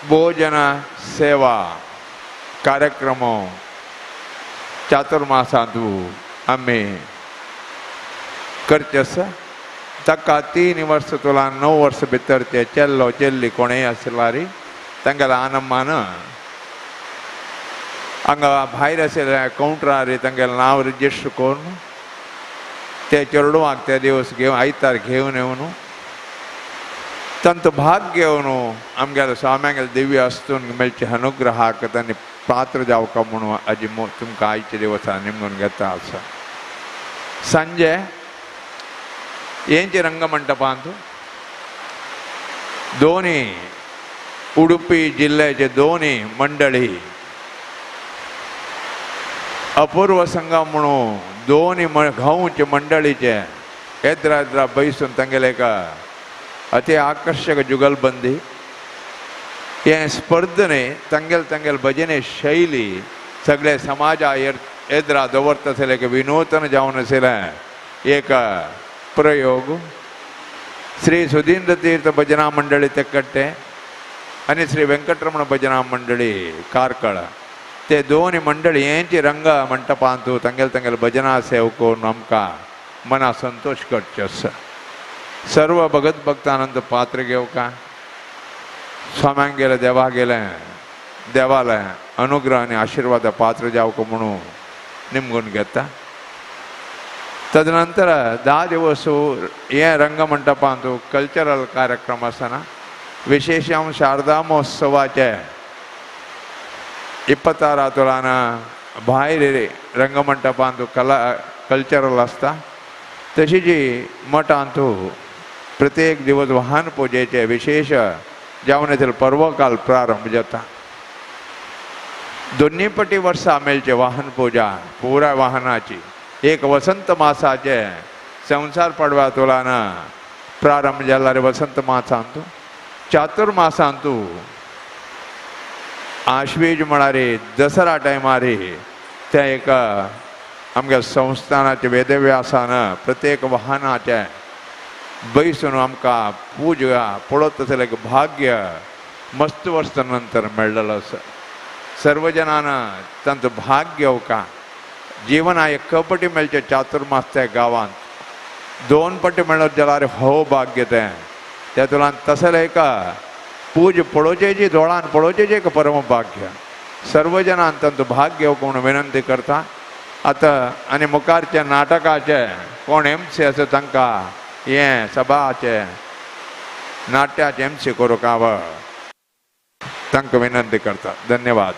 भोजन सेवा कार्यक्रमो चातुर्मासांतू आम्ही करचस ताका 3 वर्ष तुला 9 वर्ष भितर ते चेल्लो चेल्ली कोणेय आसल्यारी तांगेलो आनंदान हांगा भायर आशिल्ल्या कावंटरार तांगेलें नांव रजिस्टर करून ते चेडवाक ते दिवस घेवन आयतार घेवन येवन तंत भाग घेवन आमगेल्या स्वाम्यांगेले दिव्य अस्तून मेळचे अनुग्रहाक तांणी पात्र जावका म्हणून हाजी तुमकां आयच्या दिवसा निमगून घेता आसा. सांजे हेंचे रंगमंडपांत दोनी उडुपी जिल्ह्याचे दोनी मंडळी अपूर्व संगम म्हणून दोनी गांवचे मंडळीचे येद्रा येद्रा बैसून तांगेले एका अति आकर्षक जुगलबंदी हे स्पर्धने तांगेल भजने शैली सगळे समाजा येद्रा दवरता आसले एक विनूतन जावन आसलें एक प्रयोग श्री सुधींद्र तीर्थ भजना मंडळी तेकट्टे आणि श्री वेंकटरमण भजना मंडळी कारकळ ते दोन मंडळी यांची रंग मंटपांत तांगेल भजना सेव करून आमकां मना संतोष करचे आसा. सर्व भगत भक्तानंद पात्र घेवका स्वाम्यांक गेले देवा गेले देवाले अनुग्रह आनी आशिर्वाद पात्र जावका म्हणून निमगून घेता. तदनंतर 10 दिवस हे रंगमंडपांत कल्चरल कार्यक्रम आसना विशेषम शारदा महोत्सवाचे 26 तुलान भायर रंगमंडपांत कल्चरल आसता. तशी जी मठांत प्रत्येक दिवस वाहन पूजेचे विशेष जावन येथील पर्वकाल प्रारंभ जाता. दोन्ही पटी वर्सां मेळचे वाहन पूजा पुराय वाहनाची एक वसंत मासाचे संसार पडव्या तुलान प्रारंभ जाल्यार वसंत मासांत चातुर्मासांत आश्वेज म्हळ्यार दसरा टायमार ते एक आमगे संस्थानाचे वेदव्यासान प्रत्येक वाहनाचे बैसून आमकां पूजा पळोवत आसलें एक भाग्य मस्त वर्सां नंतर मेळ्ळेलो आसा. सर्व जनान तांत भाग घेवका जीवन हा एक पटी मेळचे चातुर्मास त्या गांवांत 2 पटी मेळत जाल्यार हो भाग्य ते तुला तसलें एक पूज पळोवचेची दोळान पळोवचेची एक परम भाग्य. सर्व जनान तांत भाग घेवक म्हणून विनंती करता. आतां आनी मुखारचे नाटकाचे कोण MC आसा तांकां हे सभाचे नाट्याचे MC करूंक हांव तांकां विनंती करता. धन्यवाद.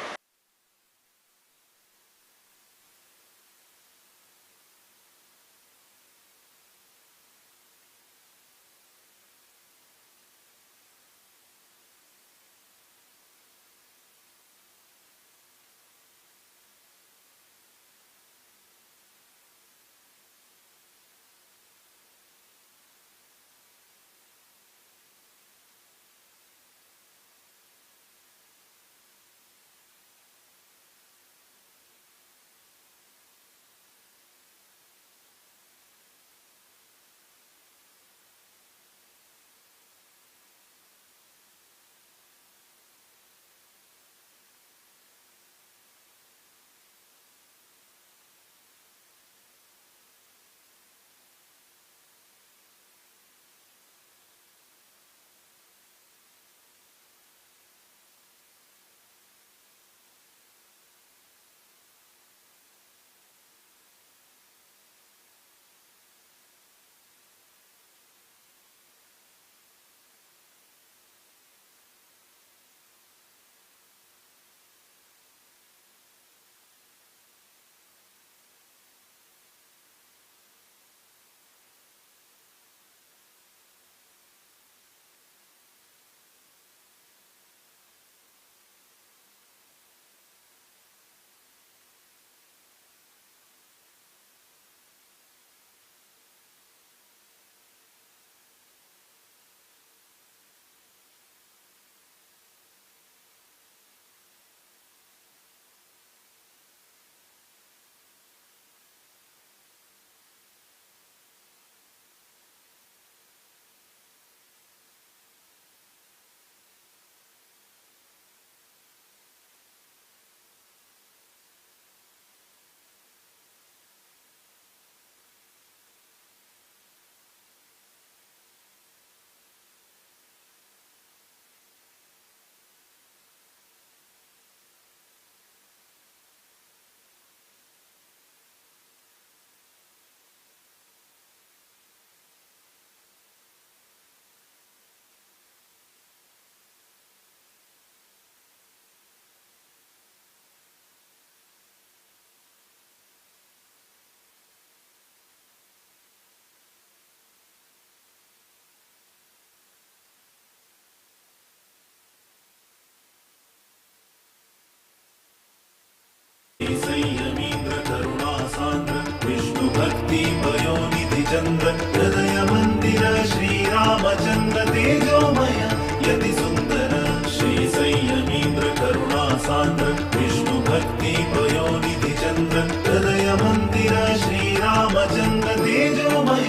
संयमीन्द्र करुणा सान्द्र विष्णु भक्ति पयोनिधि चन्द्र हृदय मंदिर श्रीरामचन्द्र तेजोमय यति सुन्दर श्री संयमीन्द्र करुणा सान्द्र विष्णु भक्ति पयोनिधि चन्द्र हृदय मंदिर श्रीरामचन्द्र तेजोमय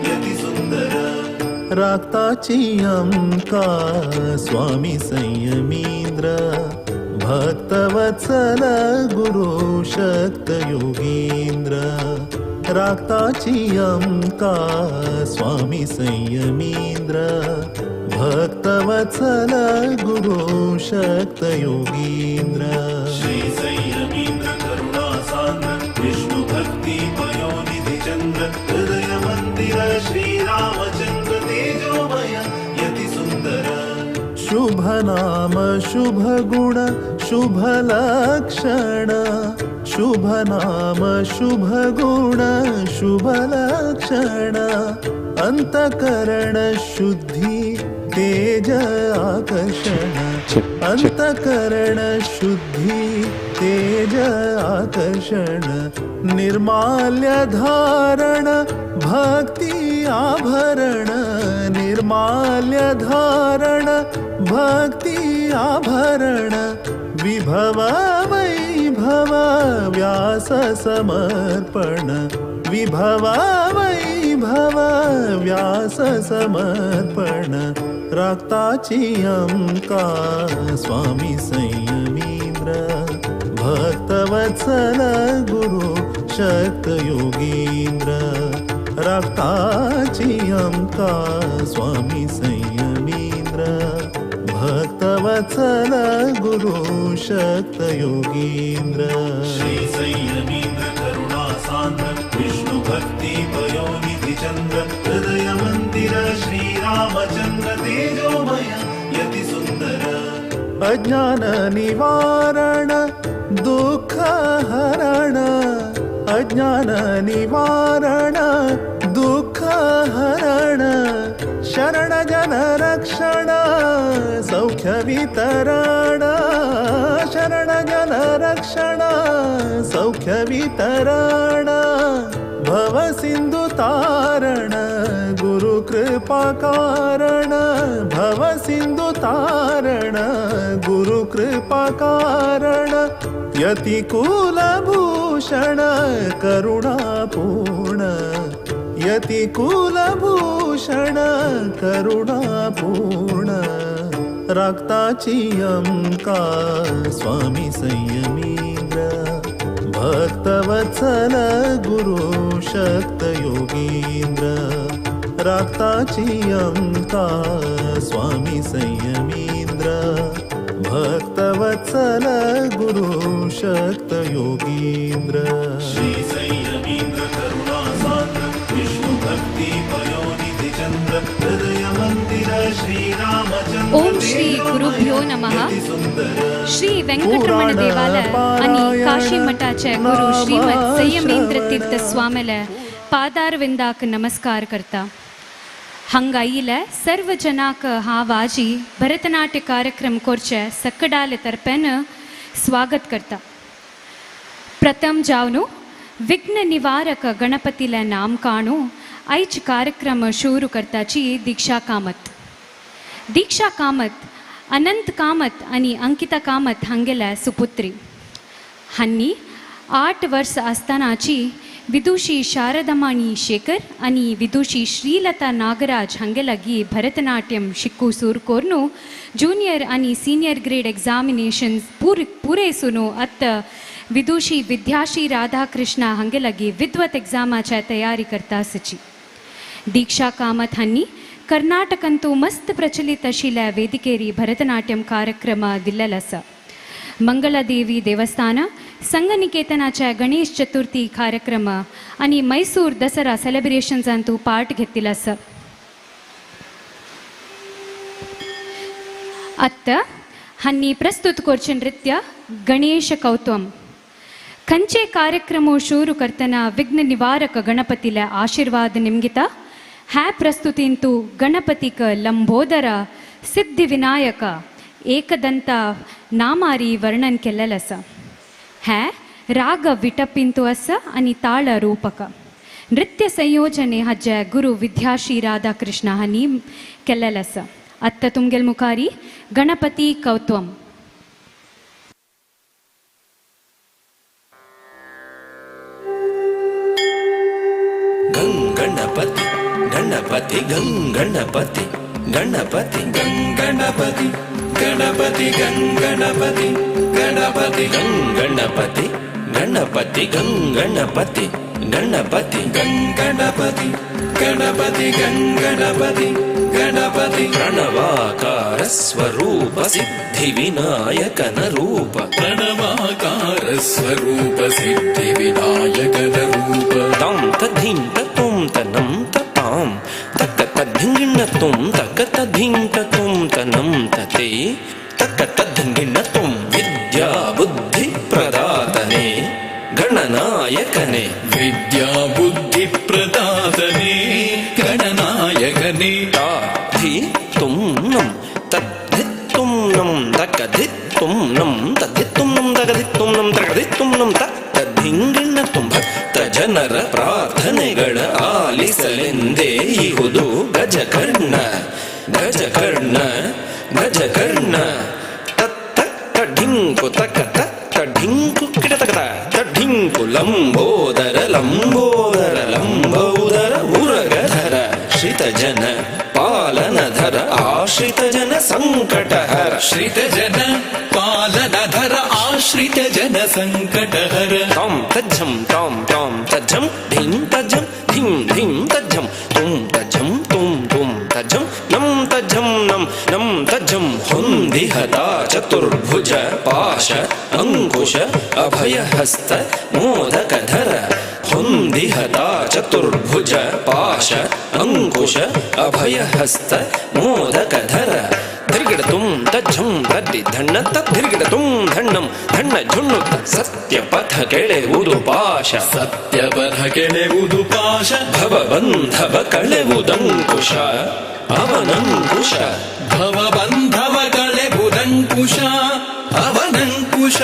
यति सुन्दर राक्ताची अंका स्वामी संयमीन्द्र भक्तवत्सल गुरु शक्त योगींद्र राक्ताची अंका स्वामी संयमीन्द्र भक्तवत्सल गुरु शक्त योगींद्र श्री संयमीन्द्र करुणा सान्द्र विष्णु भक्ति पयोनिधि चन्द्र हृदय मंदिर श्रीरामचन्द्र तेजोमय यति सुन्दर शुभ नाम शुभ गुण शुभ लक्षण शुभ नाम शुभ गुण शुभ लक्षण अंतकरण शुद्धि तेज आकर्षण अंतकरण शुद्धि तेज आकर्षण निर्माल्य धारण भक्ति आभरण निर्माल्य धारण भक्ति आभरण विभव वैभव व्यास समर्पण विभव वैभव व्यास समर्पण राक्ताची अंका स्वामी संयमीन्द्र भक्तवत्सल गुरु शक्त योगींद्र राक्ताची अंका स्वामी संयमीन्द्र भक्तवत्सल गुरु शक्त योगींद्र श्री संयमीन्द्र करुणा सान्द्र विष्णु भक्ति पयोनिधि चन्द्र हृदय मंदिर श्रीरामचन्द्र तेजोमय यति सुन्दर अज्ञान निवारण दुःख हरण अज्ञान निवारण दुःख हरण शरण जन रक्षण सौख्य वितरण शरण जन रक्षण सौख्य वितरण भव सिंधु तारण गुरु कृपा कारण भव सिंधु तारण गुरु कृपा कारण यति कुलभूषण करुणापूर्ण यति कुलभूषण करुणापूर्ण राक्ताची अंका स्वामी संयमीन्द्र भक्तवत्सल गुरु शक्त योगींद्र राक्ताची अंका स्वामी संयमीन्द्र भक्तवत्सल गुरु शक्त योगींद्र श्री संयमीन्द्र करुणा सान्द्र विष्णु भक्ति पयोनिधि चन्द्र हृदय मंदिर श्रीरामचन्द्र ओम श्री गुरुभ्यो नमः. श्री व्यंकटरमण देवालय आणि काशी मठाचे गुरु श्रीमद संयमींद्र तीर्थ स्वामीला पादारविंदाक नमस्कार करता. हंगाईले सर्व जनाक हा वाजी भरतनाट्य कार्यक्रम कोरचे सक्कडाले तर्फेन स्वागत करता. प्रथम जावनु विघ्न निवारक गणपतीला नाम काणू आयज कार्यक्रम शुरू करताची दीक्षा कामत. दीक्षा कामत अनंत कामत आणि अंकिता कामत हांगेल्या सुपुत्री. हांनी 8 वर्ष असतानाची विदुषी शारदमाणी शेखर आणि विदुषी श्रीलता नागराज हांगे लागी भरतनाट्यम शिकू सुरू कोरनु जूनियर आणि सीनियर ग्रेड एग्जामिनेशन्स पुरेसुनु अत्त विदुषी विद्याश्री राधाकृष्ण हांगे लागी विद्वत एग्जामाच्या तयारी करता आसची. दीक्षा कामत हांनी कर्नाटकंतू मस्त प्रचलित आशिल्ल्या वेदिकेरी भरतनाट्यम कार्यक्रम दिल्लेलो आसा. मंगलादेवी देवस्थान संगनिकेतनाच्या गणेश चतुर्थी कार्यक्रम आणि मैसूर दसरा सेलिब्रेशन्सांतू पार्ट घेतिल्लो आसा. अत्त हांनी प्रस्तुत करचे नृत्य गणेश कौतुम. खंचे कार्यक्रम शुरू करतना विघ्न निवारक गणपतीला आशीर्वाद निमगिता. ह्या प्रस्तुतींतू गणपतीक लंबोदर सिद्धिविनायक एकदंत नामारी वर्णन केलेलं आसा. हे राग विटपिंतु अस आणि ताळ रूपक. नृत्य संयोजने हज्ज गुरु विद्याश्री राधाकृष्ण हनी केल्लेलस. अत्त तुमगेल मुखारी गणपती कौत्वम. गणपति गणपति गणपति गणपति गणपति गणपति गणपति गणपति गणपति गणपति गणपति गणपति गणपति गणपति गणपति गणपति प्रणवाकार स्वरूप सिद्धि विनायकन रूप प्रणवाकार स्वरूप सिद्धि विनायकन रूप तं तधिं ततुं तनं ततां तक तद्धिं तुं तक तधिं ततुं तनं तते तक तद्धिं तुं विद्या बुद्धि प्रदातने गणनायकने विद्या बुद्धि प्रदातने गणनायकने ताधि तुं नं तद्धि तुं नं तकधि तुं नं तद्धि तुं नं तकधि तुं नं तकधि तुं नं तद्धिं तुं ಭಕ್ತ ಜನರ ಪ್ರಾರ್ಥನೆಗಳ ಆಲಿಸಲೆಂದೇ ಇಹುದು ಗಜಕರ್ಣ ಗಜಕರ್ಣ ಗಜಕರ್ಣ ತತ್ತ ಢಿಂಕು ತಕ ತತ್ತ ಢಿಂಕು ಕಿಡತಕತ ತಢಿಂಕು ಲಂಬೋದರ ಲಂಬೋದರ ಲಂಬೋದರ ಉರಗಧರ ಶ್ರಿತ ಜನ ಪಾಲನಧರ ಆಶ್ರಿತ ಜನ ಸಂಕಟಹರ श्रित जन पालनधर आश्रित जन संकटहर तां तज्झं तां तां तज्झं धिं तज्झं धिं धिं तज्झं तुं तज्झं तुं तुं तज्झं नं तज्झं नं नं तज्झं हुन्दिहता चतुर्भुज पाश अंकुश अभयहस्त मोदकधर हुन्दिहता चतुर्भुज पाश अंकुश अभयहस्त मोदकधर धिर्गिडतुं तज्झं तद्धि धण्ण तद्धिर्गिडतुं धण्णं धण्ण झुण्णुत सत्यपथ ಕೆಳೆವುದು ಪಾಶ सत्यपथ केळुವುದು पाश ಭವಬಂಧವ ಕಳೆವುದಂಕುಶ ಅವನಂಕುಶ भवबन्धव कळेबुदङ्कुश अवनङ्कुश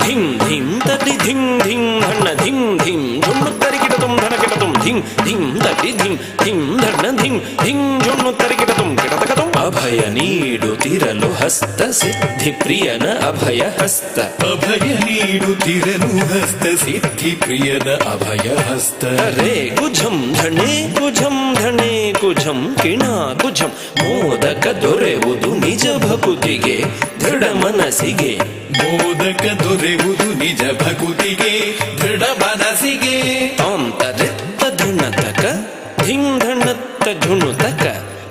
ಧಿಂ ಧಿಂ ತದಿ ಧಿಂ ಧಿಂ ಧಣ್ಣ ಧಿಂ ಧಿಂ ಝುಣ್ಣುತ್ತರಿಗಿಡತುಂ ಧನಕಿಡತುಂ ಧಿಂ ಧಿಂ ತದಿ ಧಿಂ ಧಿಂ ಧಣ್ಣ ಧಿಂ ಧಿಂ ಝುಣ್ಣುತ್ತರಿಗಿಡತುಂ ಕಿಡತಕತುಂ ಅಭಯ ನೀಡುತ್ತಿರಲು ಹಸ್ತ ಸಿದ್ಧಿ ಪ್ರಿಯನ ಅಭಯ ಹಸ್ತ अभय नीडुತ್ತಿರಲು हस्त सिद्धि प्रियದ अभय हस्त ರೇ ಕುಜಂ ಧಣೆ ಕುಜಂ ಧಣೆ ಕುಜಂ ಕಿಣ ಕುಜಂ ಮೋದಕ ದೊರೆವುದು ನಿಜ ಭಕುತಿಗೆ ದೃಢ ಮನಸ್ಸಿಗೆ ಮೋದಕ ದೊರೆಯುವುದು ನಿಜ ಭಕುತಿಗೆ ದೃಢ ಮನಸ್ಸಿಗೆ ತಾಂ ತರೆತ್ತ ಧಣತಕ ಧಿಂ ಧಣತ್ತ ಝುಣುತಕ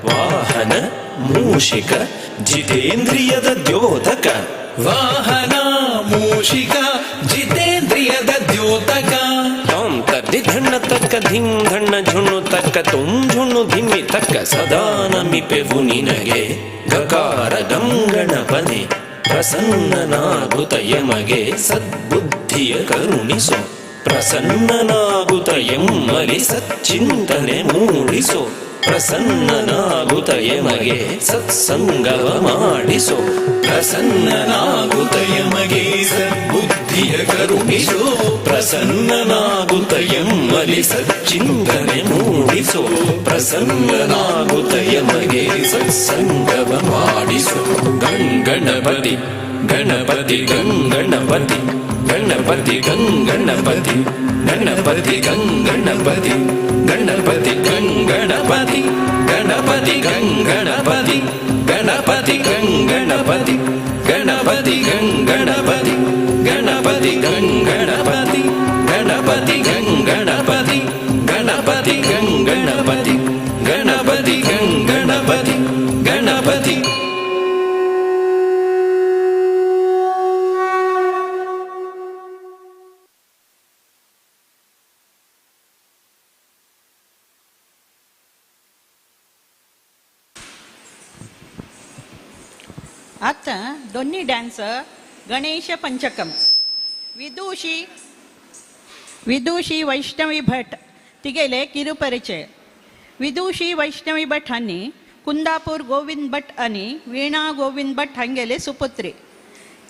ವಾಹನ ಮೂಷಿಕ ಜಿತೇಂದ್ರಿಯದ ದ್ಯೋತಕ ವಾಹನ ಮೂಷಿಕ ಜಿತೇಂದ್ರಿಯದ ದ್ಯೋತಕ ತಾಂ ತರ್ದಿ ಧಣ್ಣ ತಕ್ಕ ಧಿಂ ಧಣ್ಣ ಝುಣ್ಣು ತಕ್ಕ ತುಂ ಝುಣ್ಣು ಧಿಮ್ಮಿ ತಕ್ಕ ಸದಾ ನಮಿಪೆವು ನಿನಗೆ ಗಕಾರ ಗಂಗಣಪನೆ ಪ್ರಸನ್ನನಾಗುತ್ತ ಯಮಗೆ ಸದ್ಬುದ್ಧಿಯ ಕರುಣಿಸು ಪ್ರಸನ್ನನಾಗುತ್ತ ಎಮ್ಮಲಿ ಸಚ್ಚಿಂತನೆ ಮೂಡಿಸು ಪ್ರಸನ್ನನಾಗುತ್ತ ಯಮಗೆ ಸತ್ಸಂಗವ ಮಾಡಿಸು ಪ್ರಸನ್ನನಾಗುತ್ತ ಯಮಗೆ ಸದ್ಬುದ್ಧಿಯ ಕರುಣಿಸು ಪ್ರಸನ್ನನಾಗುತ್ತ ಎಮ್ಮಲಿ ಸಚ್ಚಿಂತನೆ ಮೂಡಿಸು ಪ್ರಸನ್ನನಾಗುತ್ತ ಯಮಗೆ ಸತ್ಸಂಗವ ಮಾಡಿಸು ಗಂಗಣಪತಿ ಗಣಪತಿ ಗಂಗಣಪತಿ ಗಣಪತಿ ಗಂಗಣಪತಿ ಗಣಪತಿ ಗಂಗಣಪತಿ ಗಣಪತಿ ಗಂಗಣಪತಿ ಗಣಪತಿ ಗಂಗಣಪತಿ ಗಣಪತಿ ಗಂಗಣಪತಿ ಗಣಪತಿ ಗಂಗಣಪತಿ ಗಣಪತಿ ಗಂಗಣಪತಿ ಗಣಪತಿ ಗಂಗಣಪತಿ ಗಣಪತಿ ಗಂಗಣಪತಿ ಗಣಪತಿ ಗಂಗಣಪತಿ ಗಣಪತಿ आता दोन्ही डान्सर गणेश पंचकम विदुषी वैष्णवी भट तिगेले ಕಿರುಪರಿಚಯ. ವಿದೂಷಿ ವೈಷ್ಣವಿ ಭಟ್ ಹನ್ನಿ ಕುಂದಾಪುರ್ ಗೋವಿಂದ್ ಭಟ್ అని ವೀಣಾ ಗೋವಿಂದ್ ಭಟ್ ಹಂಗೆಲೆ ಸುಪುತ್ರಿ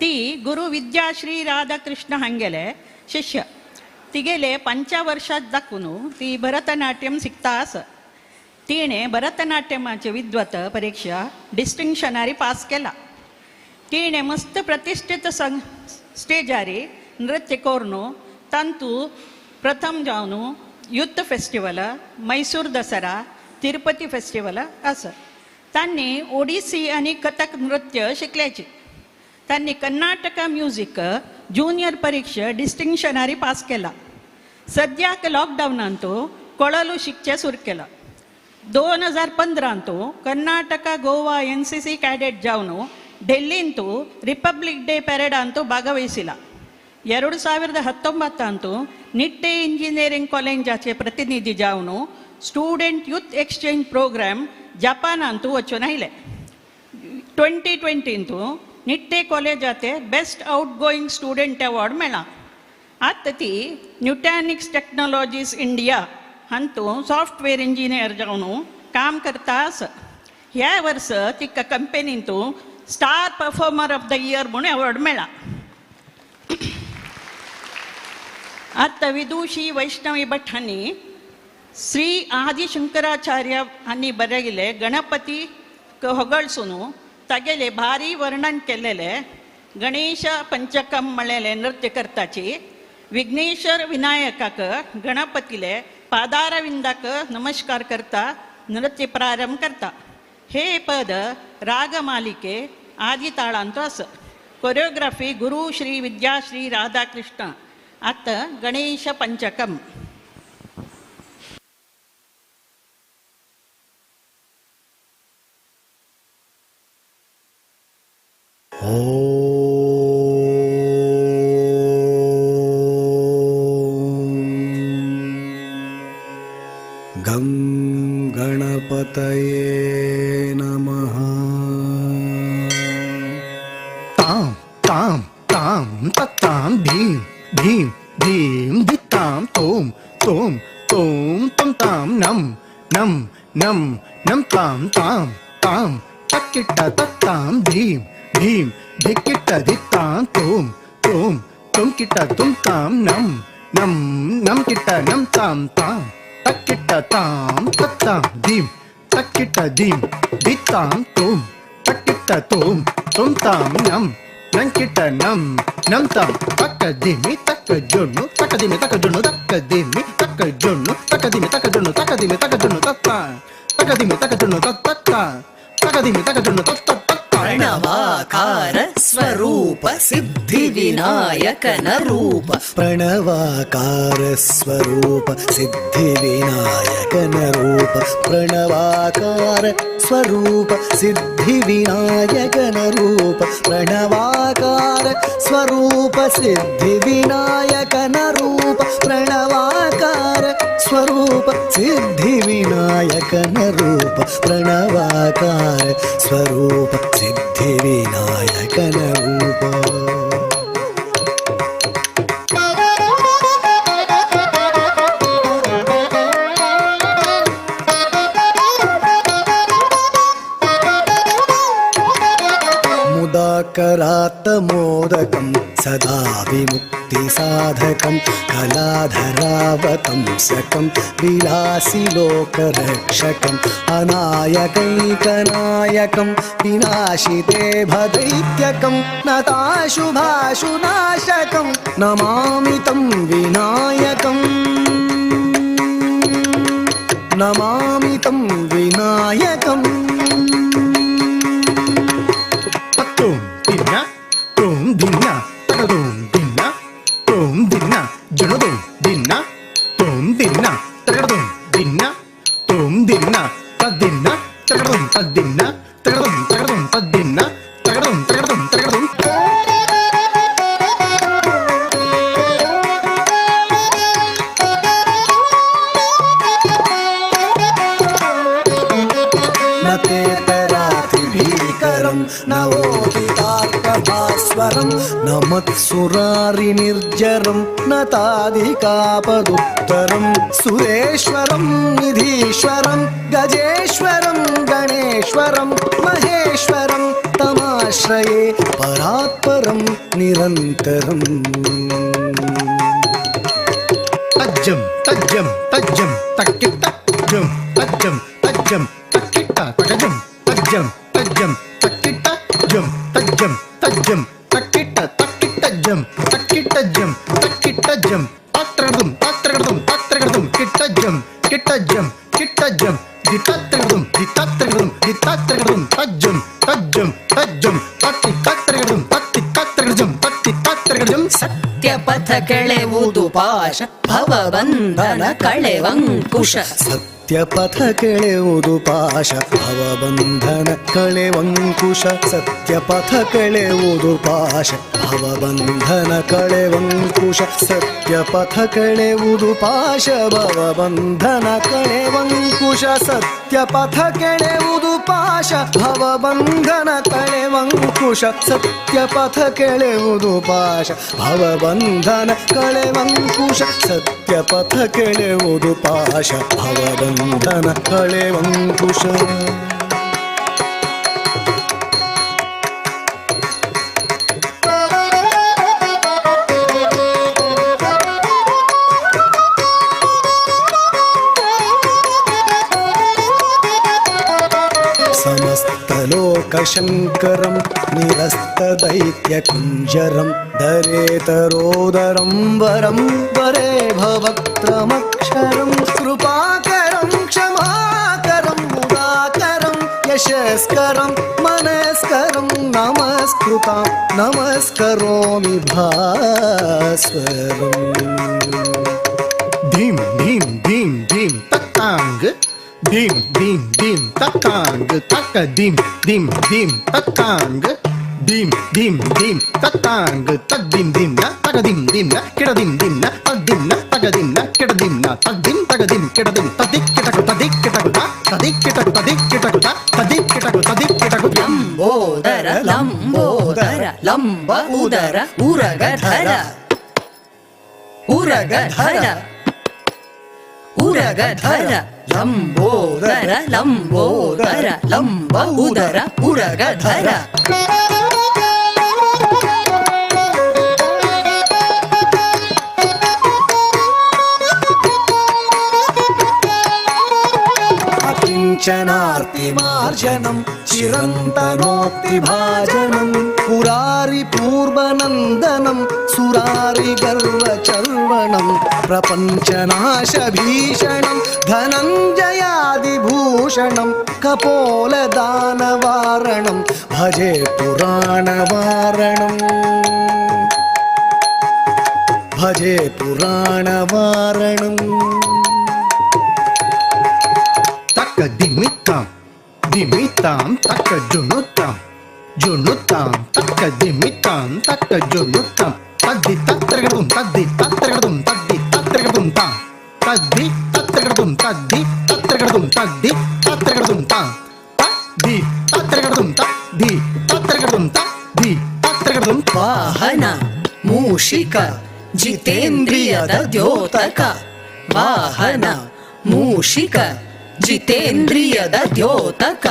ತಿ ಗುರು ವಿದ್ಯಾಶ್ರೀ ರಾಧಾಕೃಷ್ಣ ಹಂಗೆಲೆ शिष्य तिगेले 5 वर्षात दाखवून ती भरतनाट्यम शिकता आस. तिणे भरतनाट्यमाचे विद्वत परीक्षा डिस्टिंक्शनारी पास केला. तिणे मस्त प्रतिष्ठित स्टेजारी नृत्य करून तांतू प्रथम जावन यूथ फेस्टिवल, मैसूर दसरा, तिरुपती फेस्टिवल असं. त्यांनी ओडिसी आणि कथक नृत्य शिकल्याचे. त्यांनी कर्नाटक म्युझिक ज्युनियर परीक्षा डिस्टिंक्शनारी पास केला. सद्याक लॉकडाऊनांतू कोळलू शिकचे सुरू केलं. 2015 कर्नाटಕ ಗೋವಾ NCC ಕ್ಯಾಡೆಟ್ ಜಾವನು ಡೆಲ್ಲಿಂತೂ ರಿಪಬ್ಲಿಕ್ ಡೇ ಪೆರೇಡಂತೂ ಭಾಗವಹಿಸಿಲ್ಲ. 2019 ನಿಟ್ಟೆ ಇಂಜಿನಿಯರಿಂಗ್ ಕಾಲೇಜಾचे प्रतिनिधी जावन student youth exchange programme Japan अंतू वचून आयले. 2020 निट्टे कॉलेजाचे best outgoing student award मेळ्ळा. आतां ती न्यूटॅनिक्स टेक्नॉलॉजीज इंडिया हातू सॉफ्टवेअर इंजिनियर जावन काम करता आस. ह्या वर्स तिका कंपनींतू star performer of the year म्हणून अवॉर्ड मेळ्ळा. आतां विदुषी वैष्णवी भट हांणी श्री आदि शंकराचार्य हांणी बरयले गणपती होगळसून तागेले भारी वर्णन केलेले गणेश पंचकम म्हणलेले नृत्य करताची विघ्नेश्वर विनायकाक गणपतीले पादारविंदाक नमस्कार करता नृत्य प्रारंभ करता. हे पद रागमालिके आदि ताळांतो आस. कोरियोग्राफी गुरु श्री विद्याश्री राधाकृष्ण. आता गणेश पंचकम. गं गणपतये नमः. तां तां तां तत्तां धीं धीं धीं धित्तां तों तों तों तं तां नं नं नं नं तां तां तां तक्किट्ट तत्तां धीं धीं धिक्किट्ट धित्तां तों तों तुं किट्ट तुं तां नं नं नं किट्ट नं तां तां तक्किट्ट तां तत्तां धीं तक्किट्ट धीं धित्तां तों तक्किट्ट तों तुं तां नं నంకిట నం నం తం తక్క దిమి తక్క జొన్ను తక్క దిమి తక్క జొన్ను తక్క దిమి తక్క జొన్ను తక్క దిమి తక్క జొన్ను తక్క దిమి తక్క జొన్ను తత్త తక్క దిమి తక్క జొన్ను తత్త తక్క దిమి తక్క జొన్ను తత్త ಪ್ರಣವಾಕಾರ ಸ್ವರೂಪ ಸಿದ್ಧಿ ವಿನಾಯಕನ ರೂಪ. ಪ್ರಣವಾಕಾರ ಸ್ವರೂಪ ಸಿದ್ಧಿ ವಿನಾಯಕನ ರೂಪ. ಪ್ರಣವಾಕಾರ ಸ್ವರೂಪ ಸಿದ್ಧಿ ವಿನಾಯಕನ ರೂಪ. ಪ್ರಣವಾಕಾರ ಸ್ವರೂಪ ಸಿದ್ಧಿ ವಿನಾಯಕನ ರೂಪ. ಪ್ರಣವಾಕಾರ ಸ್ವರೂಪ ಸಿದ್ಧಿ ವಿನಾಯಕನ ರೂಪ. ಪ್ರಣವಾಕಾರ ಸ್ವರೂಪ ಸಿದ್ಧಿ ವಿನಾಯಕನ ರೂಪ. मुदाकरात् मोदकं सदा विमुक्तिसाधकं कलाधरावतंसकं विलासि लोकरक्षकम् अनायकैकनायकं विनाशिते भदैत्यकं नताशुभाशुनाशकं नमामि तं विनायकम्. नमामि तं विनायकम्. Tum dinna, tagadum dinna, tum dinna, junadum dinna, tum dinna, tagadum dinna, tum dinna, tadinna, tagadum tadinna, tagadum tagadum tadinna, tagadum tagadum tagadum. नते तराति भीकरं नवोदितार्कभास्वरं न मत्सुरारिनिर्जरं न ताधिकापदुत्तरं सुरेश्वरं निधीश्वरं गजेश्वरं गणेश्वरं महेश्वरं तमाश्रये परात्परं निरन्तरम्. ತಜ್ಜಂ ತಜ್ಜಂ ತಜ್ಜಂ ತಕ್ಕಿಟ್ಟ ಜಂ ತಜ್ಜಂ ತಜ್ಜಂ ತಕ್ಕಿಟ್ಟ ತಗಜಂ ತಜ್ಜಂ ತಜ್ಜಂ ತಕ್ಕಿಟ್ಟ ಜಂ ತಜ್ಜಂ ತಜ್ಜಂ ತಕ್ಕಿಟ್ಟ ತಕ್ಕಿಟ್ಟ ಜಂ ತಕ್ಕಿಟ್ಟ ಜಂ ತಕ್ಕಿಟ್ಟ ಜಂ ಪಾತ್ರಗಡಂ ಪಾತ್ರಗಡಂ ಪಾತ್ರಗಡಂ ಕಿಟ್ಟ ಜಂ ಕಿಟ್ಟ ಜಂ ಕಿಟ್ಟ ಜಂ ದಿತಾತ್ರಗಡಂ ದಿತಾತ್ರಗಡಂ ದಿತಾತ್ರಗಡಂ ತಜ್ಜಂ ತಜ್ಜಂ ತಜ್ಜಂ ತತ್ತಿ ಕಾತ್ರಗಡಂ ತತ್ತಿ ಕಾತ್ರಗಡಂ ತತ್ತಿ ಕಾತ್ರಗಡಂ ಸತ್ಯಪಥ ಕೆಳೆವುದು ಪಾಶ ಭವಬಂಧನ ಕಳೆವಂಕುಶ ಸತ್ಯಪಥ ಕೆಳೆವುದು ಪಾಶ ಭವಬಂಧನ ಕಳೆವಂಕುಶ ಸತ್ಯಪಥ ಕೆಳೆವುದು ಪಾಶ ಭವಬಂಧನ ಕಳೆವಂಕುಶ ಸತ್ಯಪಥ ಕೆಳೆವುದು ಪಾಶ ಭವಬಂಧನ ಕಳೆವಂಕುಶ ಸತ್ಯಪಥ ಕೆಳೆವುದು ಪಾಶ ಭವಬಂಧನ ಕಳೆವಂಕುಶ ಸತ್ಯಪಥ ಕೆಳೆವುದು ಪಾಶ ಭವಬಂಧನ ಕಳೆವಂಕುಶ ಸತ್ಯಪಥ ಕೆಳೆವುದು ಪಾಶ ಭವಬಂಧನ ಕಳೆವಂಕುಶ समस्तलोकशङ्करं निरस्तदैत्यकुञ्जरं दरेतरोदरं वरं वरे भवक्त्रमक्षरं कृपाकरं क्षमाकरं मुदाकरं यशस्करं मनस्करं नमस्कृतां नमस्करोमि भास्वरम् धीं धीं धीं धीं तत्ताङ्ग dim dim dim tatang tak dim dim dim tatang dim dim dim tatang tak dim dim na tak dim dim na keda dim na tak dim na tak dim na keda dim na tak dim keda dim tadik keda tadik keda tadik keda tadik keda tadik keda Lambodara Lambodara ಲಂಬ ಉದರ ಉರಗಧರ ಉರಗಧರ ಉರಗಧರ ಲಂಬೋದರ ಲಂಬೋದರ ಲಂಬ ಉದರ ಉರಗಧರ अकिञ्चनार्तिमार्जनं चिरन्तनोक्तिभाजनं पुरारिपूर्वनन्दनं सुरारिगर्वचर्वणं प्रपञ्चनाशभीषणं धनञ्जयादिभूषणं कपोलदानवारणं भजे पुराणवारणम् भजे पुराणवारणम् taka dimitam dimitam taka junutam junutam taka dimitam taka junutam taddi tatragadum taddi tatragadum taddi tatragadum tam taddi tatragadum taddi tatragadum taddi tatragadum tam taddi tatragadum taddi tatragadum taddi tatragadum ವಾಹನ ಮೂಷಿಕ ಜಿತೇಂದ್ರಿಯದ ದ್ಯೋತಕ ವಾಹನ ಮೂಷಿಕ ಜಿತೇಂದ್ರಿಯದ ದ್ಯೋತಕ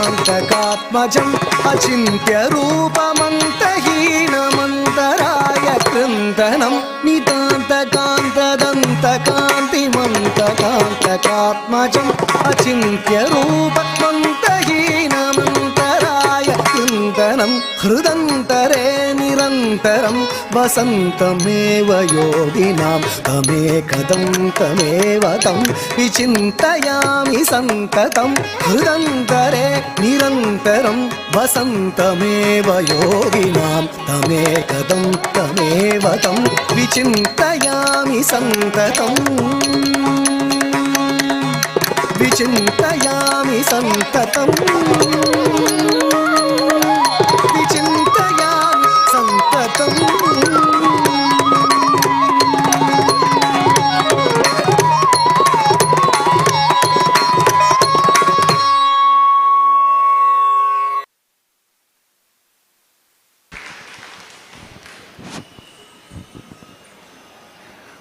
नितान्तकान्तदन्तकान्तिमन्तकान्तकात्मजम् अचिन्त्यरूपमन्तहीनमन्तराय कृन्दनं नितान्तकान्तदन्तकान्तिमन्तकान्तकात्मजम् अचिन्त्यरूपमन्तहीनमन्तराय कृन्दनं हृदन्तरे निरन्तरं वसन्तमेव योगिनां तमेकदं तमेव तं विचिन्तयामि सन्ततं हृदन्तरे निरन्तरं वसन्तमेव योगिनां तमेकदं तमेव तं विचिन्तयामि सन्ततं विचिन्तयामि सन्ततं विचिन्तयामि सन्ततम्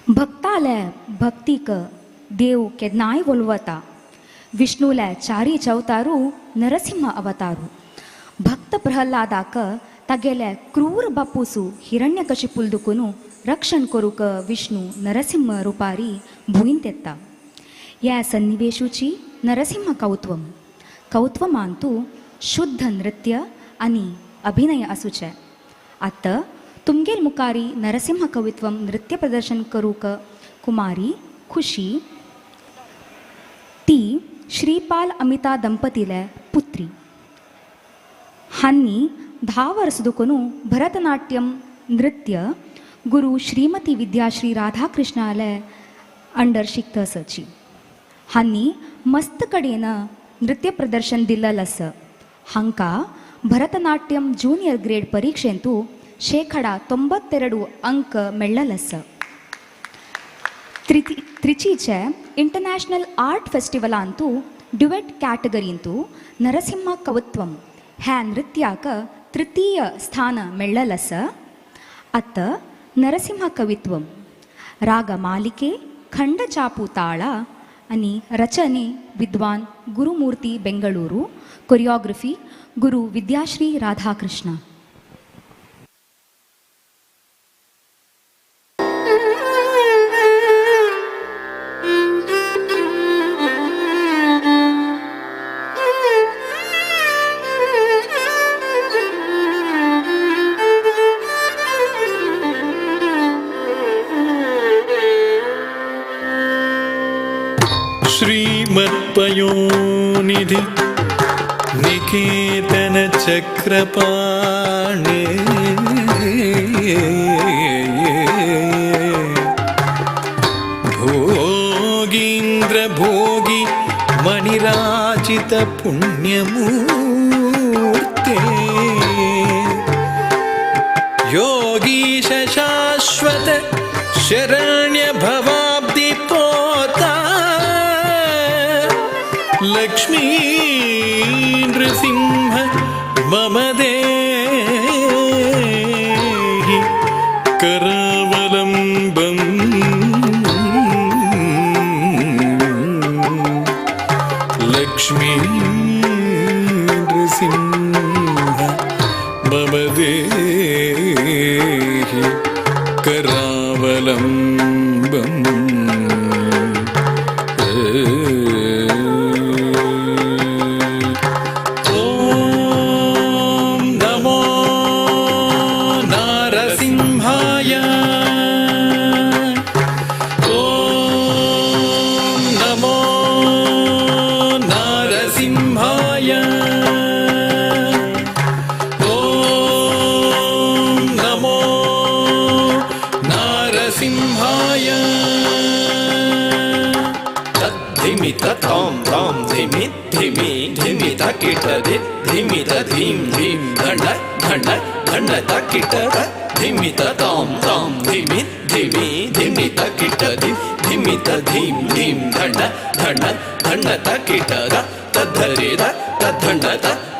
भक्तालय भक्ति क देव केन्नाय उलवता. विष्णूले चारी अवतारू नरसिंह अवतारू. भक्त प्रहलादाक तागेले क्रूर बापूसू हिरण्यकशिपूल दुखून रक्षण करूक विष्णू नरसिंह रुपारी भुंयेंत येता. ह्या सन्निवेशूची नरसिंह कौत्वम. कौत्वमांतू शुद्ध नृत्य आनी अभिनय आसूचे. आत तुमगेर मुखारी नरसिंह कवित्वम नृत्य प्रदर्शन करूक कुमारी खुशी. ती श्रीपाल अमिता दंपतीले पुत्री. हांनी 10 वर्स दुखून भरतनाट्यम नृत्य गुरु श्रीमती विद्याश्री राधाकृष्णाले अंडर शिकता आसची. हांनी मस्त कडेन नृत्य प्रदर्शन दिल्लें आसा. हांकां भरतनाट्यम जूनियर ग्रेड परिक्षेंतू 92% अंक मेळ्ळेले आसा. त्रिचीचे इंटरनॅशनल आर्ट फेस्टिवलांतू ड्युएट कॅटेगरींतू नरसिंह कवित्वम ह्या नृत्याक 3य स्थान मेळ्ळेलें आसा. आत नरसिंह कवित्वम राग मालिके खंड चापू ताळ आनी रचने विद्वान गुरुमूर्ती बेंगळूरू. कोरियोग्रफी गुरु विद्याश्री राधाकृष्ण. श्रीमत्पयोनिधि निकेतन चक्रपाणे भोगीन्द्र भोगी मणिराजित पुण्यमूर्ते योगीश शाश्वत शरण्य भवाब्दि पोता लक्ष्मी नृसिंह मम देहि करावलम्बम् लक्ष्मी नृसिंह मम देहि करावलम्बम्. धिमित धीम धीम धन धन धन तकिट धिमित ताम ताम धिमि धिमि धिमित किट धिमित धीम धीम धन धन धन तकिट तद्धरे तद्धन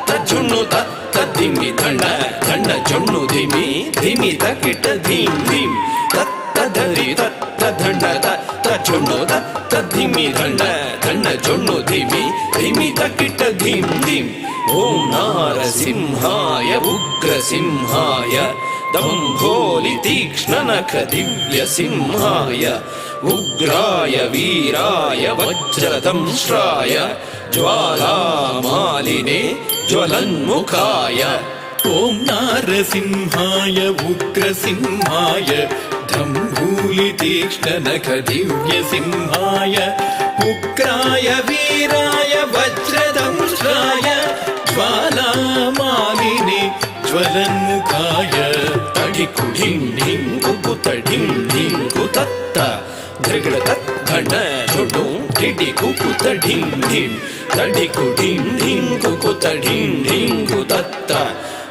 तज्जुनु तद्धिमि धन धन जुनु धिमि धिमि तकिट धीम धीम तद्धरे तद्धन तज्जुनु तद्धिमि धन धन जुनु धिमि धिमि तकिट धीम धीम. ओम नारसिंहाय उग्रसिंहाय दम्भोलि तीक्ष्णनख दिव्यसिंहाय उग्राय वीराय वज्रदंष्ट्राय ज्वालामालिने ज्वलन्मुखाय. ओम नारसिंहाय उग्रसिंहाय दम्भोलि तीक्ष्णनख दिव्यसिंहाय उग्राय वीराय वज्रदंष्ट्राय ज्वालामालिने ज्वलन्मुखाय. तडिकु ढिं ढिं कुकुत ढिं ढिं कुतत्त धृगड़त धन झुडु ढिडि कुकुत ढिं ढिं तडिकु ढिं ढिं कुकुत ढिं ढिं कुतत्त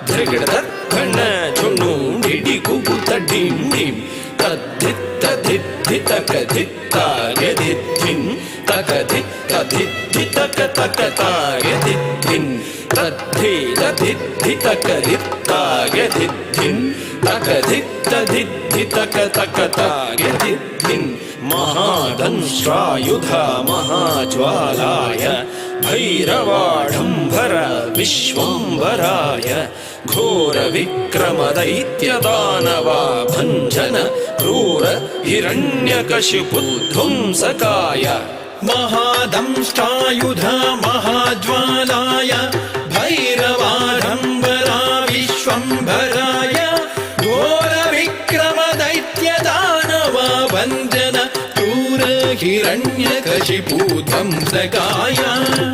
धृगड़त धन झुडु ढिडि कुकुत ढिं ढिं तद्धित्त धित्त कधित्ता यदिद्धिं तकधित्त धित्त कतकता यदिद्धिं तद्धि तधित्त कधित्ता यदिद्धिं तक धित्त धिद्धि तक तक तागिधिद्धिन् महादंष्ट्रायुध महाज्वालाय भैरवाढम्बर विश्वम्भराय घोर विक्रम दैत्य दानवा भञ्जन क्रूर हिरण्यकशिपुध्वंसकाय महादंष्टायुध महाज्वालाय भैरवाडम्बरा विश्वम्भराय घोरविक्रम दैत्यदानवा भञ्जन क्रूर हिरण्यकशिपुध्वंसकाय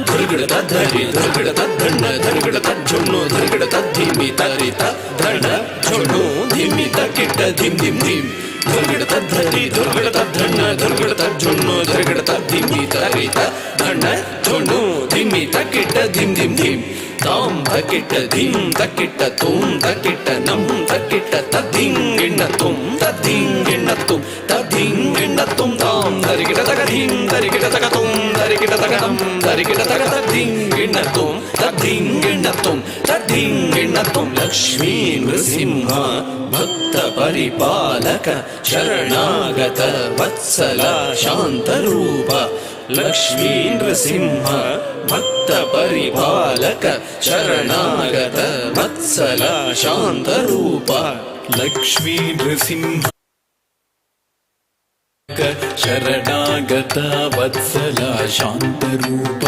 धर्गड़ तद्धरि धर्गड़ तद्धण्ड धर्गड़ तज्झुण्णु धर्गड़ तद्धिमि तरित धण्ड झुण्णु धिमि तकिट्ट धिम धिम धिम धर्गड़ तद्धरि धर्गड़ तद्धण्ड धर्गड़ तज्झुण्णु धर्गड़ तद्धिमि तरित धण्ड झुण्णु धिमि तकिट्ट धिम धिम धिम ताम तकिट्ट धिम तकिट्ट तुम तकिट्ट नम तकिट्ट तद्धिंगिण्ण तुम तद्धिंगिण्ण तुम तद्धिंगिण्ण तुम ताम धरिगिट तक धिम धरिगिट तक तुम धरिगिट तक नम धरिगिट तक तद्धिंगिण्ण तुम तद्धिंगिण्ण तुम तद्धिंगिण्ण तुम लक्ष्मी नृसिंह भक्त परिपालक शरणागत वत्सल शान्तरूप लक्ष्मी नृसिंह भक्त परिपालक शरणागत वत्सल शान्तरूप लक्ष्मी नृसिंह शरणागत वत्सला शान्तरूप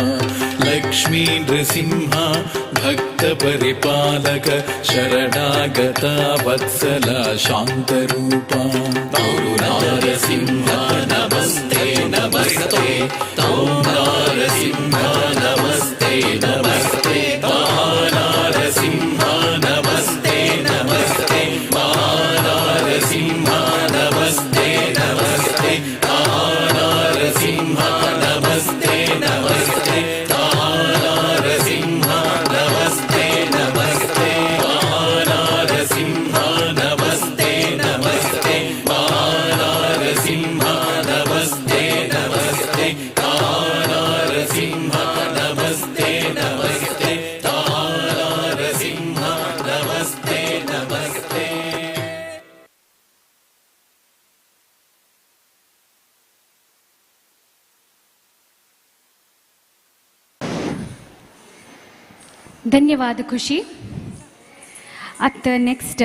लक्ष्मी नृसिंह भक्त परिपालक शरणागत वत्सला शान्तरूप नारसिंह नमस्ते नमस्ते नारसिंह नमस्ते नमस्ते महानारसिंह नमस्ते नमस्ते महानारसिंह नमस्ते नमस्ते महानारसिंह नमस्ते नमस्ते महानारसिंह नमस्ते नमस्ते महानारसिंह नमस्ते नमस्ते महानारसिंह नमस्ते नमस्ते महानारसिंह नमस्ते नमस्ते महानारसिंह नमस्ते नमस्ते। ಧನ್ಯವಾದ ಖುಷಿ. ಅತ್ತ ನೆಕ್ಸ್ಟ್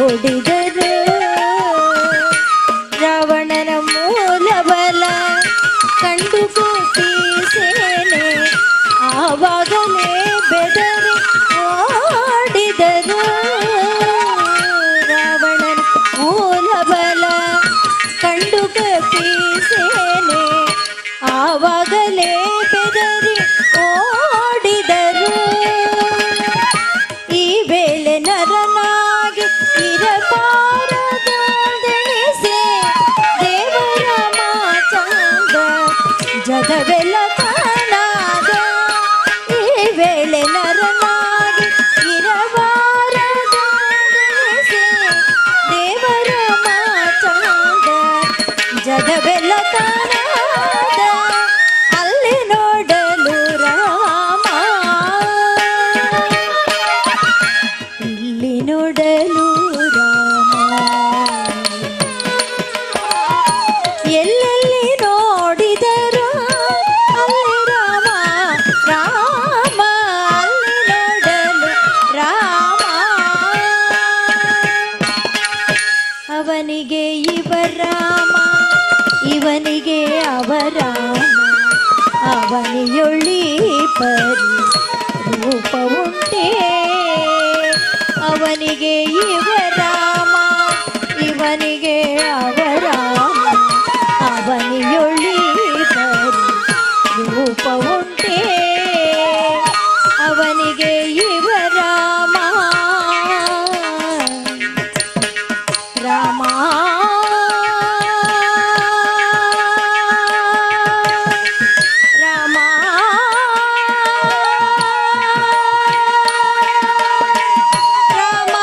ಓಡಿದರು ರಾವಣನ ಮೂಲ ಬಲ ಕಂಡು ಕೋಟಿ ಸೇನೆ ಆವಾಗಲೇ ಬೆದರಿ ಓಡಿದರು ರಾವಣನ ಮೂಲ ಬಲ ಕಂಡು ಕಪಿ ಸೇನೆ ಆವಾಗಲೇ ಬೆದರಿ ಓಡಿದರು ಈ ವೇಳೆ ನರನಾಗಿ ಇರಬಾರದೆಣಿಸಿ ದೇವರ ಮಾತಾಗ ಜಗವೆಲ್ಲ ಕಾಣಾಗ ಈ ವೇಳೆ ನರನಾಗಿ ಇರಬಾರದೆಣಿಸಿ ದೇವರ ಮಾತಾಗ ಜಗವೆಲ್ಲ ಕಾಣಾಗ ಅಲ್ಲಿ ನೋಡಲು ರಾಮ ಇಲ್ಲಿ ನೋಡಲು ರಾಮ ಎಲ್ಲೆಲ್ಲಿ ನೋಡಿದರು ಅಲ್ಲಿ ರಾಮ ರಾಮ ಅಲ್ಲಿ ನೋಡಲು ರಾಮ ಅವನಿಗೆ ಇವರಾಮ ಇವನಿಗೆ ಅವರಾಮ ಅವನಿಯೊಳ್ಳಿ ಪರಿ ರೂಪ ಉಂಟೇ ಅವನಿಗೆ ಇವರಾಮ ಇವನಿಗೆ ಅವರಾಮ ಅವನಿಯೊಳ್ಳಿ ಪರಿ ರೂಪ ಉಂಟೇ ಅವನಿಗೆ ಇವರಾಮ ರಾಮ ರಾಮ ರಾಮ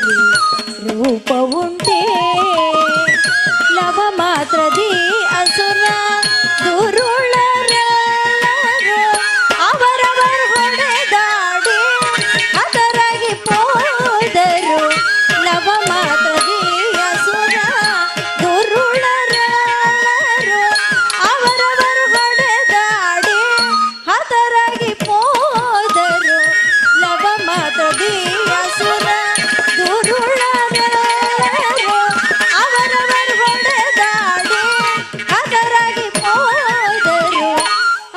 ಸುಂದರಿ ರೂಪವುಂಟೆ ಲವ ಮಾತ್ರದಿ ಅಸುರ ದುರುಳರೆಲ್ಲರೂ ಅವರವರ ಹೊಡೆದಾಡಿ ಅದರಾಗಿ ಹೋದರು ಲವ ಮಾತ್ರದಿ ಅಸುರ ದುರುಳರೆಲ್ಲರೂ ಅವರವರ ಹೊಡೆದಾಡಿ ಅದರಾಗಿ ಹೋದರು ಲವ ಮಾತ್ರದಿ ಅಸುರ ದುರುಳರೆಲ್ಲರೂ ಅವರವರ ಹೊಡೆದಾಡಿ ಅದರಾಗಿ ಹೋದರು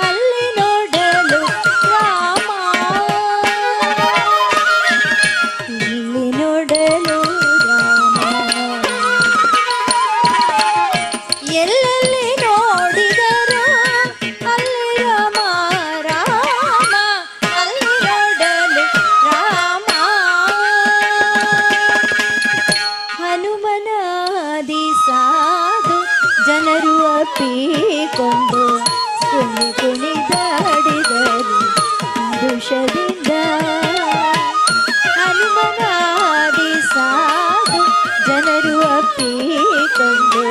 ಅಲ್ಲಿ ನೋಡಲು ರಾಮ ಇಲ್ಲಿ ನೋಡಲು ರಾಮ ಎಲ್ಲೆಲ್ಲಿ ನೋಡಿದರು ಅಲ್ಲಿ ರಾಮ ರಾಮ ಅಲ್ಲಿ ನೋಡಲು ರಾಮ ಹನುಮನಾದಿ ಸಾಧು ಜನರು ಅಪ್ಪಿಕೊಂಡು ಕುಣಿ ಕುಣಿದಾಡಿದರು ಹರುಷದಿಂದ ಹನುಮನಾದಿ ಸಾಧು ಜನರು ಅಪ್ಪಿಕೊಂಡು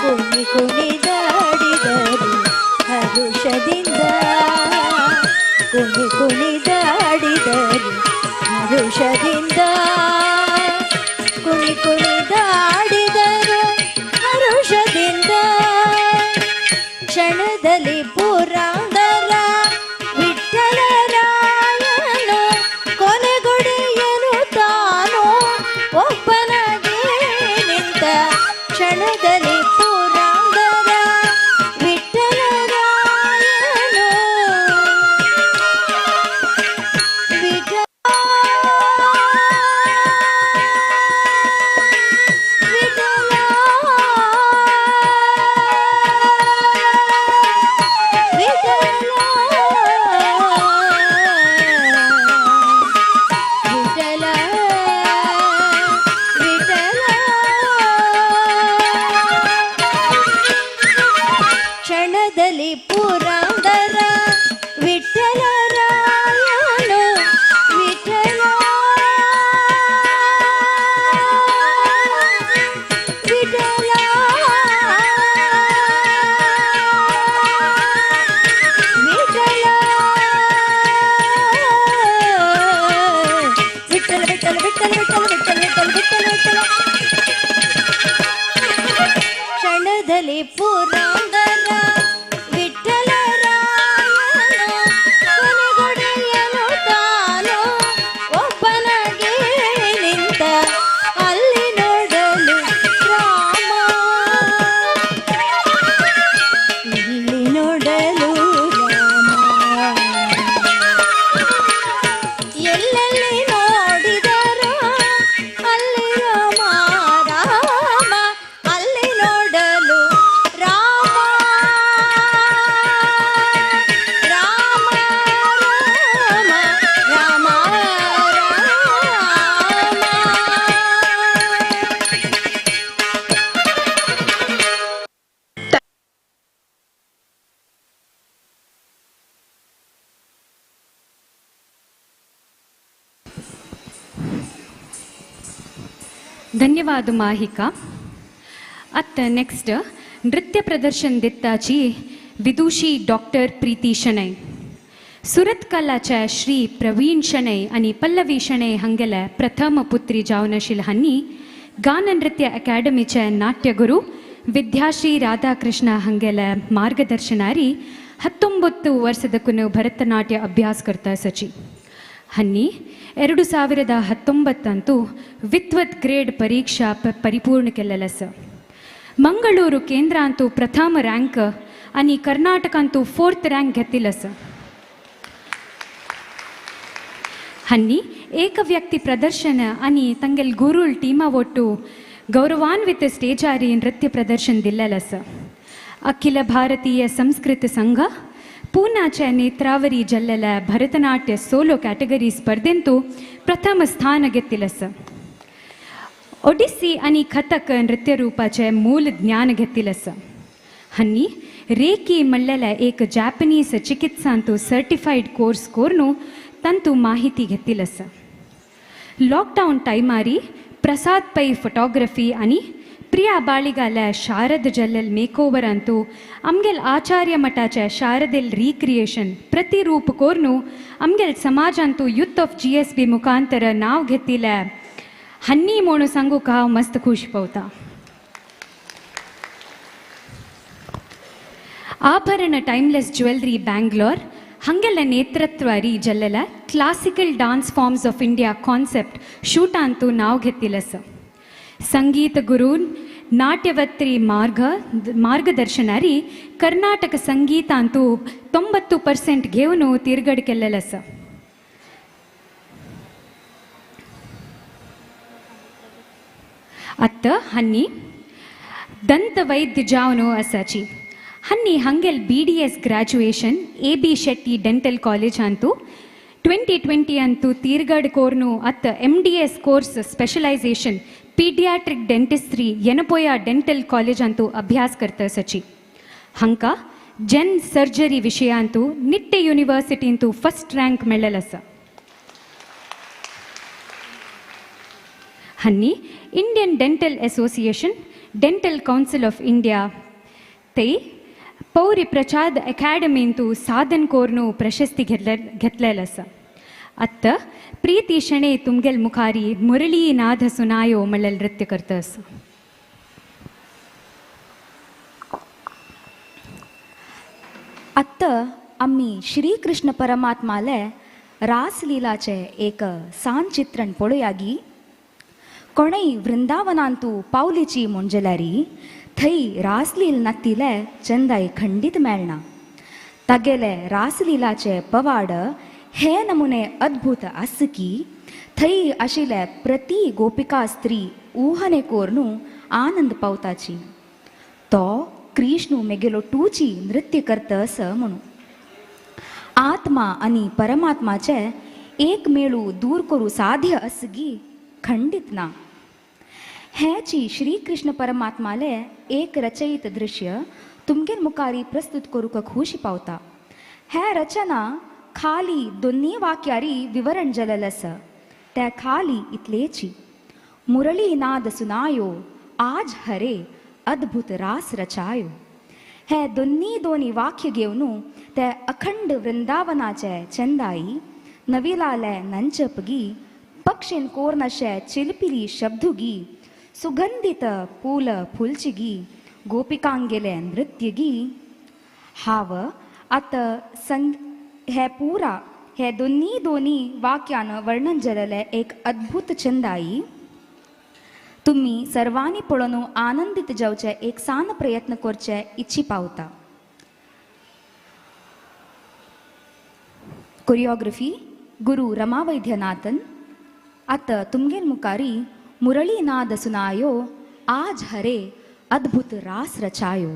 ಕುಣಿ ಕುಣಿದಾಡಿದರು ಹರುಷದಿಂದ ಕುಣಿ ಕುಣಿದಾಡಿದರು ಹರುಷದಿಂದ ಕುಣಿ ಕುಣಿದಾಡಿದರು ಹರುಷದಿಂದ ಕ್ಷಣದಲ್ಲಿ ಪುರಂದರ ವಿಠ್ಠಲರಾಯನು ಕೊನೆಗೊಡೆಯನು ತಾನು ಒಬ್ಬನಾಗಿ ನಿಂತ ಕ್ಷಣದಲ್ಲಿ ಪುರಂದರ ವಿಠ್ಠಲರಾಯನು ಕ್ಷಣದಲ್ಲಿ ಪುರಂದರ ವಿಠ್ಠಲರಾಯನು ವಿಠ್ಠಲ ವಿಠ್ಠಲ ವಿಠ್ಠಲ ವಿಠ್ಠಲ ವಿಠ್ಠಲ ವಿಠ್ಠಲ ವಿಠ್ಠಲ ವಿಠ್ಠಲ ವಿಠ್ಠಲ ಕ್ಷಣದಲ್ಲಿ ಪುರಂದರ ವಿಠ್ಠಲರಾಯನು ಕೊನೆಗೊಡೆಯನು ತಾನು ಒಬ್ಬನಾಗಿ ನಿಂತ ಅಲ್ಲಿ ನೋಡಲು ರಾಮ ಇಲ್ಲಿ ನೋಡಲು ರಾಮ ಎಲ್ಲೆಲ್ಲಿ ನೋಡಿದರು ಅಲ್ಲಿ ರಾಮ ರಾಮ ಅಲ್ಲಿ ನೋಡಲು ರಾಮ ರಾಮ ರಾಮ ರಾಮ धन्यवाद माहिका. आता नेक्स्ट नृत्य प्रदर्शन दित्ताची विदुषी डॉक्टर प्रीती शणै. सुरत कलाच्या श्री प्रवीण शणै आणि पल्लवी शणै हंगेला प्रथम पुत्री जावन आशिल्ली हांणी गान नृत्य अकादमीचे नाट्यगुरू विद्याश्री राधाकृष्ण हंगेला मार्गदर्शनारी 19 ವರ್ಷದಕ್ಕೂ ಭರತನಾಟ್ಯ ಅಭ್ಯಾಸ करता सची. हन्नी 2019 विद्वत ग्रेड परीक्षा परिपूर्ण केलेलं आसा. मंगळूरू केंद्रांतू प्रथम रँक आणि कर्नाटकांतू 4th रँक घेतिल्लो आसा. हन्नी एक व्यक्ती प्रदर्शन आणि तंगेल गुरुल टीमा ಒಟ್ಟು गौरवान्वित स्टेजारी नृत्य प्रदर्शन दिल्लेलं आसा. अखिल भारतीय संस्कृत संघ पूनाच्या नेत्रावरी जल्लेल्या भरतनाट्य सोलो कॅटेगरी स्पर्धेंतू प्रथम स्थान घेतिल्लें आसा. ओडिसी आणि कथक नृत्य रूपाचे मूल ज्ञान घेतिल्लें आसा. हन्नी रेकी म्हणलेल्या एक जॅपनीज चिकित्सांतू सर्टिफाईड कोर्स करून तंतू माहिती घेतिल्ली आसा. लॉकडाऊन टायमारी प्रसाद पै फोटोग्रफी आणि प्रिया बाळिगाल शारद जल्लल मेकोवर अंतू आमगेल आचार्य मठाचे शारदेल रिक्रिएशन प्रतिरूप कोरनू आमगेल समाजांतू यूथ ऑफ GSB मुखांतर नाव घेतिले हन्नी म्हणून सांगू का मस्त खुश पवता. ಆಭರಣ ಟೈಮ್ಲೆಸ್ ಜ್ಯುವೆಲ್ರಿ ಬ್ಯಾಂಗ್ಳೂರ್ ಹಂಗೆಲ್ಲ ನೇತೃತ್ವರಿ ಜಲ್ಲೆಲ classical dance forms of India concept shoot ಅಂತೂ ನಾವು ಗೆತ್ತಿಲ್ಲ ಸ ಸಂಗೀತ ಗುರು ನಾಟ್ಯವತ್ರಿ ಮಾರ್ಗದರ್ಶನರಿ ಕರ್ನಾಟಕ ಸಂಗೀತ ಅಂತೂ 90% ಗೆವನು ತಿರ್ಗಡ್ಕೆಲ್ಲ ಸ ಅತ್ತ ಹನ್ನಿ ದಂತ ವೈದ್ಯ ಜಾವನು ಅಸಾಚಿ ಹನ್ನಿ ಹಂಗೆಲ್ BDS graduation AB Shetty dental college ಅಂತೂ 2020 ಅಂತೂ ತೀರ್ಗಡ್ ಕೋರ್ನು ಅತ್ತ MDS course specialisation paediatric dentistry Yenepoya dental college ಅಂತೂ ಅಭ್ಯಾಸ ಕರ್ತ ಸಚಿ ಹಂಕ ಜೆನ್ ಸರ್ಜರಿ ವಿಷಯ ಅಂತೂ ನಿಟ್ಟೆ ಯೂನಿವರ್ಸಿಟಿ ಅಂತೂ ಫಸ್ಟ್ ರ್ಯಾಂಕ್ ಮೆಳ್ಳಲಸ ಹನ್ನಿ Indian dental association dental council of India ತೈ ಪೌರಿ ಪ್ರಚಾದ್ ಅಕಾಡೆಮಿ ಅಂತೂ ಸಾಧನ್ ಕೋರ್ನು ಪ್ರಶಸ್ತಿ घेतलेलस ಅತ್ತ ಪ್ರೀತಿ ಶಣೆ ತುಮ್ಗೆಲ್ ಮುಖಾರಿ ಮುರಳಿ ನಾದ ಸುನಾಯೋ ಮಳ್ಳಲ್ ನೃತ್ಯ करतस. आत्ता आम्ही श्रीकृष्ण परमात्माले रासलीलाचे एक सान चित्रण पळोवयागी. कोणय वृंदावनांतू पावलीची मोंजलारी थंय रासलील नत्तिले चंदाय खंडीत मेळना. तागेले रासलीलाचे पवाड हे नमुने अद्भुत आस की थंय आशिल्ले प्रति गोपिका स्त्री ऊहने कोरनू आनंद पावताची. तो कृष्णू मेगेलो टूची नृत्य करतस म्हणू. आत्मा आणि परमात्माचे एक मेळू दूर करू साध्य असगी खंडित ना. हेची श्रीकृष्ण परमात्माले एक रचयित दृश्य तुमगेर मुखारी प्रस्तुत करूक खुशी पावता. हे रचना खाली दोन्ही वाक्यारी विवरण जललस. त्या खाली इतलेची मुरली नाद सुनायो आज हरे अद्भुत रास रचायो. हे दोन्ही वाक्य घेवन ते अखंड वृंदावनाचे चंदाई नविलाले नंचपगी पक्षीन कोर्नशे चिलपिली शब्दुगी सुगंधित पूल फुलचिगी गोपिकांगेले नृत्यगी हाव आत हे पुरा हे दोन्ही वाक्यान वर्णन जलले एक अद्भुत चंदाई. तुम्ही सर्वांनी पळोवन आनंदित जावचे एक सान प्रयत्न करचे इच्छी पावता. कोरियोग्राफी गुरु रमा वैद्यनाथन. आत तुमगेर मुखारी मुरली नाद सुनायो आज हरे अद्भुत रास रचायो.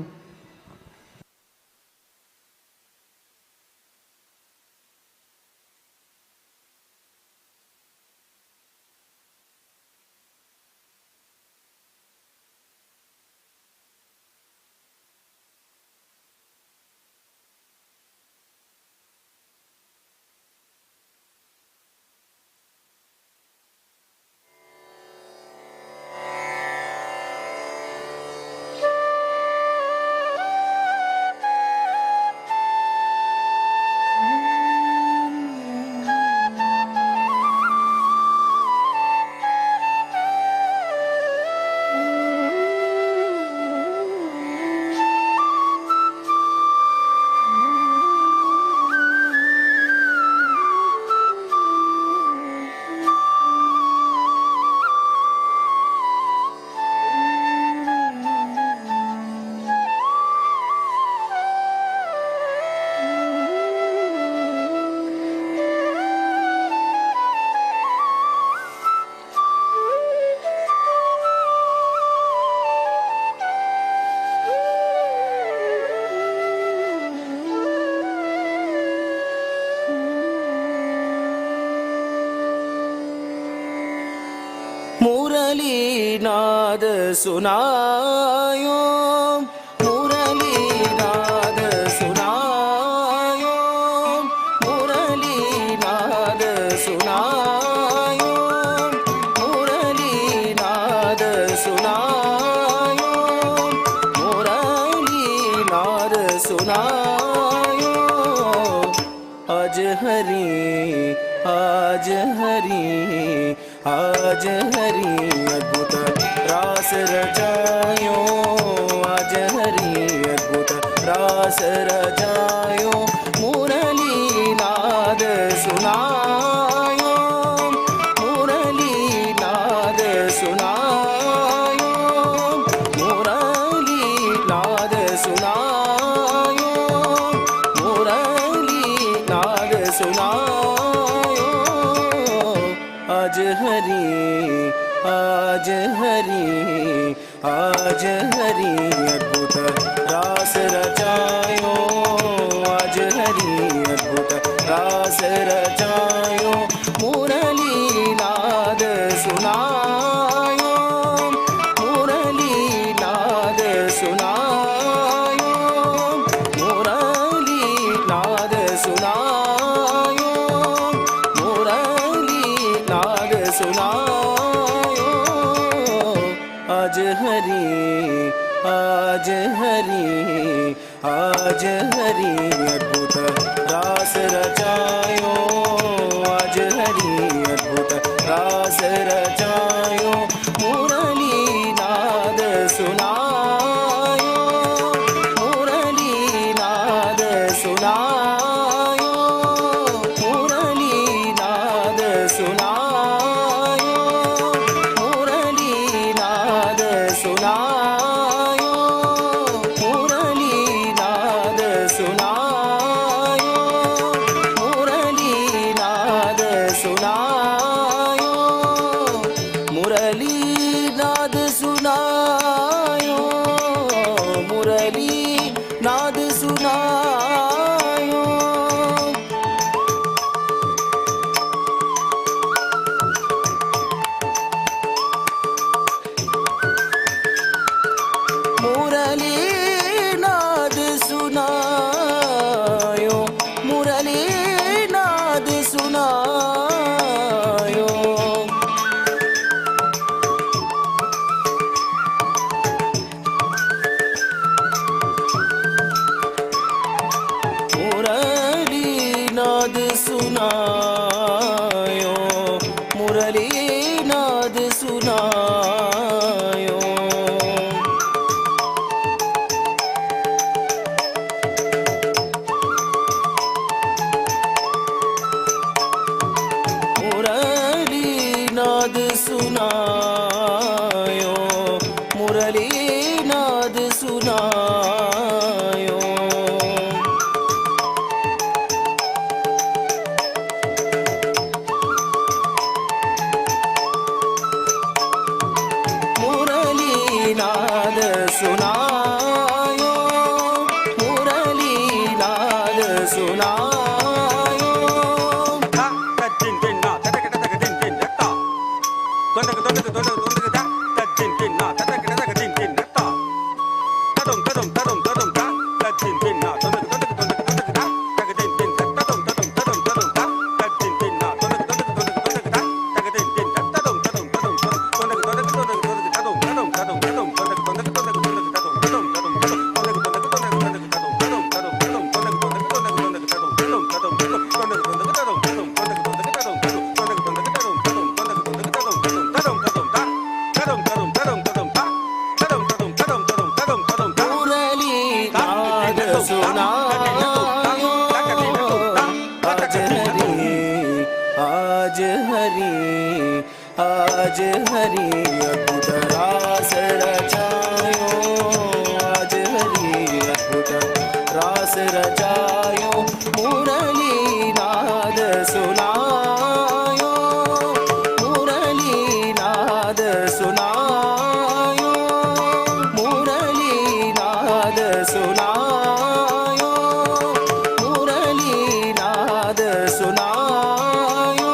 मुरलीनाद सुनायो मुरलीनाद सुनायो मुरलीनाद सुनायो मुरलीनाद सुनायो आज हरि आज हरि आज हरि अद्भुत रास रचायो आज हरि अद्भुत रास रचायो मुरली नाद सुनायो मुरली नाद सुनायो मुरली नाद सुनायो मुरली नाद सुनायो आज हरि आज हरि आज हरि अद्भुत रास रचायो आज हरि अद्भुत रास रचायो मुरली नाद सुनायो मुरली नाद सुनायो मुरली नाद सुनायो मुरली नाद सुनायो आज हरि आज हरि आज हरि अद्भुत रास रचायो आज हरि अद्भुत रास रचायो मुरली नाद सुनायो मुरली नाद सुनायो मुरली नाद सुनायो मुरली नाद सुनायो मुरली नाद सुनायो मुरली नाद सुनायो मुरली नाद सुनायो मुरली नाद सुनायो मुरली नाद सुनायो मुरली नाद सुनायो मुरली नाद सुनायो मुरली नाद सुनायो मुरली नाद सुनायो मुरली नाद सुनायो मुरली नाद सुनायो मुरली नाद सुनायो आज हरि आज हरि अद्भुत रास रचायो आज हरि अद्भुत रास रचायो मुरली नाद सुनायो मुरली नाद सुनायो मुरली नाद सुनायो मुरली नाद सुनायो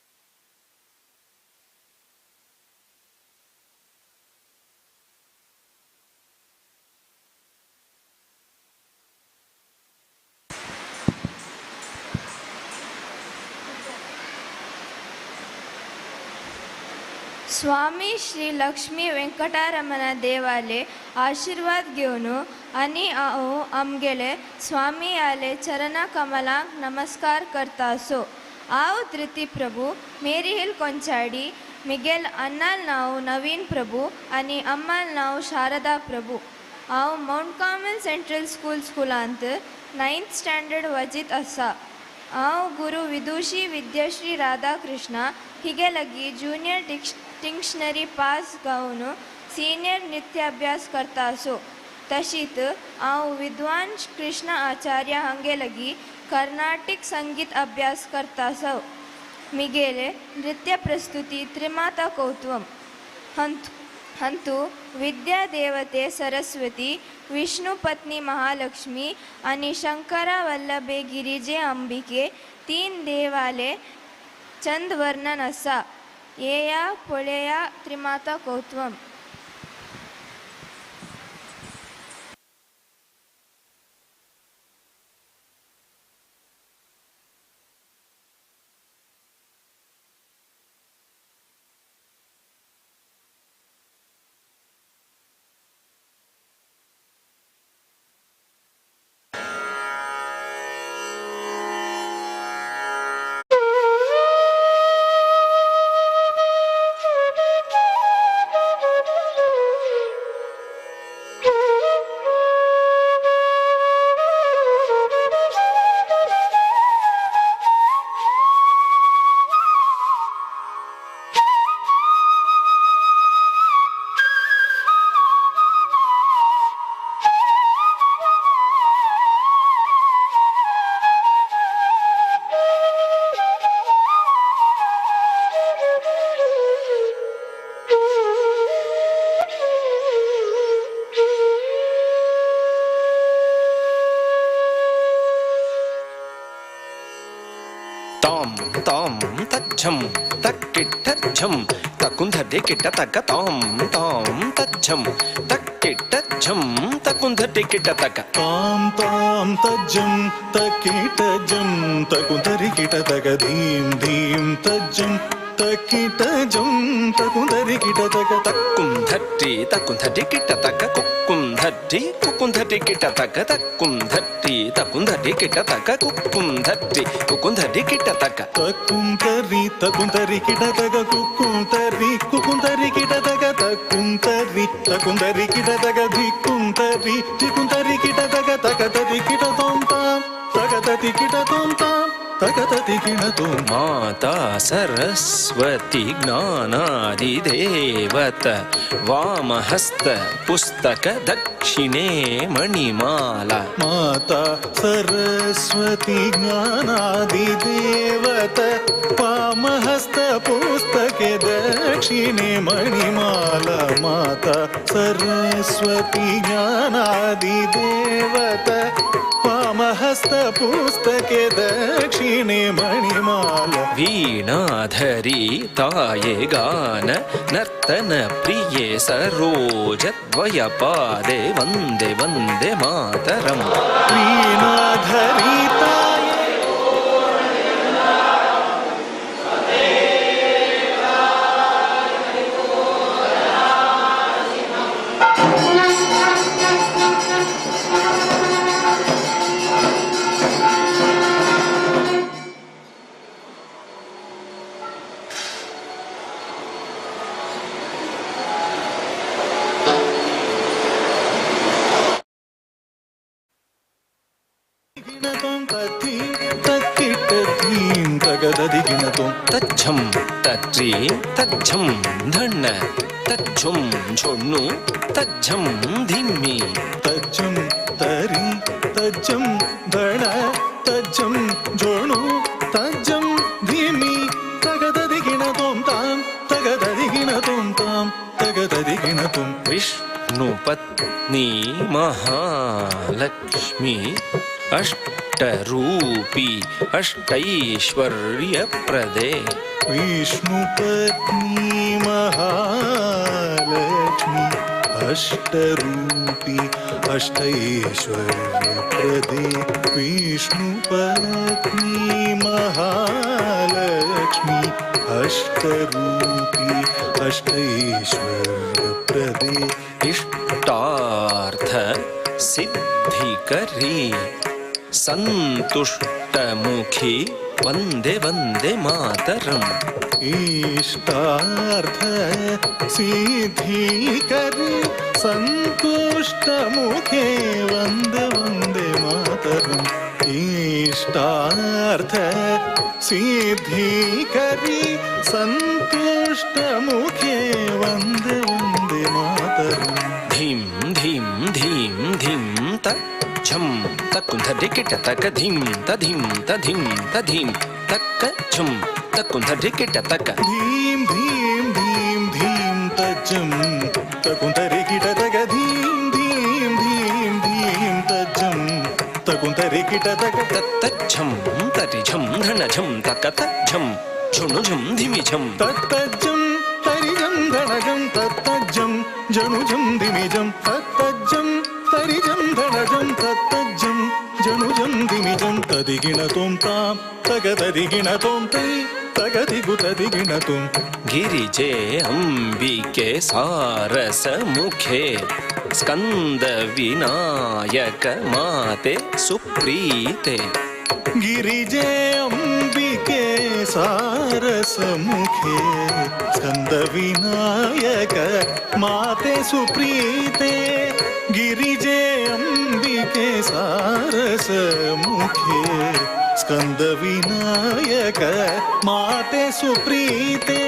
स्वामी श्री लक्ष्मी वेंकटरमण देवाले आशीर्वाद घेवन आनी हांव आमगेले स्वामी आले चरणा कमलांक नमस्कार करतासो. हांव धृती प्रभू मेरी हिल कोंचाडी, मिगेल अन्नाल नांव नवीन प्रभू आनी अम्माल नांव शारदा प्रभू. हांव माउंट कार्मेल सेंट्रल स्कूलांत 9th स्टँडर्ड वचीत आसा. हांव गुरू विदुशी विद्याश्री राधाकृष्णा हिगे लगी जूनियर डिक्शनरी पास गावन सिनियर नृत्याभ्यास करतासो. तशीच हांव विद्वान कृष्ण आचार्य हांगे लगी कर्नाटक संगीत अभ्यास करतासो. मिगेले नृत्य प्रस्तुती त्रिमाता कौत्वम. हंतु विद्या देवते सरस्वती, विष्णु पत्नी महालक्ष्मी आणि शंकरा वल्लभे गिरिजे अंबिके 3 देवाले चंद वर्णन असा. येया पोळेया त्रिमाता कौत्वम. ताम तच्छम तक्किट्टच्छम तकुंधटे किट्टतक ताम तच्छम तक्किट्टच्छम तकुंधटे किट्टतक ताम तज्जम तक्किट्टजम तकुंधरि किट्टतक धीम धीम तज्जम तक्किट्टजम तकुंधरि किट्टतक तकुंधट्टि तकुंधटि किट्टतक कुकुंधट्टि किट्टतक तकुंधट्टि किट्टतक कुकुंधट्टि किट्टतक तकुंधरि किट्टतक कुकुंधरि किट्टतक तकुंधरि किट्टतक धिकुंधरि किट्टतक तकतरि किट्टतों ताम तकतति किट्टतों ताम तकतति किट्टतों. माता सरस्वती ज्ञानादिदेवत वामहस्त पुस्तक दक्षिणे मणिमाला. माता सरस्वती ज्ञानादिदेवत वामहस्त पुस्तके दक्षिणे मणिमाला. माता सरस्वती ज्ञानादिदेवत वामहस्त पुस्तके दक्षिणे मणिमाला. वीणाधरी ताये गान नर्तन प्रिये सरोजद्वयपादे वन्दे वन्दे मातरम्. वीणाधरी ताये तच्छम तत्री तच्छम धन्न तच्छुम छोन्नु तच्छम धिम्मी. तज्जम तरी तज्जम धण तज्जम जोणु तज्जम धीमी. तगददि गिणतों ताम तगददि गिणतों ताम तगददि गिणतों. विष्णुपत्नी महालक्ष्मी अष्टरूपी अष्टैश्वर्यप्रदे. विष्णुपत्नी महालक्ष्मी अष्टरूपी अष्टैश्वर्यप्रदे. विष्णुपत्नी महालक्ष्मी अष्टरूपी अष्टैश्वर्यप्रदे इष्टार्थ सिद्धिकरी सन्तुष्टमुखी वन्दे वन्दे मातरम्। इष्टार्थ सिद्धिकरी सन्तुष्टमुखे वन्दे वन्दे मातरम्। इष्टार्थ सिद्धिकरी सन्तुष्टमुखे वन्दे वन्दे मातरम्। धीं धीं धीं धीं त झं तकुन्धरिकिट तक धीं तधीं तधीं तधीं तक झं तकुन्धरिकिट तक धीं धीं धीं धीं तज्जं तकुन्तरिकिट तक धीं धीं धीं धीं तज्जं तकुन्तरिकिट तक तत्तझं तरिझं धनझं तकतझं झुणुझं धिमिझं तत्तज्जं तरिजं धनजं तत्तज्जं जनुजं धिमिजं तत्तज्जं तरिजं धनजं तत्तज्जं जनुजं धिमिजं तदिगिणतों तां तगतदिगिणतों तै तगदिगुतदिगिणतों। गिरिजे अंबिके सारसमुखे स्कंद विनायक माते सुप्रीते। गिरिजे अंबिके सारसमुखे स्कंद विनायक माते सुप्रीते। गिरिजे अंबिके सारसमुखे स्कंद विनायक माते सुप्रीते।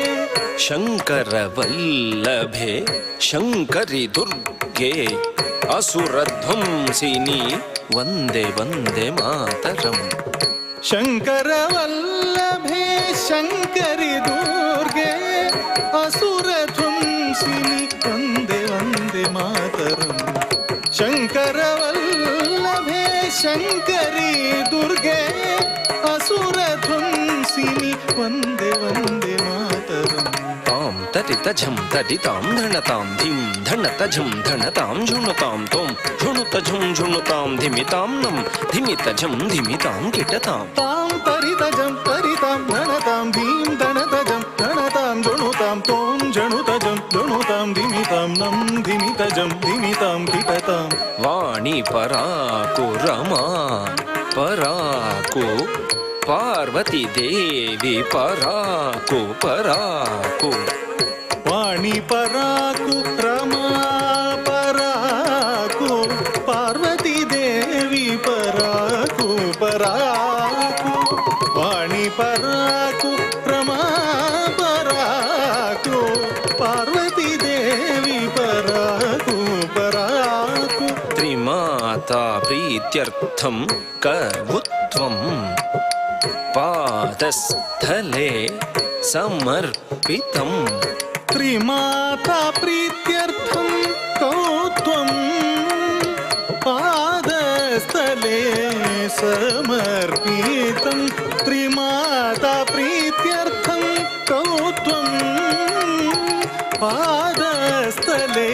शंकर वल्लभे शंकरी दुर्गे असुरध्वंसिनी वन्दे वन्दे मातरम्। शंकर वल्लभे शंकरी दुर्गे असुरध्वंसिनी वन्दे वन्दे मातरम्। शंकर वल्लभे शंकरी दुर्गे असुरध्वंसिनी वन्दे वन्दे मातरम्। तां तरितझं तरितां धणतां धीं धणतझं धणतां झुणुतां तों झुणुतझं झुणुतां धिमितां नं धिमितझं धिमितां किटतां। तां तरितझं तरितां धणतां धीं धणतझं धणतां झुणुतां तों झणुतझं झुणुतां धिमितां नं धिमितझं धिमितां किटतां। वाणी पराको रमा पराको पार्वती देवी पराको पराको। वाणी पराको रमा पराको पार्वती देवी पराको पराको। वाणी पराको रमा पराको पार्वती देवी पराको पराको। त्रिमाता प्रीत्यर्थं कवुत्वं पादस्थले समर्पितम्। त्रिमाता प्रीत्यर्थं कौत्वं पादस्थले समर्पितं। त्रिमाता प्रीत्यर्थं कौत्वं पादस्थले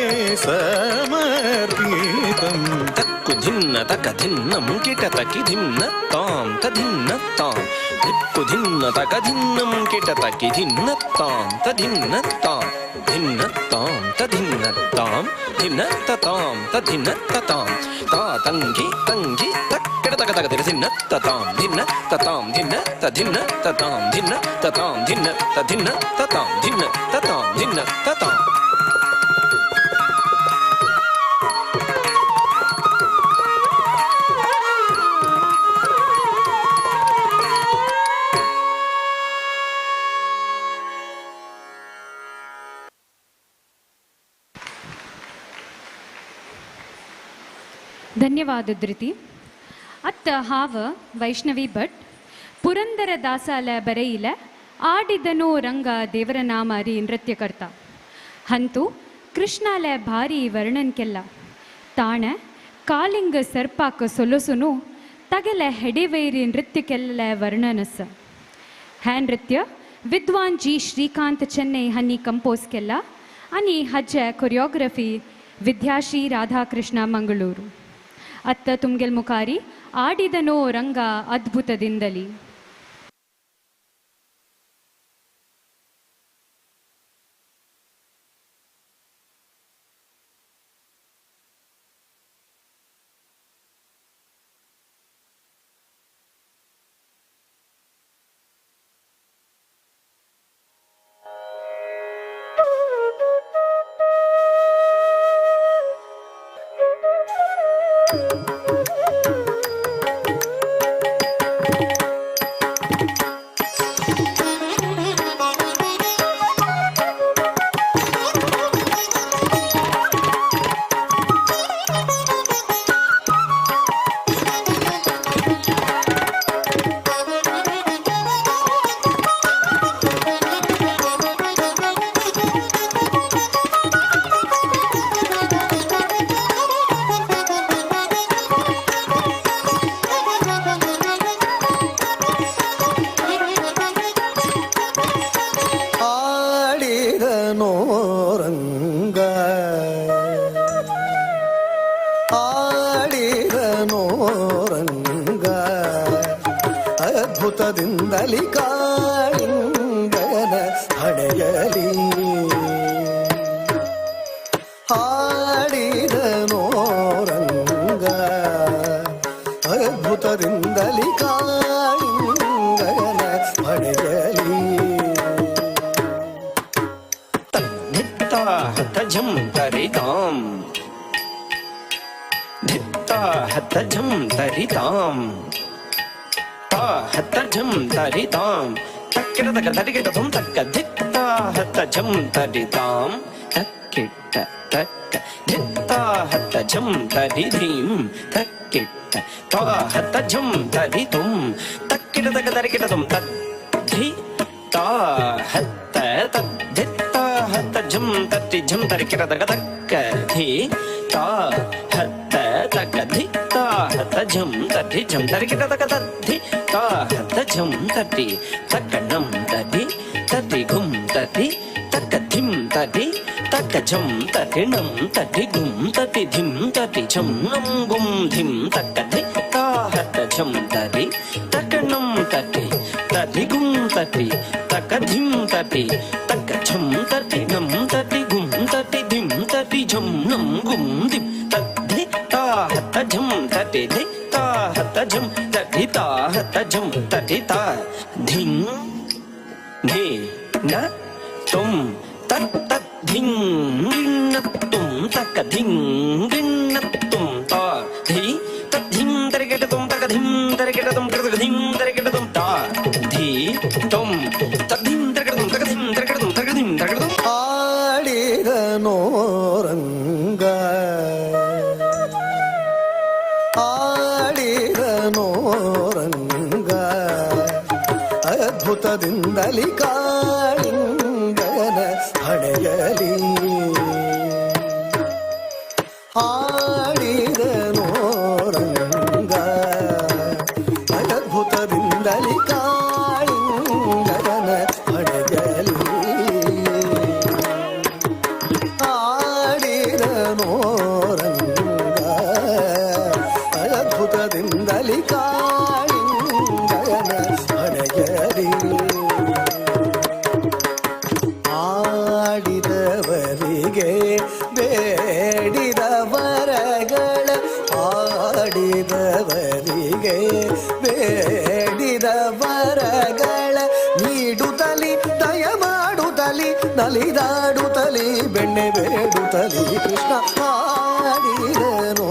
समर्पितं। तक्कुधिन्न तकधिन्नं किटतकिधिन्न तां तधिन्न तां दिक्कुधिन्न तकधिन्नं किटतकिधिन्न तां तधिन्न तां धिन्न तां तधिन्न तां धिन्न ततां तधिन्न ततां तातङ्गि तङ्गि तक्किटतकतकधिन्न ततां धिन्न ततां धिन्न तधिन्न ततां धिन्न ततां धिन्न तधिन्न ततां धिन्न ततां धिन्न ततां। ಧನ್ಯವಾದ ಧೃತಿ. ಅತ್ತ ಹಾವ ವೈಷ್ಣವಿ ಭಟ್ ಪುರಂದರ ದಾಸಾಲ ಬರೆಯಿಲ ಆಡಿದನೋ ರಂಗ ದೇವರ ನಾಮ ಅರಿ ನೃತ್ಯಕರ್ತ ಹಂತು ಕೃಷ್ಣಾಲ ಭಾರಿ ವರ್ಣನ್ಕೆಲ್ಲ ತಾಣ ಕಾಲಿಂಗ ಸರ್ಪಾಕ ಸೊಲೊಸುನು ತಗಲ ಹೆಡೆವೈರಿ ನೃತ್ಯಕ್ಕೆಲ್ಲ ವರ್ಣನಸ ಹ್ಯಾ ನೃತ್ಯ ವಿದ್ವಾನ್ ಜಿ ಶ್ರೀಕಾಂತ್ ಚೆನ್ನೈ ಹನ್ನಿ ಕಂಪೋಸ್ಕೆಲ್ಲ ಅನಿ ಹಜ್ಜ ಕೊರಿಯೋಗ್ರಫಿ ವಿದ್ಯಾಶ್ರೀ ರಾಧಾಕೃಷ್ಣ ಮಂಗಳೂರು. ಅತ್ತ ತುಮ್ಗೆಲ್ ಮುಖಾರಿ ಆಡಿದನೋ ರಂಗ ಅದ್ಭುತದಿಂದಲಿ. ಹೃದಯದಿಂದಲಿ ಕಾಳಿಂಗನ ಹಣೆಯಲಿ ಹಾಡಿದ ನೋರಂಗ ಅದ್ಭುತದಿಂದಲಿ ಕಾಳಿಂಗನ ಹಣೆಯಲಿ ಧಿತ್ತಾ ಹತ ಝಂ ತರಿತಾಂ ಧಿತ್ತಾ ಹತ ಝಂ ತರಿತಾಂ ತಾ ಹತ ಝಂ ತರಿತಾಂ ತಕ್ಕಿಡ ತಕ ತರಿಗಿಡ ತುಂ ತಕ್ಕ ಧಿತ್ತಾ ಹತ ಝಂ ತರಿತಾಂ ತಕ್ಕಿಟ್ಟ ತಕ್ಕ ಧಿತ್ತಾ ಹತ ಝಂ ತರಿಧೀಂ ತಕ್ಕಿಟ್ಟ ತಾ ಹತ ಝಂ ತರಿತುಂ ತಕ್ಕಿಡ ತಕ ತರಿಗಿಡ ತುಂ ತಕ್ ಧಿ ತಾ ಹತ್ತ ತದ್ಧಿತ್ತಾ ಹತ್ತ ಝಂ ತತ್ತಿ ಝಂ ತರಿಕಿರ ತಕ ತಕ್ಕ ಧಿ ತಾ ಹತ್ತ ತಕ ಧಿ ತಾ ಹತ್ತ ಝಂ ತತ್ತಿ ಝಂ ತರಿಕಿರ ತಕ ತದ್ಧಿ ತಾ ಹತ್ತ ಝಂ ತತ್ತಿ ತಕ್ಕ ನಂ ತದಿ ತದಿ ಗುಂ ತದಿ ತಕ್ಕ ಧಿಂ ತದಿ ತಕ್ಕ ಝಂ ತದಿ ನಂ ತದಿ ಗುಂ ತದಿ ಧಿಂ ತದಿ ಝಂ ನಂ ಗುಂ ಧಿಂ ತಕ್ಕ ಧಿ ತಾ ಹತ್ತ ಝಂ ತದಿ ತಕ್ಕ ನಂ ತದಿ ತದಿ ಗುಂ ತದಿ ತಕ್ಕ ಧಿಂ ತದಿ ತಕ್ಕ ಝಂ ತದಿ ನಂ ತದಿ ಗುಂ ತದಿ ಧಿಂ ತದಿ ಝಂ ನಂ ಗುಂ ಧಿಂ ತದ್ಧಿ ತಾ ಹತ್ತ ಝಂ ತದಿ ಧಿ ತಾ ಹತ್ತ ಝಂ ತದಿ ತಾ ಹತ್ತ ಝಂ ತದಿ ತಾ ಧಿಂ ಧಿ ನ ತುಂ ತತ್ ತತ್ ಧಿಂ ನ ತುಂ ತಕ್ಕ ಧಿಂ ನ ತುಂ ತಾ ಧಿ ತತ್ ಧಿಂ ತರಿಗೆಟ ತುಂ ತಕ ಧಿಂ ತರಿಗೆಟ ತುಂ ತಕ ಧಿಂ ತರಿಗೆಟ ತುಂ ತಾ ಧಿ ತುಂ ತತ್ ಧಿಂ ತರಿಗೆಟ ತುಂ ತಕ ಧಿಂ ತರಿಗೆಟ ತುಂ ತಕ ಧಿಂ ತರಿಗೆಟ ತುಂ ಆಡಿದ ನೋರಂಗ ಆಡಿದ ನೋರಂಗ ಅದ್ಭುತದಿಂದಲಿ ಕಾಳಿಂಗನ ಹಣೆಯಲಿ ಆಡಿದ ನೋರಂಗ ಅದ್ಭುತದಿಂದಲಿ ಕಾಳಿಂಗನ ಹಣೆಯಲಿ ಆಡಿದ ನೋರಂಗ ಅದ್ಭುತದಿಂದಲಿ ಕಾಳಿಂಗನ ಹಣೆಯಲಿ ಆಡಿದವರಿಗೆ ಬೇಡಿದ ವರಗಳ ಆಡಿದವರಿಗೆ ಬೇಡಿದ ವರಗಳ ನೀಡುತ್ತಲಿ ದಯ ಮಾಡುತ್ತಲಿ ನಲಿದಾಡುತ್ತಲಿ ಬೆಣ್ಣೆ ಬೇಡುತ್ತಲಿ ಕೃಷ್ಣ ಆಡಿದನೋ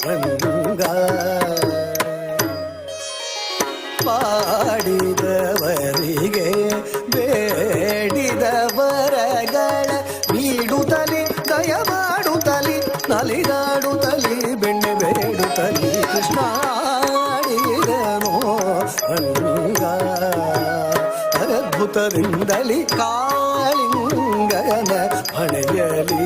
ರಂಗ ಪಾಡಿದವರಿಗೆ ಬೇಡಿದ ವರಗಳ ನೀಡುತ್ತಲಿ ದಯ ಮಾಡುತ್ತಲಿ ನಲಿದಾಡುತ್ತಲಿ ಬೆಣ್ಣೆ ಬೇಡುತ್ತಲಿ ಕೃಷ್ಣ ಆಡಿದನೋ ರಂಗ ಅದ್ಭುತದಿಂದಲಿ ಕಾಳಿಂಗನ ಹಣೆಯಲಿ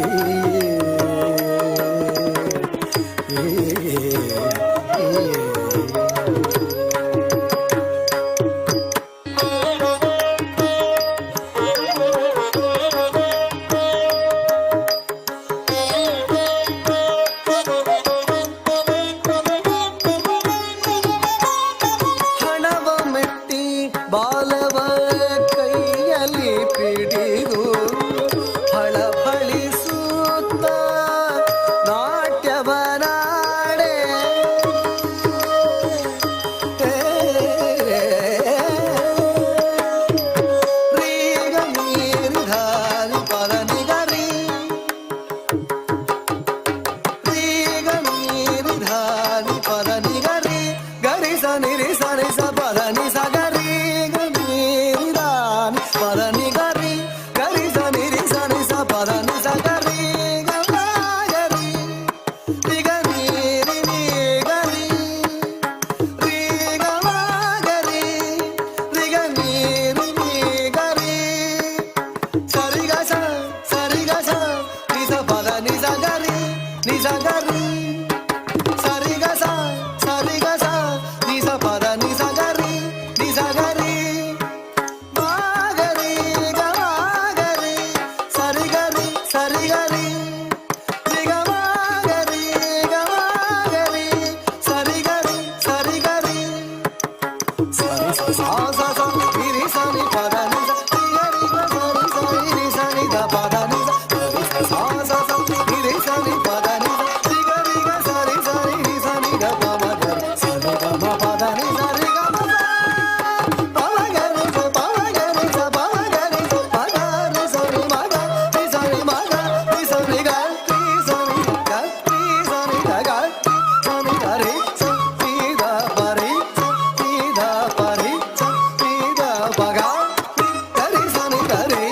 ಹಣವ ಮೆಟ್ಟಿ ಬಾಲವ ಕೈಯಲ್ಲಿ ಪಿಡಿದು ಫಳಫಳಿಸುತ್ತ ನಾಟ್ಯವನಾಡೆ re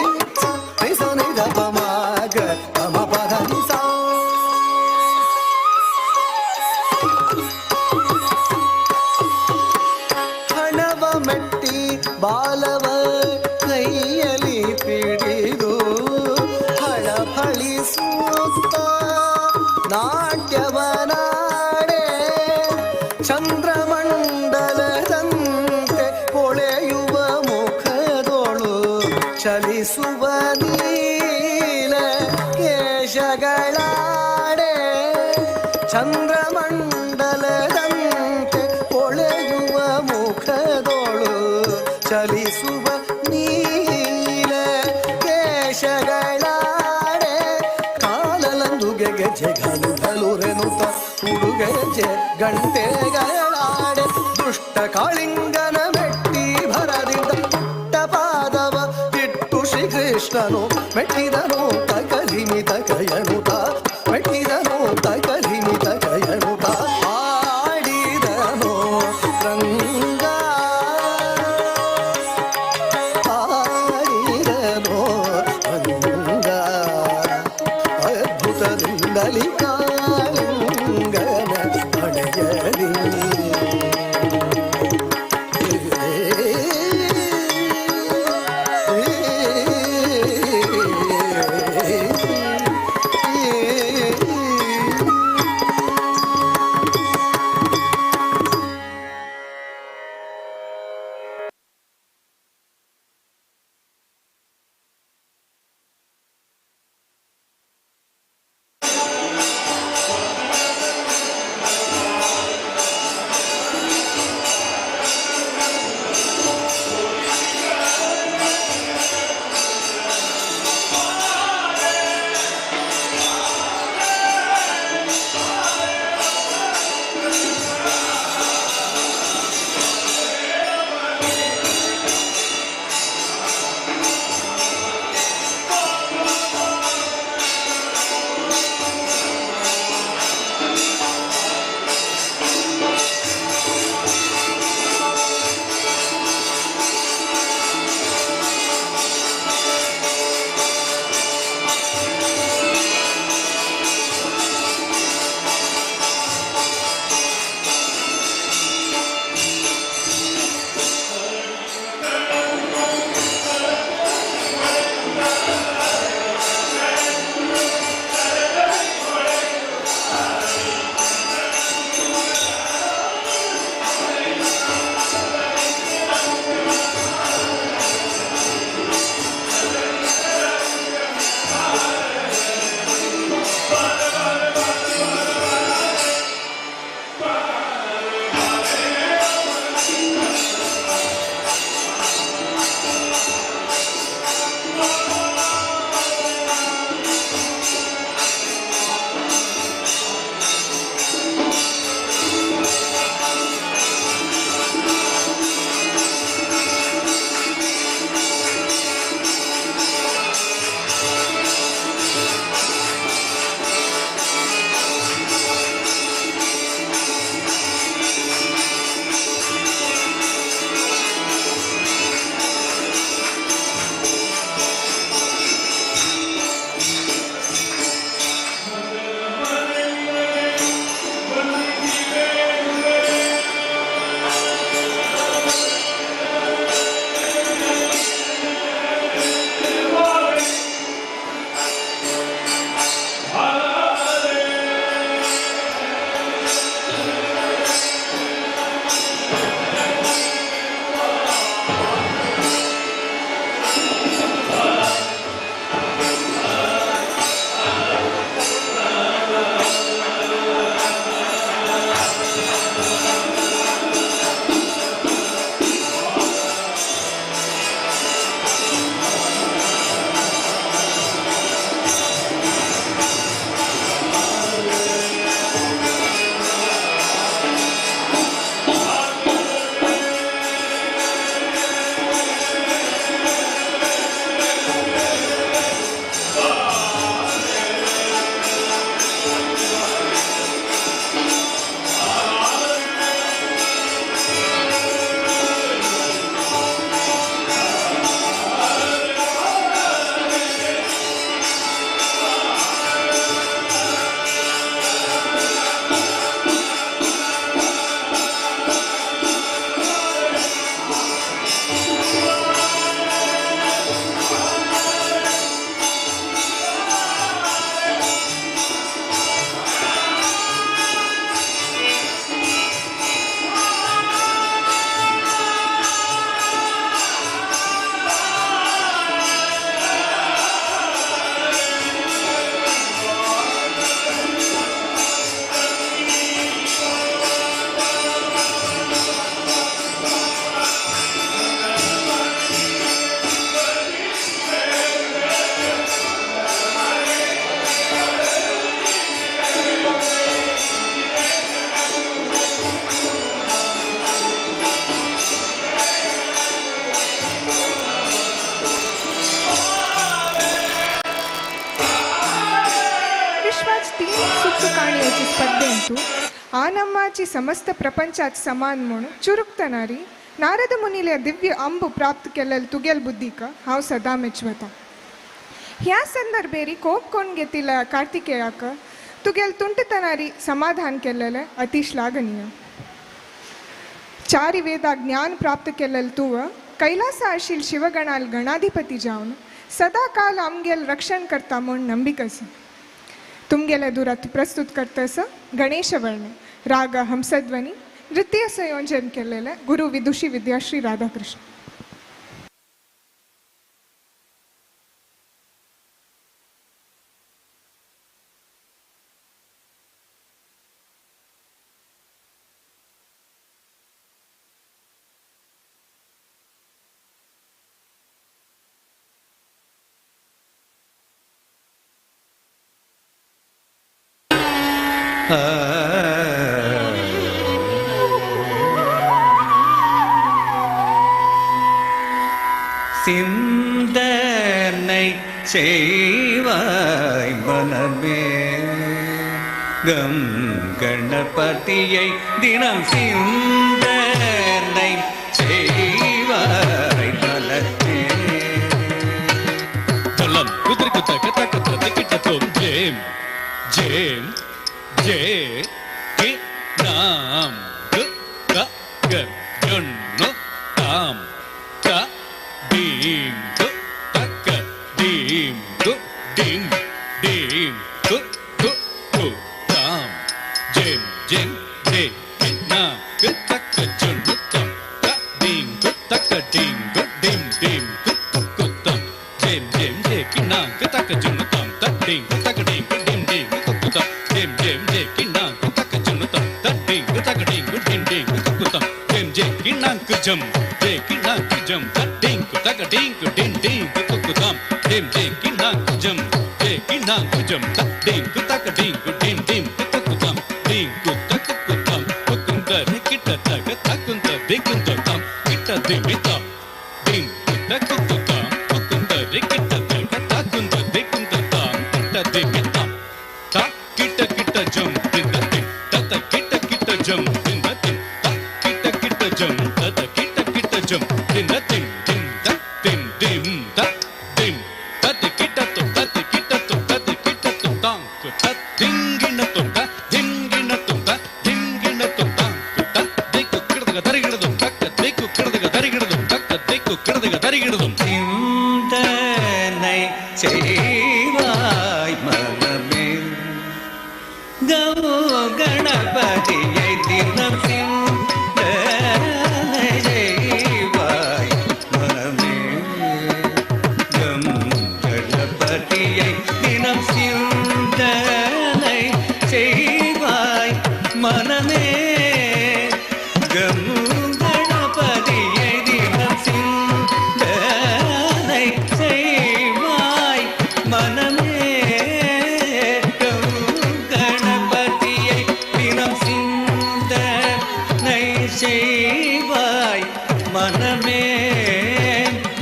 re sa ni da pa ma ga pa ma pa da ni sa. ಹಣವ ಮೆಟ್ಟಿ ಬಾಲವ ಕೈಯಲ್ಲಿ ಪಿಡಿದು ಹಳಫಳಿಸುತ್ತ ನಾಟ್ಯವನಾಡೆ ಚಂದ್ರಮಂಡಲದಂತೆ ಹೊಳೆಯುವ ಮುಖದೊಳು ಚಲಿಸುವ ನೀಲ ಕೇಶಗಳಾಡೆ ಚಂದ್ರಮಂಡಲದಂತೆ ಹೊಳೆಯುವ ಮುಖದೊಳು ಚಲಿಸುವ ನೀಲ ಕೇಶಗಳಾಡೆ ಕಾಲಲಂದುಗೆ ಗೆಜೆ ಗಲುರೆನುತ ಉಡುಗೆಜೆ ಗಂಟೆಗಳಾಡೆ ದುಷ್ಟ ಕಾಳಿಂಗನ ಮೆಟ್ಟಿ ಭರದಿಂದ ಪುಟ್ಟ ಪಾದವ ಇಟ್ಟು ಶ್ರೀಕೃಷ್ಣನು ಮೆಟ್ಟಿದನು ತಕಲಿಮಿತ ಕಯನುತ ಮೆಟ್ಟಿದನು ತಕಲಿಮಿತ ಕಯನುತ ಆಡಿದನು ರಂಗ ಆಡಿದನು ರಂಗ ಅದ್ಭುತದಿಂದಲಿ ಕಾಳಿಂಗನ ಹಣೆಯಲಿ पाणयाची स्पर्धेंतू आनम्माची समस्त प्रपंचात समान म्हणून चुरुकतनारी नारद मुनीले दिव्य अंबु प्राप्त केलेल तुगेल बुद्धीक हांव सदां मेचवता. ह्या संदर्भेरी कोप कोण घेतिल्ल्या कार्तिकेयाक तुगेल तुंटतनारी समाधान केलेले अति श्लाघनीय. चारी वेदा ज्ञान प्राप्त केलेल तुव कैलास आशील शिवगणाल गणाधिपती जावन सदा काल आमगेल रक्षण करता म्हूण नंबिकस. तुमगेले दुरात प्रस्तुत करतस गणेश वर्णे राग हंसध्वनी नृत्य संयोजन केलेले गुरु विदुषी विद्याश्री राधाकृष्ण. சிந்தனை செய்வாய் மனமே கம் கணபதியை தினம் சிந்தனை செய்வாய் மனமே தலம் குதிரைக்கு தக்க தக்க தக்கிட்ட தோம் ஜேம் ஜேம் ஜே கி நாம் கு க க ஜொன்னு தாம் க டீம் கு தக்க டீம் கு டீம் டீம் கு கு கு தாம் ஜேம் ஜேம் ஜே கி நாம் கு தக்க ஜொன்னு தாம் க டீம் கு தக்க டீம் கு டீம் டீம் கு கு தாம் ஜேம் ஜேம் ஜே கி நாம் கு தக்க ஜொன்னு தாம் த டீம் கு தக்க டீம் கு டீம் டீம் கு கு தாம் ஜேம் ஜேம் ஜே கி நாம் கு தக்க ஜொன்னு தாம் த டீம் கு தக்க டீம் கு டீம் டீம் கு கு தாம் ஜேம் ஜே கி நாம் கு ஜம் ஜே கி நாம் கு ஜம் த டீம் கு தக்க டீம் கு டீம் டீம் கு கு தாம் ஜேம் ஜே கி நாம் கு ஜம் ஜே கி நாம் கு ஜம் த டீம் கு தக்க டீம் கு டீம் டீம் கு கு தாம் டீம் கு தக்க கு தாம் கு குந்த கிட்ட தக்க தக்குந்த திகுந்த தாம் கிட்ட திமிதா டீம் கு தக்க கு தாம் கு குந்த கிட்ட தக்க தக்குந்த திகுந்த தாம் கிட்ட திமிதா தா கிட்ட கிட்ட ஜம் திந்த திம் தத்த கிட்ட கிட்ட ஜம் திந்த திம் தா கிட்ட கிட்ட ஜம் தத்த கிட்ட கிட்ட ஜம் திந்த திம் திம் த திம் திம் த திம் தத்த கிட்ட து தத்த கிட்ட து தத்த கிட்ட து தாம் கு தத் திங்கின து த திங்கின து த திங்கின து தாம் கு தத் திக்கு கிடதக தரிகிடதும் தக்க திக்கு கிடதக தரிகிடதும் தக்க திக்கு கிடதக தரிகிடதும் சிந்தனை செய்வாய் மனமே கௌ கணபதியை தினம் சிந்தனை செய்வாய் மனமே கம் கணபதியை தினம் சிந்தனை செய்வாய் மனமே கம் கணபதியை தினம் சிந்தனை செய்வாய் மனமே கம் கணபதியை தினம் சிந்தனை செய்வாய் மனமே கம்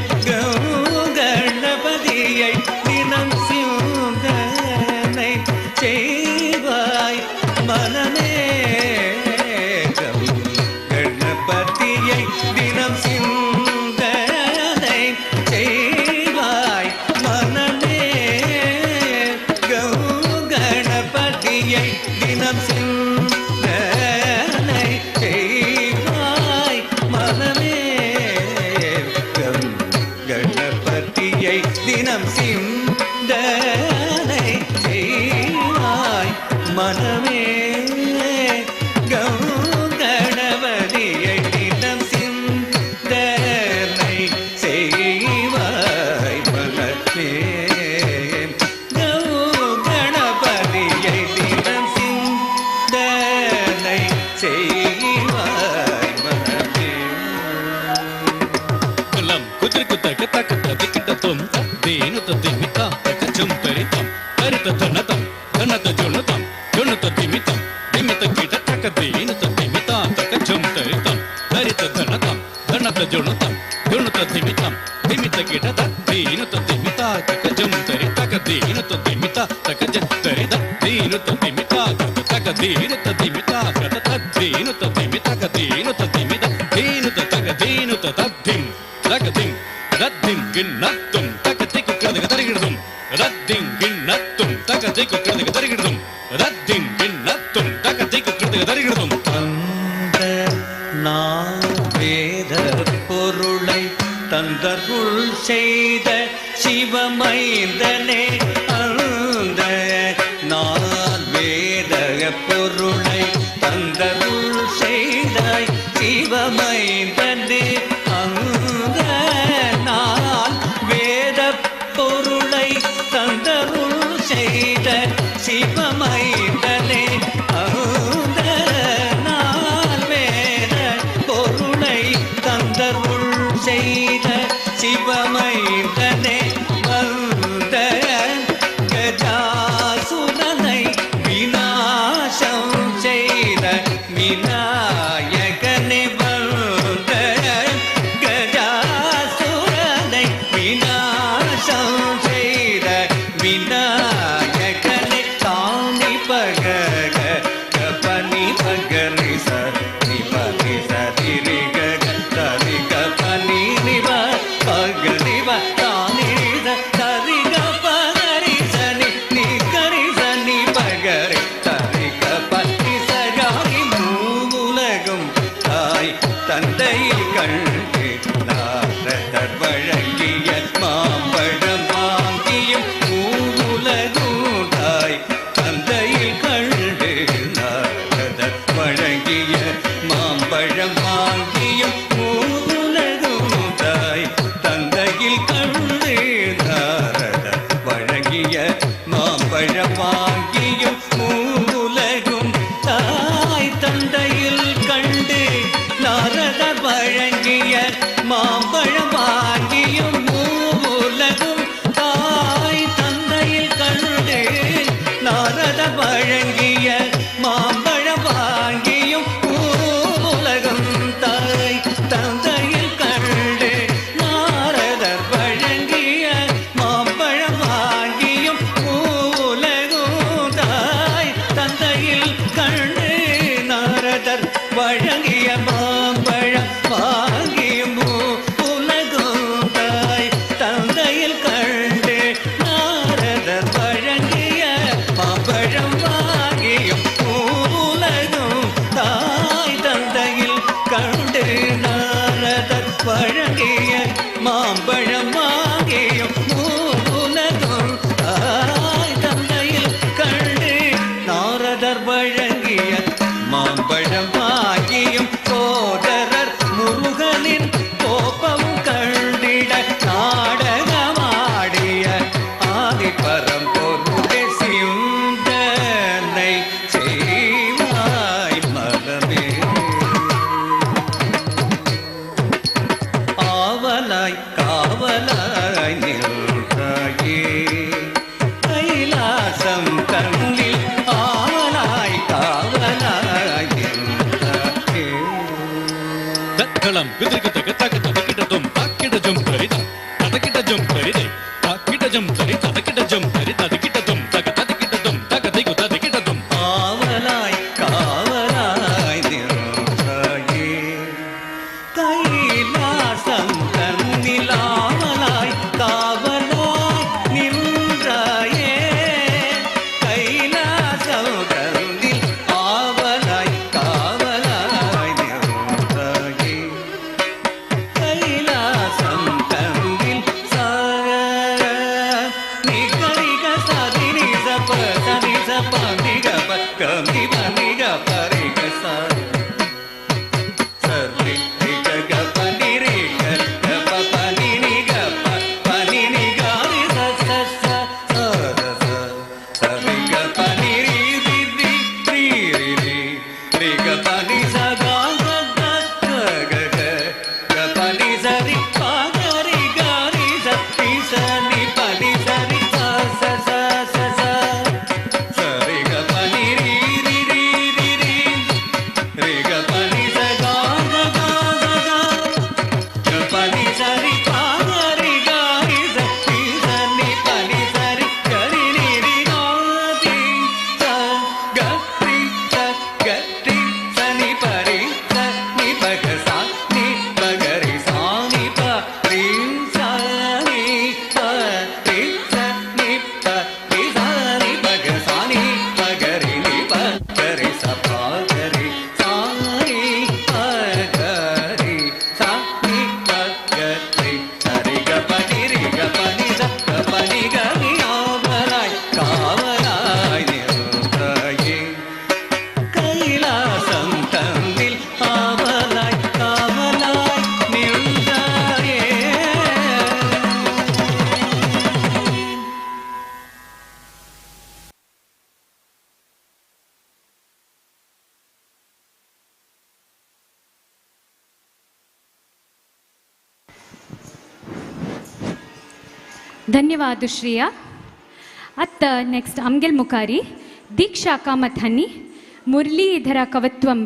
கணபதியை தினம் சிந்தனை செய்வாய் மனமே கம் கணபதியை தினம் சிந்தனை செய்வாய் மனமே கம் கணபதியை தினம் சிந்தனை செய்வாய் மனமே கம் கணபதியை தினம் சிந்தனை செய்வாய் மனமே கம் கணபதியை தினம் சிந்தனை செய்வாய் மனமே கம் கணபதியை தினம் சிந்தனை செய்வாய் மனமே தலம் குதிரைக்கு தக்க தக்க தக்கிட்ட தோம் தேனு திமிதா தக்க ஜம் தரிதம் தரித தனதம் தனத ஜொனுதம் ஜொனுத திமிதம் திமித கிட்ட தக்க தேனு திமிதா தக்க ஜம் தரிதம் தரித தனதம் தனத ஜொனுதம் ஜொனுத திமிதம் திமித கிட்ட தேனு திமிதா தக்க ஜம் தரி தக்க தேனு திமிதா தக்க ஜம் தரித தேனு திமிதா தக்க தீனு ததிமிதா கத தீனு ததிமிதா கதீனு ததிமித தீனு தக தீனு ததிம் தகதிம் ரத்திம் கிண்ணத்தும் தகதிக்கு கிரதக தரிகிடுதும் ரத்திம் கிண்ணத்தும் தகதிக்கு கிரதக தரிகிடுதும் ரத்திம் கிண்ணத்தும் தகதிக்கு கிரதக தரிகிடுதும் அந்த நான் வேத பொருளை தந்தருள் செய்த சிவமைந்தனே அந்த நான் வேத பொருளை தந்தருள் செய்தாய் சிவமைந்தனே அந்த நான் வேத பொருளை தந்தருள் செய்த சிவமைந்தனே அந்த நான் வேத பொருளை தந்தருள் செய்த சிவமைந்தனே வந்த கஜாசுரனை விநாசம் செய்த விநாயகனே வந்த கஜாசுரனை விநாசம் செய்த விநாயகனே சாமி பகக கபனி பகரி சரி பகி சரி கரி கபனி நிவ பகரிவ தானித சரி கபரி சனி நீ கரி சனி பகரி சரி கபி சகாகி மூவுலகும் தாய் தந்தையில் கண்டு நாரதர் வழங்கிய மாம்பழம் வாங்கியும் மூவுலகும் தாய் தந்தையில் கண்டு நாரதர் வழங்கிய மாம்பழம் வாங்கியும் மூவுலகும் தாய் தந்தையில் கண்டு நாரதர் வழங்கிய மாம்பழம் வாங்கியும் மூவுலகும் தாய் தந்தையில் கண்டு நாரதர் வழங்கிய மாம்பழம் வாங்கியும் மூவுலகும் தாய் தந்தையில் கண்டு நாரதர் வழங்கிய மாம்பழம் வாங்கியும் மூவுலகம் தாய் தந்தையில் கண்டு நாரதர் வழங்கிய மாம்பழம் வாங்கியும் மூவுலகும் தாய் தந்தையில் கண்டு நாரதர் வழங்கிய மாம்பழம் வாங்கியும் மூவுலகும் தாய் தந்தையில் கண்டு நாரதர் வழங்கிய மாம்பழம் வாங்கியும் மூவுலகும் தாய் தந்தையில் கண்டு நாரதர் வழங்கிய மாம்பழம் வாங்கியும் மூவுலகும் தாய் தந்தையில் கண்டு நாரதர் வழங்கிய மாம்பழம் வாங்கியும் சோதரர் முருகனின் கோபம் கண்டிட நாடகமாடிய ஆதி பரம்பொருளே சிந்தனை செய்வாய் மனமே ஆவலாய் காவலாய் நின்றாயே கைலாசம் தன்னில் ஆவலாய் காவலாய் நின்றாயே தக்கலம் குதிர்கிட்ட தக்கிட்டதும் தாக்கிட்டதும் பரிதா ததக்கிட்டதும் பரிதை தாக்கிட்டதும் பரி ததக்கிட்டதும் பரி ததக்கிட்டதும் ததக்கிட்டதும் தகதிகு ததக்கிட்டதும் ஆவலாய் காவலாய் நின்றாயே கைலாசம் தன்னில் ஆவலாய் காவலாய் நின்றாயே கைலாசம் தன்னில் ஆவலாய் காவலாய் நின்றாயே கைலாசம் தன்னில் धन्यवाद श्रेया. आता नेक्स्ट अमगेल मुखारी दीक्षा कामत हनी मुरलीधर कवत्वम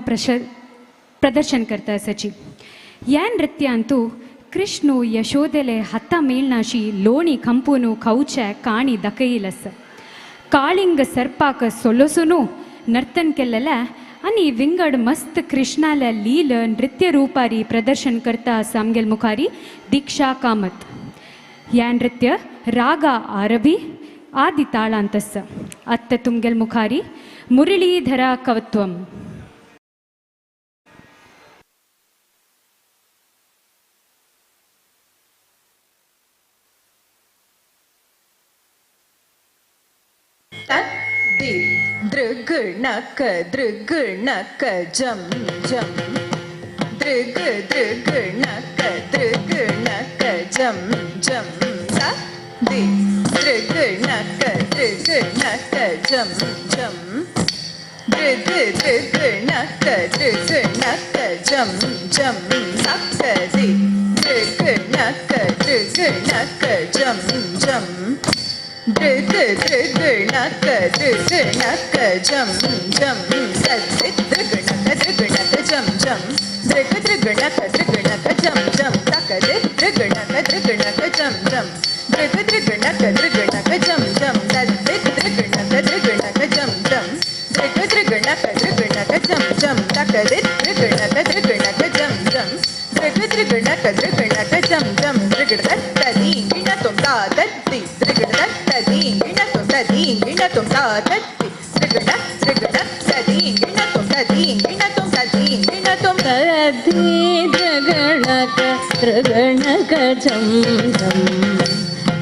प्रदर्शन करता सची. या नृत्य अंतू कृष्णु यशोदले हत्ता मेल्नाशी लोणी कंपूनु कौचे काणी दकईलस काळिंग सर्पाक सोलोसुनु नर्तन केल्लेल आणि विंगड मस्त कृष्णाला लील नृत्य रूपारी प्रदर्शन करता सामगेल मुखारी दीक्षा कामत. या नृत्य रागा आरबी आदि ताळांतस. अत्त तुमगेल मुखारी मुरलीधर कवत्वम. दृग नक जम जम दृग नक जम जम सा दि दृग नक जम जम दृग नक जम जम सा दि दृग नक जम जम दृग नक जम जम सदित दृग नक जम जम दृग नक जम जम तकदित दृग नक जम जम दृग नक जम जम सदित दृग नक जम जम दृग नक जम जम तकदित दृग नक जम जम दृग नक जम जम दृग तदी गिण तुम तादति दृग तदी गिण तुम तदी गिण तुम तादति दृग तदी गिण तुम तदी गिण तुम तदी गिण तुम तदी दृग नक जम जम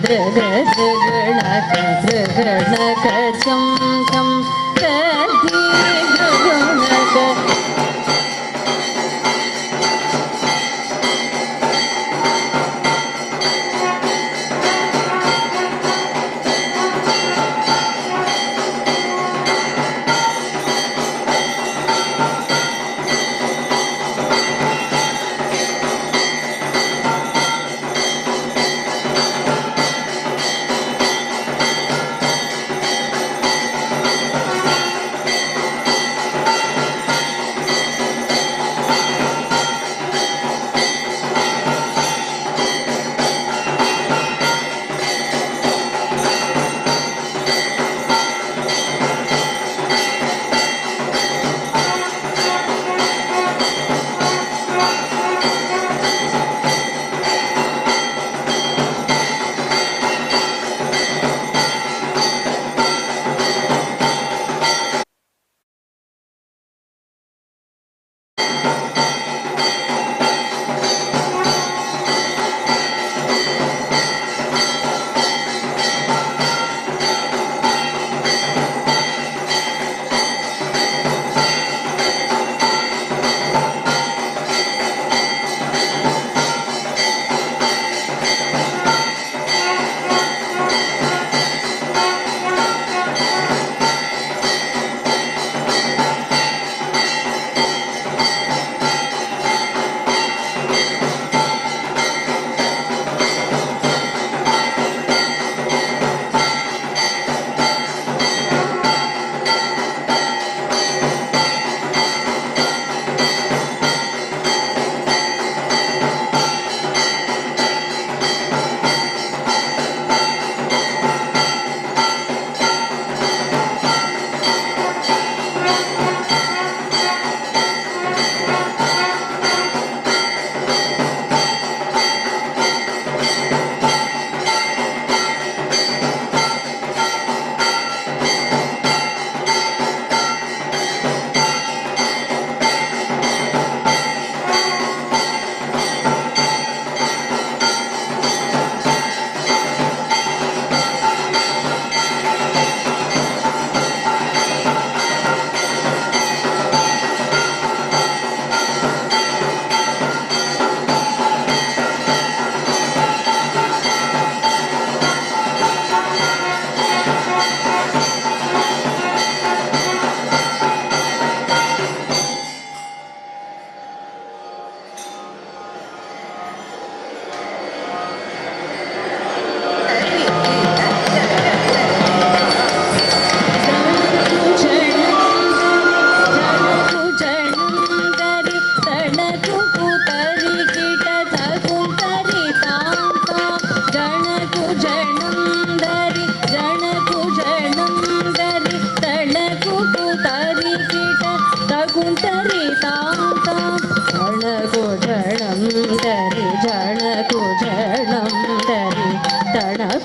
दृग नक जम जम तदी दृग नक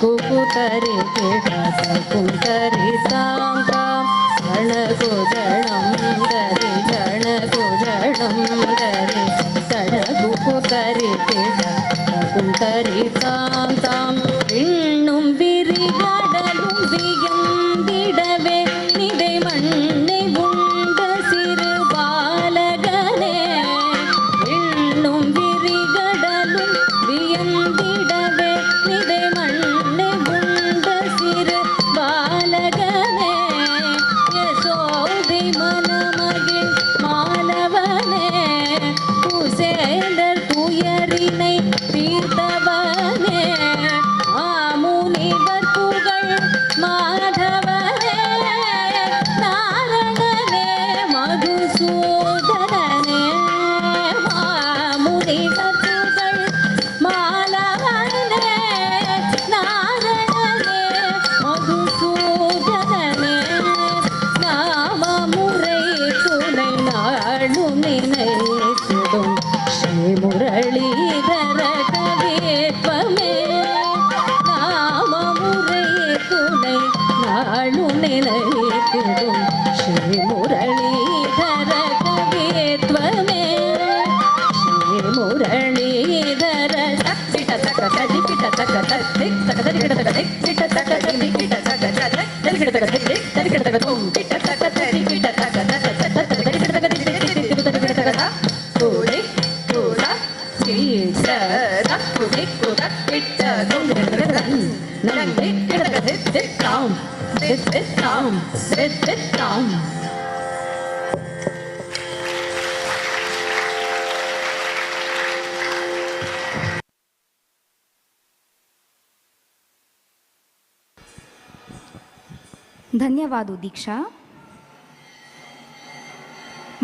कुकुतरि किटत कुन्तरि तां तां गणकुजणं दरि गणकुजणं दरि गणकुकुतरि किटत कुन्तरि तां तां விண்ணும் விரிகடலும் வியந்திடவே நிதை மண்ணை உண்ட சிறு பாலகனே விண்ணும் விரிகடலும் வியந்திடவே நிதை மண்ணை உண்ட சிறு பாலகனே யசோதை மனமகிழ் மாலவனே குசேலர் துயரினை தீர்த்தவனே மாமுனிவர் புகழ் மாதவனே நாரணனே மதுசூதனனே மாமுனிவர் புகழ் மாலவனே நாரணனே மதுசூதனனே நாமமுறை துணை நாளும் நினைத்திடும் ஸ்ரீ முரளிதர கவித்வமே நாமமுறை துணை நாளும் நினைத்திடும் ஸ்ரீ முரளிதர கவித்வமே ஸ்ரீ முரளிதர சக்திட தக்க தரிப்பிட தக்க தரிக் தக்க தரிக்கிட தக்க திக்கிட தக்க தரிக்கிட தக்க தரிக்கிட தக்க திக் தரிக்கிட தக்க தும் கிட்ட தக்க தரிக்கிட தக்க தக்க தக்க தரிக்கிட தக்க திக்கிட தரிக்கிட தக்க கூடி கூடா கீசர குடி குட கிட்ட தும் கிட்ட நம் கிட்ட தக்க திக் தாம் திக் தாம் திக் தாம் ಧನ್ಯವಾದ ದೀಕ್ಷಾ.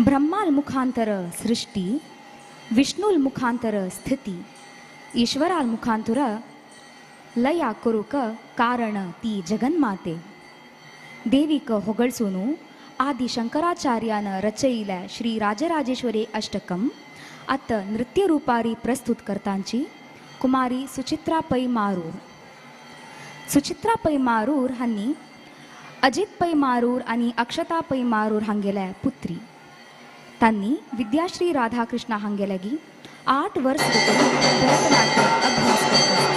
ಬ್ರಹ್ಮಾಲ್ ಮುಖಾಂತರ ಸೃಷ್ಟಿ, ವಿಷ್ಣುಲ್ ಮುಖಾಂತರ ಸ್ಥಿತಿ, ಈಶ್ವರಾಲ್ ಮುಖಾಂತರ ಲಯ ಕೊರುಕ ಕಾರಣ ती जगन्माते. देवीक ಹೊಗಳ್ಸೂನು ಆದಿ ಶಂಕರಾಚಾರ್ಯನ रचयिल्या श्री राजराजेश्वरी अष्टकम आत नृत्य रूपारी प्रस्तुत करतांची कुमारी सुचित्रा पै मारूर. सुचित्रा पै मारूर हांनी अजित पै मारूर आणि अक्षता पै मारूर हांगेल्या पुत्री. तांनी विद्याश्री राधाकृष्ण हांगेल्यागी 8 वर्ष भरतनाट्य अभ्यास करतात.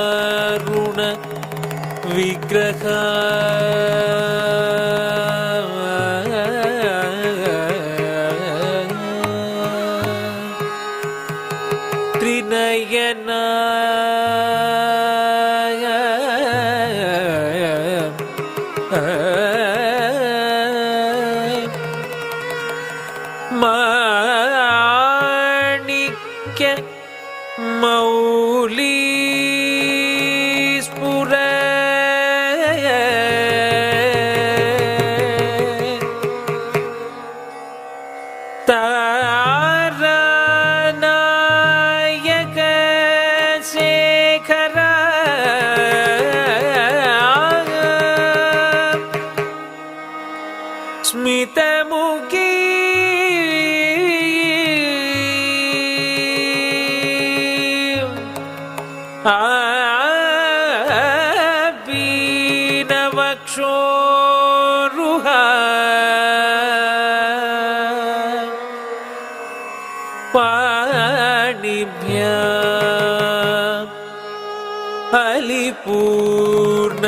सिंदूरारुण विग्रह त्रिनयना माणिक्य मौली स्फुर अलिपूर्ण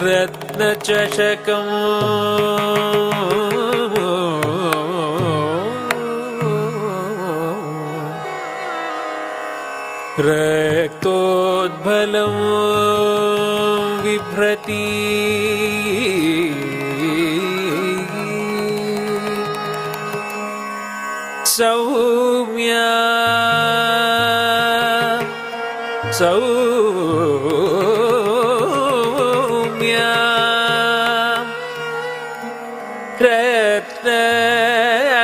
रत्नचषकम् रक्तोद्भलं बिभ्रति सौम्या सौम्या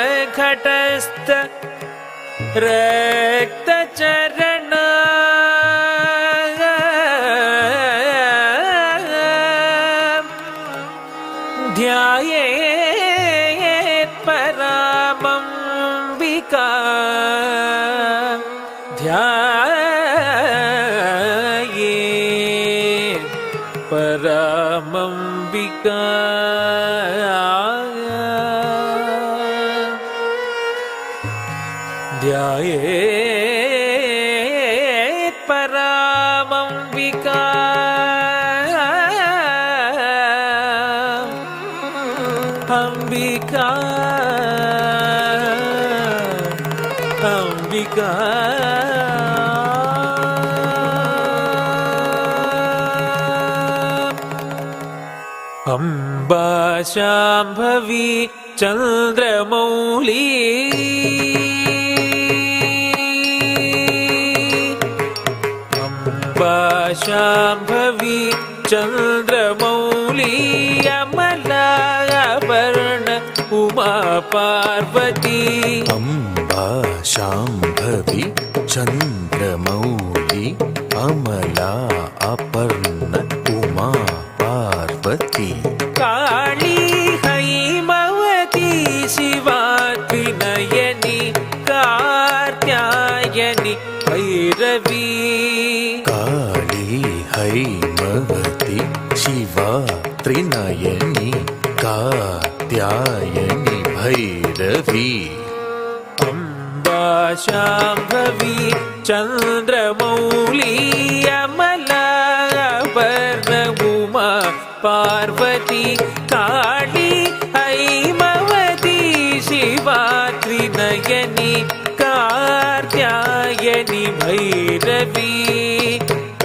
रत्नघटस्थ रक्तचरण ध्यायेत् परामम्बिका ध्यायेत् परामम्बिका ध्यायेत् परामम्बिका अम्बिका अम्बिका अम्बा शाम्भवी चन्द्रमौली अम्बा शाम्भवी चन्द्रमौली अमलाभरण उमा पार्वती अम्बा शाम्भवी चन्द्रमौली अमला अपर्ण उमा पार्वती काली हैमवती शिवा त्रिनयनी कार्त्यायनी भैरवी काली हैमवती शिवा त्रिनयनी कात्यायनी भैरवी अम्बा शाम्भवी चन्द्रमौली अमलाभरण उमा पार्वती काली हैमवती शिवा त्रिनयनी कार्त्यायनी भैरवी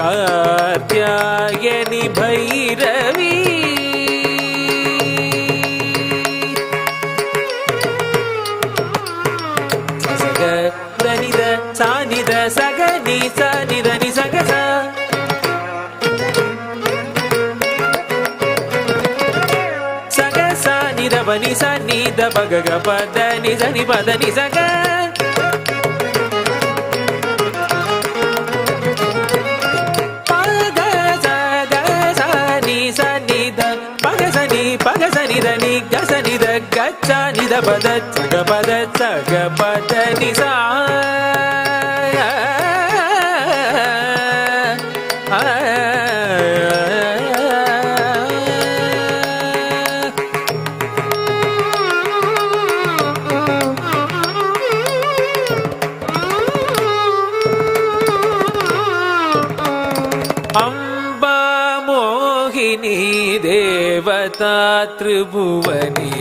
कार्त्यायनी भैरवी सग दनिद सानिद सगनि सानिद नि सगस सगस निद बनि सनिद बगग पद नि सनि पद नि सग पगसनि दनि गसनि द गच्छनि द पद सग पद नि सा अम्बा मोहिनी देवता त्रिभुवनी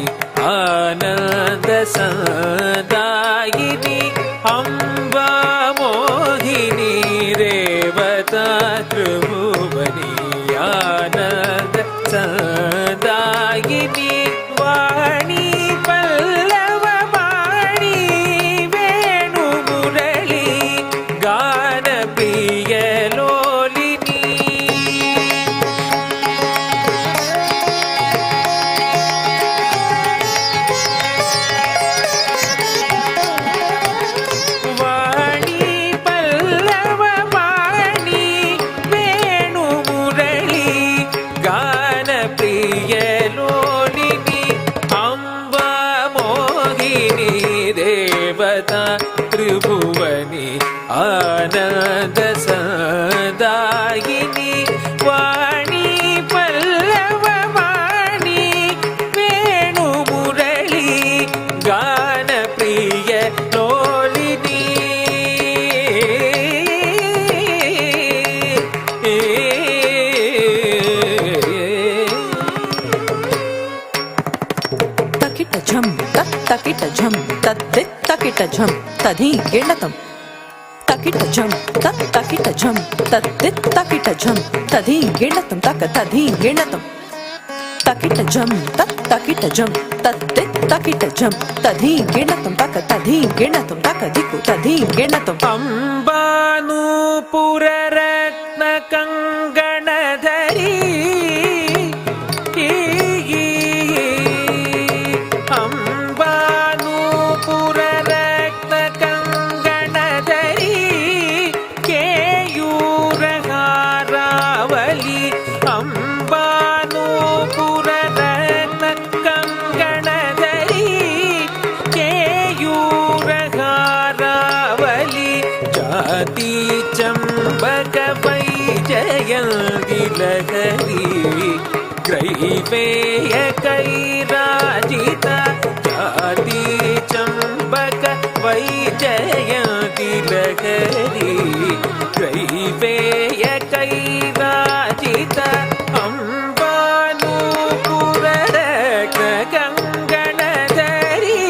आनंद सदायिनी अम्बा मोहिनी देवता त्रिभुवनी आनंद सदायिनी वाणी पल्लव वाणी वेणु मुरली गान प्रिय त्रिभुवनी आनंद सदायिनी वाणी पल्लव वाणी वेणु मुरली गान प्रिय लोलिनी झम तधी गिणतम तकिट झम तत् तकिट झम तत्तित तकिट झम तधी गिणतम तक तधी गिणतम तकिट झम तत् तकिट झम तत्तित तकिट झम तधी गिणतम तक तधी गिणतम तक दिक्कु तधी गिणतम अंबानूपुर रत्न कंगणधरी अंबानूपुर रत्न कंगणधरी केयूर हारावली अंबानूपुर रत्न कंगणधरी केयूर हारावली जाति चंबक वैजयंती लहरी ग्रैवेय कैराजिता जाति चंबक वैजयंती लहरी ग्रैवेय कैराजिता अंबानूपुर रत्न कंगणधरी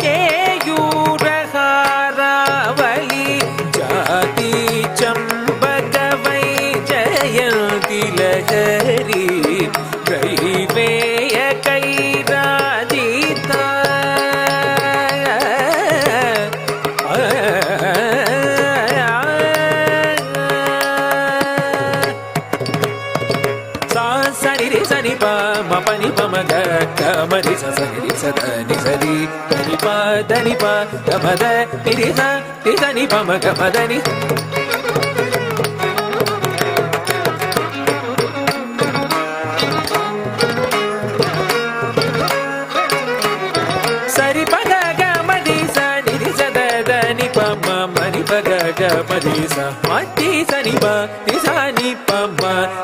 केयूर हारावली जाति चंबक वैजयंती लहरी ग्रैवेय कैराजिता सा सनि रे सनि प म पनि प म ग ग म रे स स नि रे स द नि स रि नि प द नि प ग म द नि रे स नि प म ग म द नि सरि प ग ग म रे स नि रे स द द नि प म म नि प ग ग म रे स म ति स नि प नि स नि प म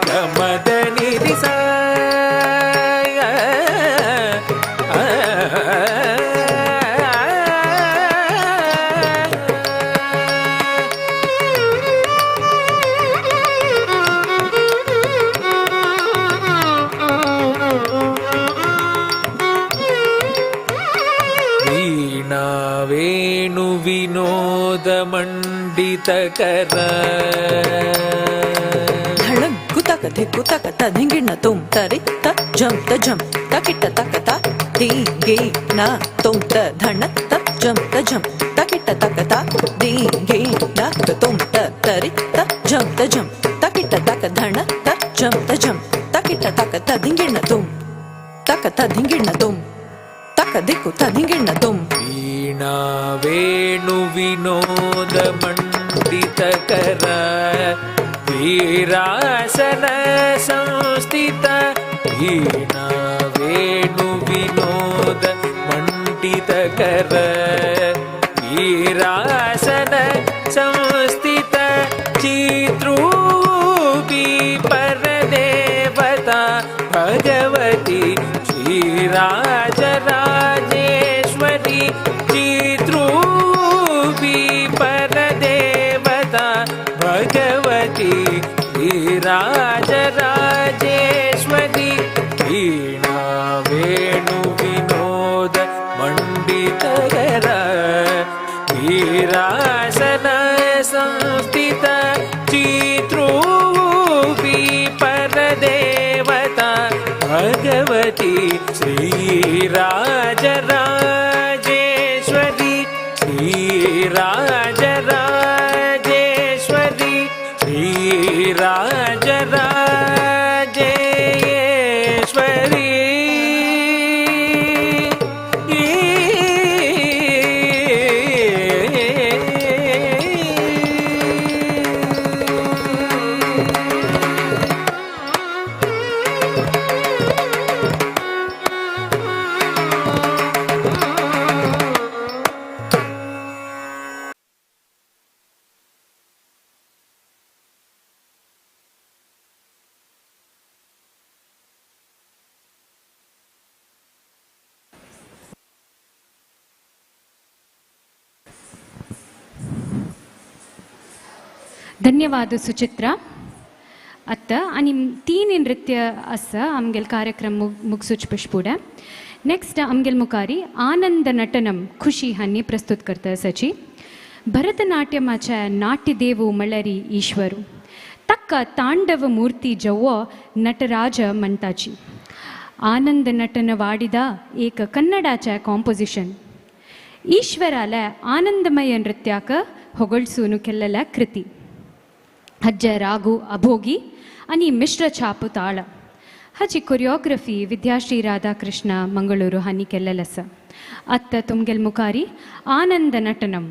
ग म द नि रे स वीणा वेणु विनोद मंडितकर धड़ंगु तक धिक्कु तक तधिंगिण तुम तरि त जम त जम तकिट तक ता दी गे न तुम त धन त जम त जम तकिट तक ता दी गे न तुम त तरि त जम तकिट तक धन त जम तकिट तक तधिंगिण तुम तक तधिंगिण तुम तक दिक्कु तधिंगिण तुम वीणा वेणु विनोद मंडितकर वीरासन संस्थित वीणा वेणु विनोद मंडितकर वीरासन संस्थित चित्रूपी परदेवता भगवती श्रीराजराजेश्वरी चित्रूपी परदेवता भगवती श्रीराजराजेश्वरी वीणा वेणु विनोद मंडितकर वीरासन संस्थित चित्रूपी परदेवता भगवती श्रीराजराजेश्वरी श्रीराजराजेश्वरी श्रीराजराजेश्वरी ಧನ್ಯವಾದ ಸುಚಿತ್ರಾ. आत्ता आणि 3 नृत्य असा आमगेल कार्यक्रम मुगसूच पुष्पुडे. नेक्स्ट आमगेल मुखारी आनंद नटनम खुशी हांनी प्रस्तुत करता असाची. भरतनाट्यमाच्या नाट्यदेवू मळरी ईश्वरू तक्क तांडव मूर्ती जव्व नटराज म्हणटाची. आनंद नटन वाडिದ एक कन्नडाच्या कॉम्पोजिशन. ಈಶ್ವರಾಲ ಆನಂದಮಯ ನೃತ್ಯಾಕ ಹೊಗಳ್ಸೂನು ಕೆಲ್ಲಲ ಕೃತಿ. ಹಜ್ಜ ರಾಗು ಅಭೋಗಿ आणि ಮಿಶ್ರ ಛಾಪು ತಾಳ. ಹಜಿ ಕೊರಿಯೋಗ್ರಫಿ ವಿದ್ಯಾಶ್ರೀ ರಾಧಾಕೃಷ್ಣ ಮಂಗಳೂರು ಹನಿ ಕೆಲ್ಲಲಸ. ಅತ್ತ ತುಮ್ಗೆಲ್ ಮುಖಾರಿ ಆನಂದ ನಟನಂ.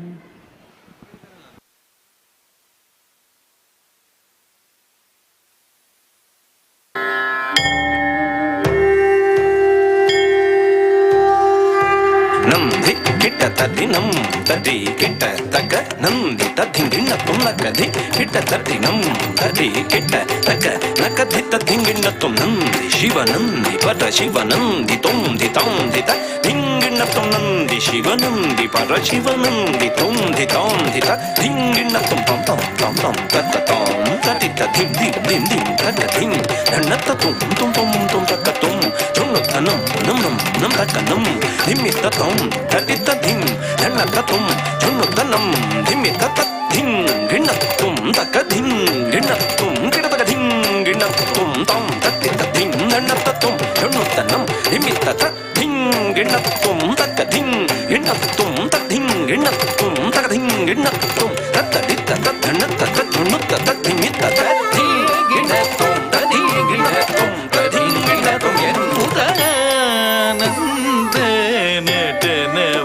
ನಂದಿ ಕಿಟ್ಟ ತದ್ದಿ ನಂ ತದಿ ಕಿಟ್ಟ ತಕ್ಕ ನಂದಿ ತದ್ದಿಂಗಿಣ್ಣ ತುಮ್ನಕದಿ ಕಿಟ್ಟ ತದ್ದಿ ನಂ ತದಿ ಕಿಟ್ಟ ತಕ್ಕ ನಕದಿ ತದ್ದಿಂಗಿಣ್ಣ ತುಮ್ ನಂದಿ ಶಿವ ನಂದಿ ಪರ ಶಿವ ನಂದಿ ತೊಂದಿ ತಾಂದಿ ತ ದಿಂಗಿಣ್ಣ ತುಮ್ ನಂದಿ ಶಿವ ನಂದಿ ಪರ ಶಿವ ನಂದಿ ತೊಂದಿ ತಾಂದಿ ತ ದಿಂಗಿಣ್ಣ ತುಮ್ ತಂ ತಂ ತಂ ತಂ ತತ್ತ ತಾಂ ತದಿ ತದಿ ದಿಂ ದಿಂ ದಿಂ ತಕ್ಕ ದಿಂ ಧಣ್ಣತ್ತ ತುಮ್ ತುಮ್ ತುಮ್ ತುಮ್ ತಕ್ಕ ತುಮ್ ಚುಣ್ಣುತ್ತ ನಂ ನಂ ನಂ ನಂ ತಕ್ಕ ನಂ ಧಿಮ್ಮಿತ್ತ ತಂ ತದಿತ್ತ ಧಿಂ ಧಣ್ಣತ್ತ ತುಮ್ ಚುಣ್ಣುತ್ತ ನಂ ಧಿಮ್ಮಿತ್ತ ತತ್ ಧಿಂ ಗಿಣ್ಣ ತುಮ್ ತಕ್ಕ ಧಿಂ ಗಿಣ್ಣ ತುಮ್ ಗಿಡತಕ ಧಿಂ ಗಿಣ್ಣ ತುಮ್ ತಂ ತತ್ತಿತ್ತ ಧಿಂ ಧಣ್ಣತ್ತ ತುಮ್ ಚುಣ್ಣುತ್ತ ನಂ ಧಿಮ್ಮಿತ್ತ ತತ್ ಧಿಂ ಗಿಣ್ಣ ತುಮ್ ತಕ್ಕ ಧಿಂ ಗಿಣ್ಣ ತುಮ್ ತಕ್ ಧಿಂ ಗಿಣ್ಣ ತುಮ್ ತಕ ಧಿಂ ಗಿಣ್ಣ ತುಮ್ ತತ್ತದಿತ್ತ ತತ್ ಧಣ್ಣತ್ತ ತತ್ ಚುಣ್ಣುತ್ತ ತತ್ ಧಿಮ್ಮಿತ್ತ ತತ್ ಧೀ ಗಿಣ್ಣ ತುಮ್ ತದಿ ಗಿಣ್ಣ ತುಮ್ ತದಿ ಗಿಣ್ಣ ತುಮ್ ಎನ್ನುತ್ತ ಆನಂದ ನಟನವಾಡಿದ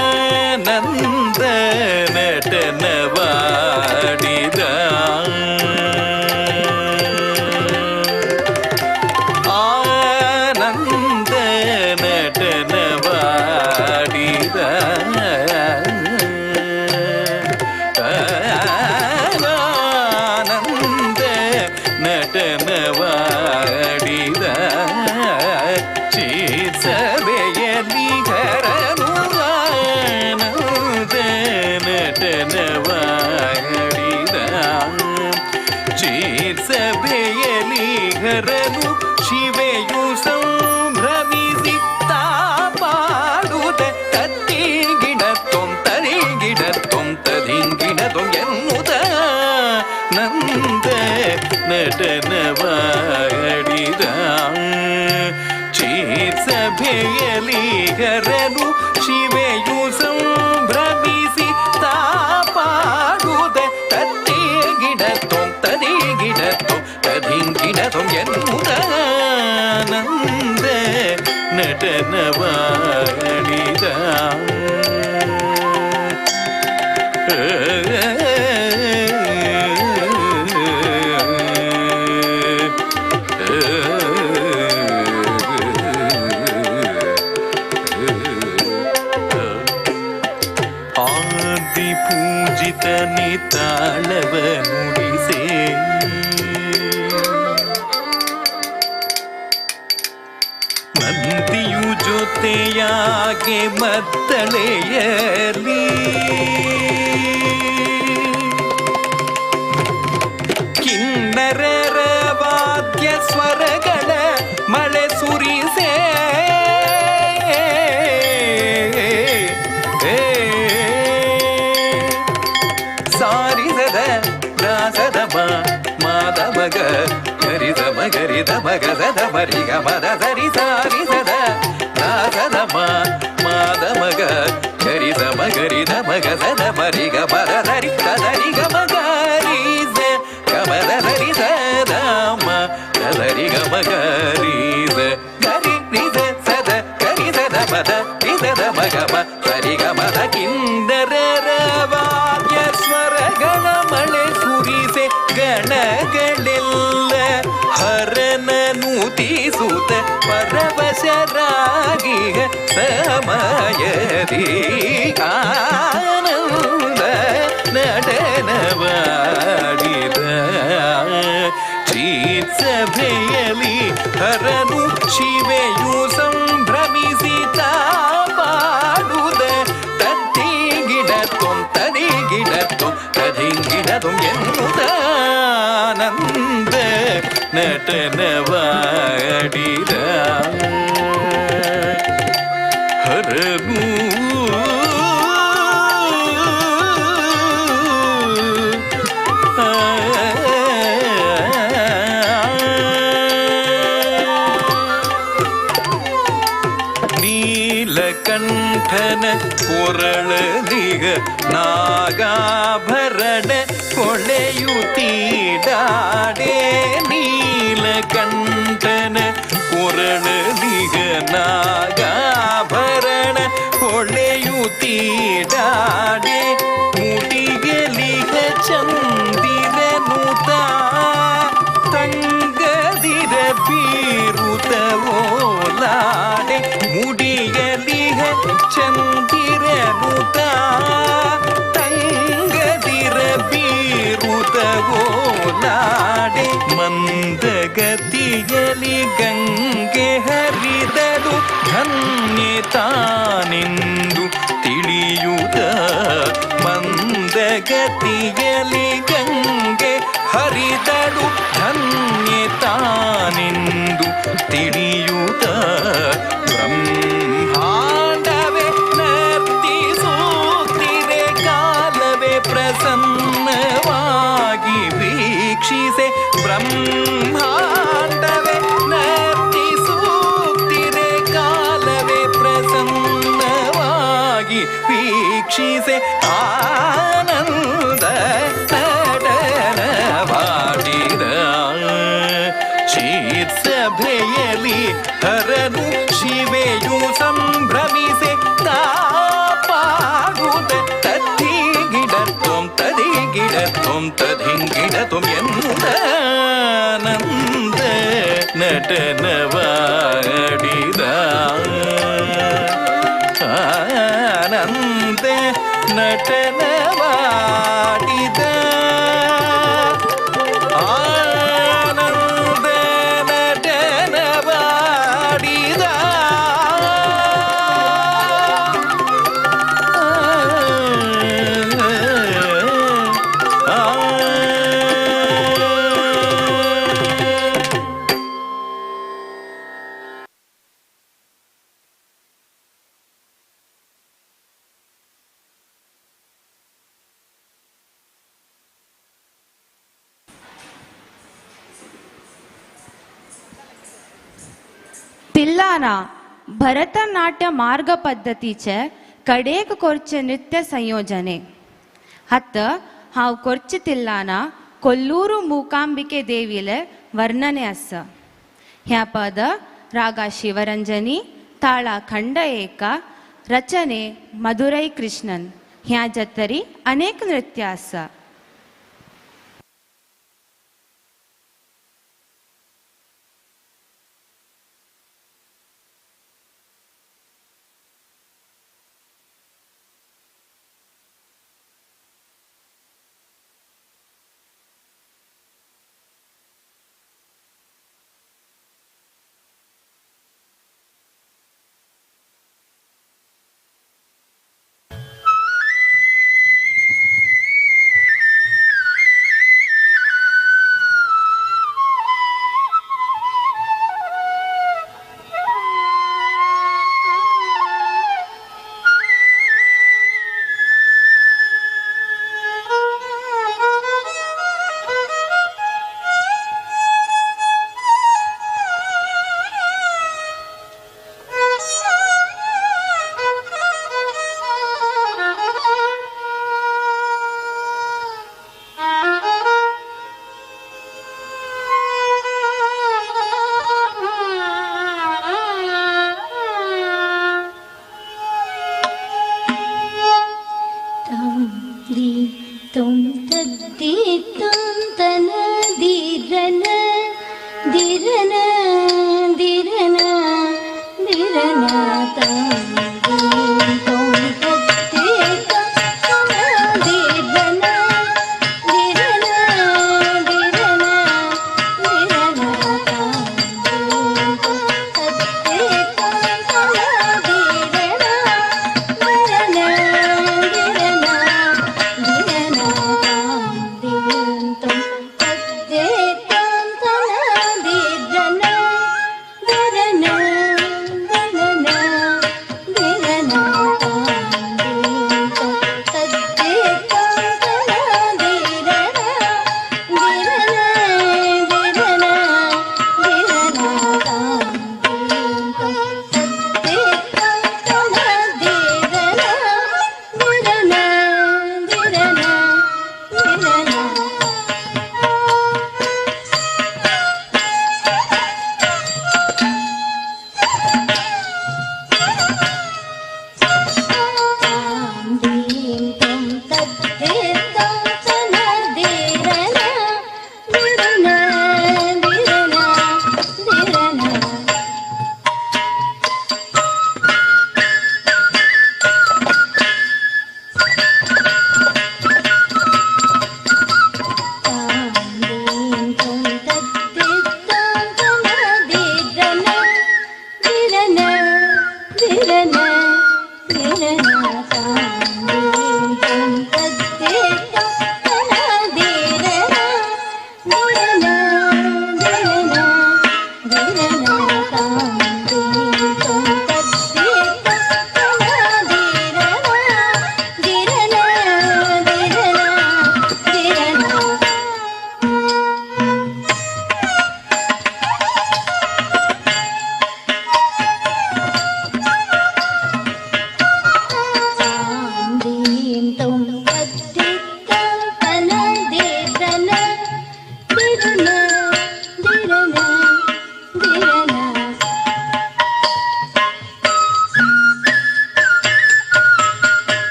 ಆನಂದ ನಟನವಾಡಿದ ಆನಂದ ನಟನವಾಡಿದ ನಟನವಾಡಿದ ಚೀಸಬೆಯಲಿ ಘರನು ಆನಂದ ನಟನವಾಡಿದ ಚೀಸಬೆಯಲಿ ಘರನು ಶಿವೆಯು ಸಂಭ್ರಮಿಸಿ ತಾಪಾಡುತ್ತ ತತ್ತಿ ಗಿಡತ್ತೊಂ ತರಿ ಗಿಡತ್ತೊಂ ತದಿಂಗಿಡತೊಂ ಎನ್ನುತ್ತ ನಂದ ನಟನವಾಡಿದ ಚೀಸಭೆಯಲಿ ಘರನು ಶಿವೆಯು ಸಂಭ್ರಮಿಸಿ ತಾಪಾಡುದ ತತ್ತಿ ಗಿಡತ್ತೊಂ ತದಿ ಗಿಡತ್ತೊಂ ತದಿಂಗಿಡತೊಂ ಎನ್ನುತ್ತ ನಂದ ನಟನವಾಡಿದ ಆದಿ ಪೂಜಿತ ನಿತಾಳವ ನುಡಿಸೆ ನಂದಿಯು ಜೊತೆಯಾಗೆ ಮದ್ದಳೆಯಲಿ ಕಿನ್ನರರ ವಾದ್ಯ ಸ್ವರಗಳ ಮಳೆ ಸುರಿಸೆ ಸಾರಿಸದ ದಾಸದ ಮಾದಮಗ ಗರಿದ ಮಗರಿದ ಮಗದ ಮರಿಗ ಮದ ಸರಿ ಸಾರಿಸದ ದಾಸದ ಮಾದಮಗ ಗರಿದ ಮಗರಿದ ಮಗದ ಮರಿಗ ಮದ ಸರಿ ಸದರಿಗ ಮಗರೀಸ ಗಮದ ಸರಿ ಸದಾಮ ಸದರಿಗ ಮಗರೀಸ ಗರಿ ನಿಜ ಸದ ಗರಿಸದ ಮದ ನಿಜದ ಮಗಮ ಸರಿಗ ಮದ ಕಿಂದರರ ವಾದ್ಯ ಸ್ವರಗಳ ಮಳೆ ಸುರಿಸೆ ಗಣಗಳೆಲ್ಲ ಹರನನು ತೀಸುತ್ತ ಪರವಶರಾಗಿ ಸಮಯದಿ ಆನಂದ ನಟನವಾಡಿದ ಚೀತ್ಸಭೆಯಲಿ ಹರನು ಶಿವೆಯು ಸಂಭ್ರಮಿಸಿ ತಾಪಾಡುದ ತತ್ತಿ ಗಿಡತುಂ ತದಿ ಗಿಡತುಂ ತದಿಂಗಿಡತುಂ ಎನ್ನುತ್ತಾನಂದ ನಟನವಾಡಿದ ಹರನು ನೀಲಕಂಠನ ಕೊರಳಲಿಗ ನಾಗಾಭರಣ ಹೊಳೆಯುತ್ತೀಡಾಡೆ ನೀಲಕಂಠನ ಕೊರಳಲಿಗ ನಾಗಾಭರಣ ಹೊಳೆಯುತ್ತೀಡಾಡೆ ಮುಡಿಗಲಿಗ ಚಂದಿರನುತ ತಂಗದಿರ ಬೀರುತ್ತವೋಲಾಡೆ ಮುಡಿಗಲಿಗ ಚಂದಿರನುತ ತಂಗದಿರ ಬೀರುತ್ತವೋಲಾಡೆ ಮಂದಗತಿಯಲಿ ಗಂಗೆ ಹರಿದಳು ಧನ್ಯೆ ತಾನೆಂದು ತಿಳಿಯುತ್ತ ಮಂದಗತಿಯಲಿ ಗಂಗೆ ಹರಿದಳು ಧನ್ಯೆ ತಾನೆಂದು ತಿಳಿಯುತ್ತ ಬ್ರಹ್ಮಾಂಡವೇ ನರ್ತಿಸುತ್ತಿರೆ ಕಾಲವೇ ಪ್ರಸನ್ನವಾಗಿ ವೀಕ್ಷಿಸೆ ಬ್ರಹ್ಮಾಂಡವೇ ನರ್ತಿಸುತ್ತಿರೆ ಕಾಲವೇ ಪ್ರಸನ್ನವಾಗಿ ವೀಕ್ಷಿಸೆ ಆನಂದ ನಟನವಾಡಿದ ಶೀರ್ಷಭೆಯಲಿ ಹರನು ಶಿವೆಯು ಸಂಭ್ರಮಿಸೆ ತಾಪಾಗುತ್ತ ತದ್ದಿಗಿಡತ್ವಂ ತದಿಗಿಡತ್ವಂ ತದಿಂಗಿಡತ್ವಂ ಎನ್ನುತ್ತಾನಂದ ನಟನವಾಡಿದ ಆನಂದ ನಟನವಾಡಿದ ಆನಂದ ನಟನವಾಡಿದ तिल्लाना भरतनाट्य मार्ग पद्धतीचे कडेक कोरचे नृत्य संयोजने हत्त हांव कोरचे तिल्लाना कोल्लूरू मूकांबिके देवीले वर्णने आसा ह्या पद रागा शिवरंजनी ताळा खंड एक रचने मधुरೈ कृष्णन ह्या जतरी अनेक नृत्य आसा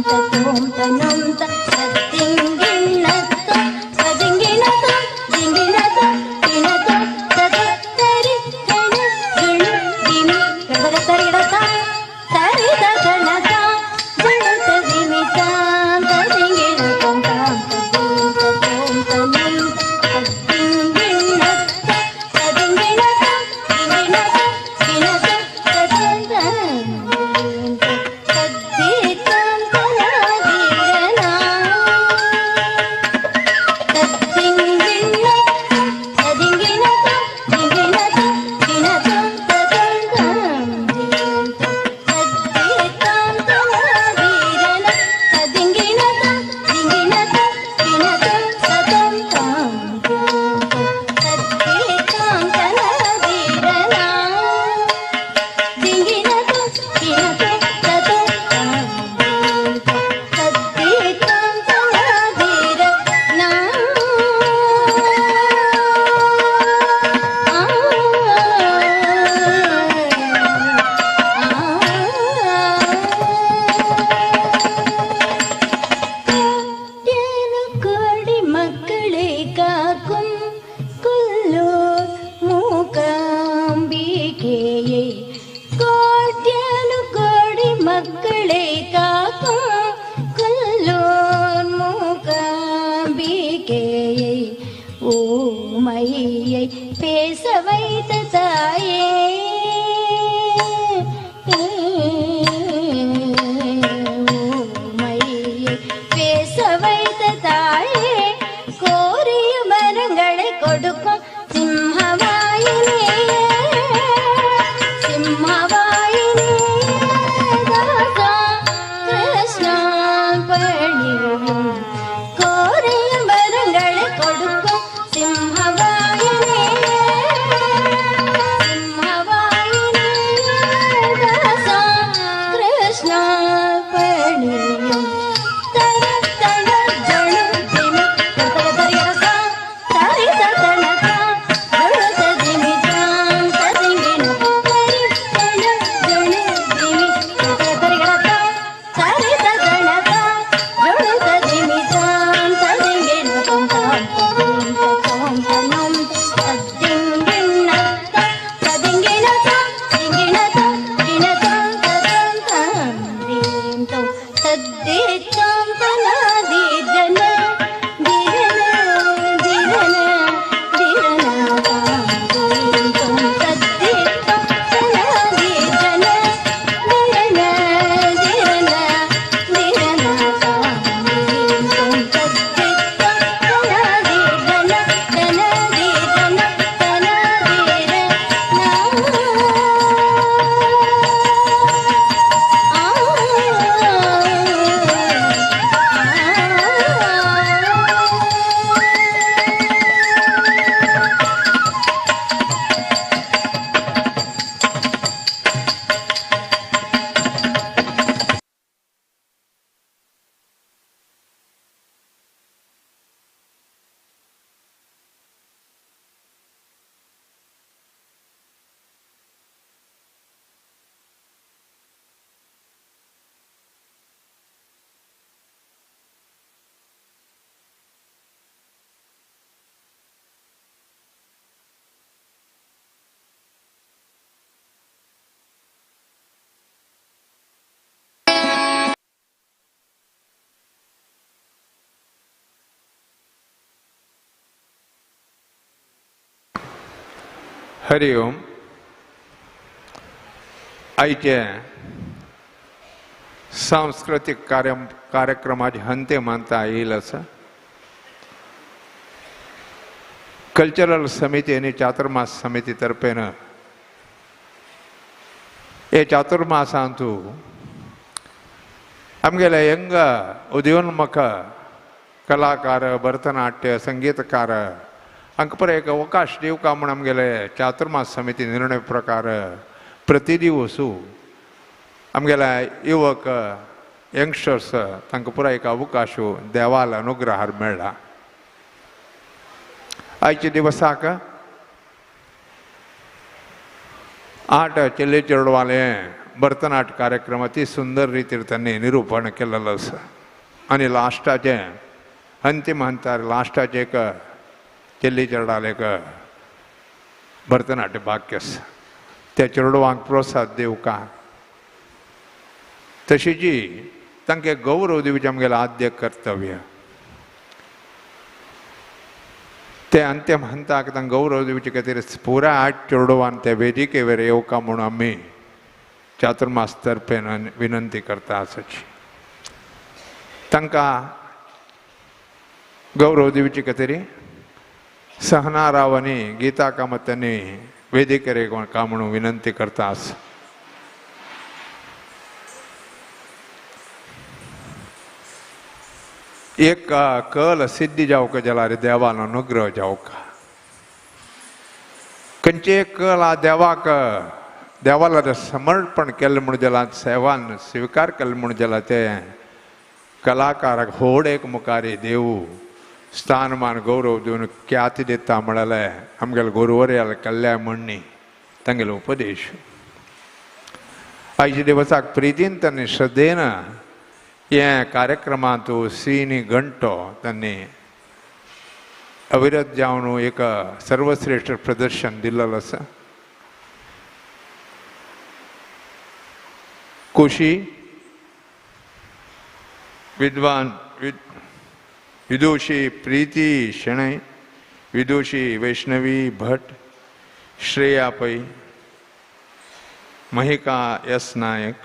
तोम तनोम तदिंगिणतो तदिंगिणतो दिंगिणतो दिणतो तदतरि गण गण दिमि गणतरिडता तरि तगणता गणत दिमिता तदिंगिणतो ताम तोम तनोम तदिंगिणतो तदिंगिणतो दिंगिणतो दिणतो हरि ओम. आयचे सांस्कृतिक कार्यक्रमाचे हंते मानता येईल असं कल्चरल समिती आणि चातुर्मास समिती तर्फेन हे चातुर्मासांतू आमगेले यंग उदयोन्मुख कलाकार भरतनाट्य संगीतकार हांकां पर एक अवकाश दिवका म्हूण आमगेले चातुर्मास समिती निर्णय प्रकार प्रति दिवसू आमगेले युवक यंगस्टर्स तांकां पुरो एक अवकाश देवाल अनुग्रहार मेळ्ळा. आयच्या दिवसाक 8 चेले चेडवाले भरतनाट्य कार्यक्रम अति सुंदर रितीन त्यांनी निरूपण केलेलं असं आणि लास्टाचे अंतिम हंतार लास्टाचे एक चेल्ली चरडाल एक भरतनाट्य वाक्य आसा त्या चेडवांक प्रोत्साहन दिवं का तशी जी तांकां गौरव दिवचें आमगेलें आद्य कर्तव्य ते अंतिम हंताक तांकां गौरव दिवचे खातीर पुराय 8 चेडवान ते वेदिके वयर येवका म्हणून आमी चातुर्मास तर्फेन विनंती करता आसाची तांकां गौरव दिवचे खातीर सहना राव आनी गीता कामत यांनी वेदिकेर येवका म्हणून विनंती करता आसा एक कल सिद्धी जावका जाल्यार देवान अनुग्रह जावका खंयचे एक कल आ देवाला समर्पण केलें म्हणून जाल्यार सेवान स्विकार केलें म्हणून जाल्यार ते कलाकाराक व्हड एक मुखारी देव स्थानमान गौरव दिवन ख्याती दिता म्हळ्यार आमगेले गुरुवर्याल कल्याण म्हणणी तांगेलो उपदेश आयच्या दिवसाक प्रितीन तांणी श्रद्धेन हे कार्यक्रमांत श्रीनी घंटो त्यांनी अविरत जावन एक सर्वश्रेष्ठ प्रदर्शन दिल्लेलो आसा कुशी विद्वान विदुषी प्रीती शेणै विदुषी वैष्णवी भट श्रेया पै महिका एस नायक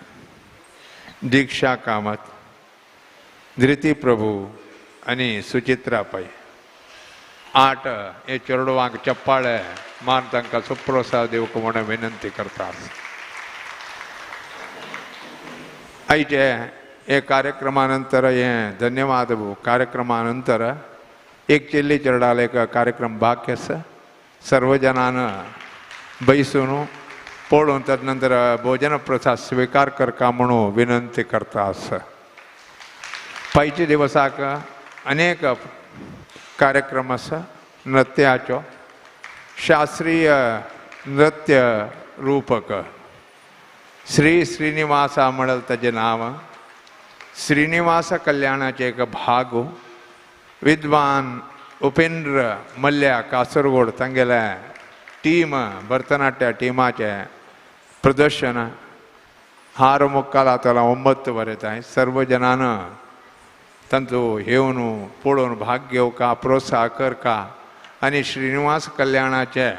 दीक्षा कामत धृती प्रभू आणि सुचित्रा पै 8 हे चेडवांक चप्पाळे मार तांकां सुप्रोत्साहन दिवंक म्हणून विनंती करता आयचे हे कार्यक्रमानंतर हे धन्यवाद कार्यक्रमानंतर एक चेल्ली चेडवाल एक कार्यक्रम बाकी आसा सर्व जनान बैसून पळोवन तदनंतर भोजन प्रसाद स्वीकार करका म्हणून विनंती करता आसा पायच्या दिवसाक अनेक कार्यक्रम आसा नृत्याचो शास्त्रीय नृत्य रूपक श्री श्रीनिवासा म्हणल्यार ताचें नांव श्रीनिवास कल्याणाचे एक भाग विद्वान उपेंद्र मल्ल्या कासरगोड तांगेले टीम भरतनाट्य टिमाचे प्रदर्शन हार मुक्काल आतां 9 वरेताय सर्व जनान तांचो येवन पळोवन भाग घेवका प्रोत्साह करका आनी श्रीनिवास कल्याणाचे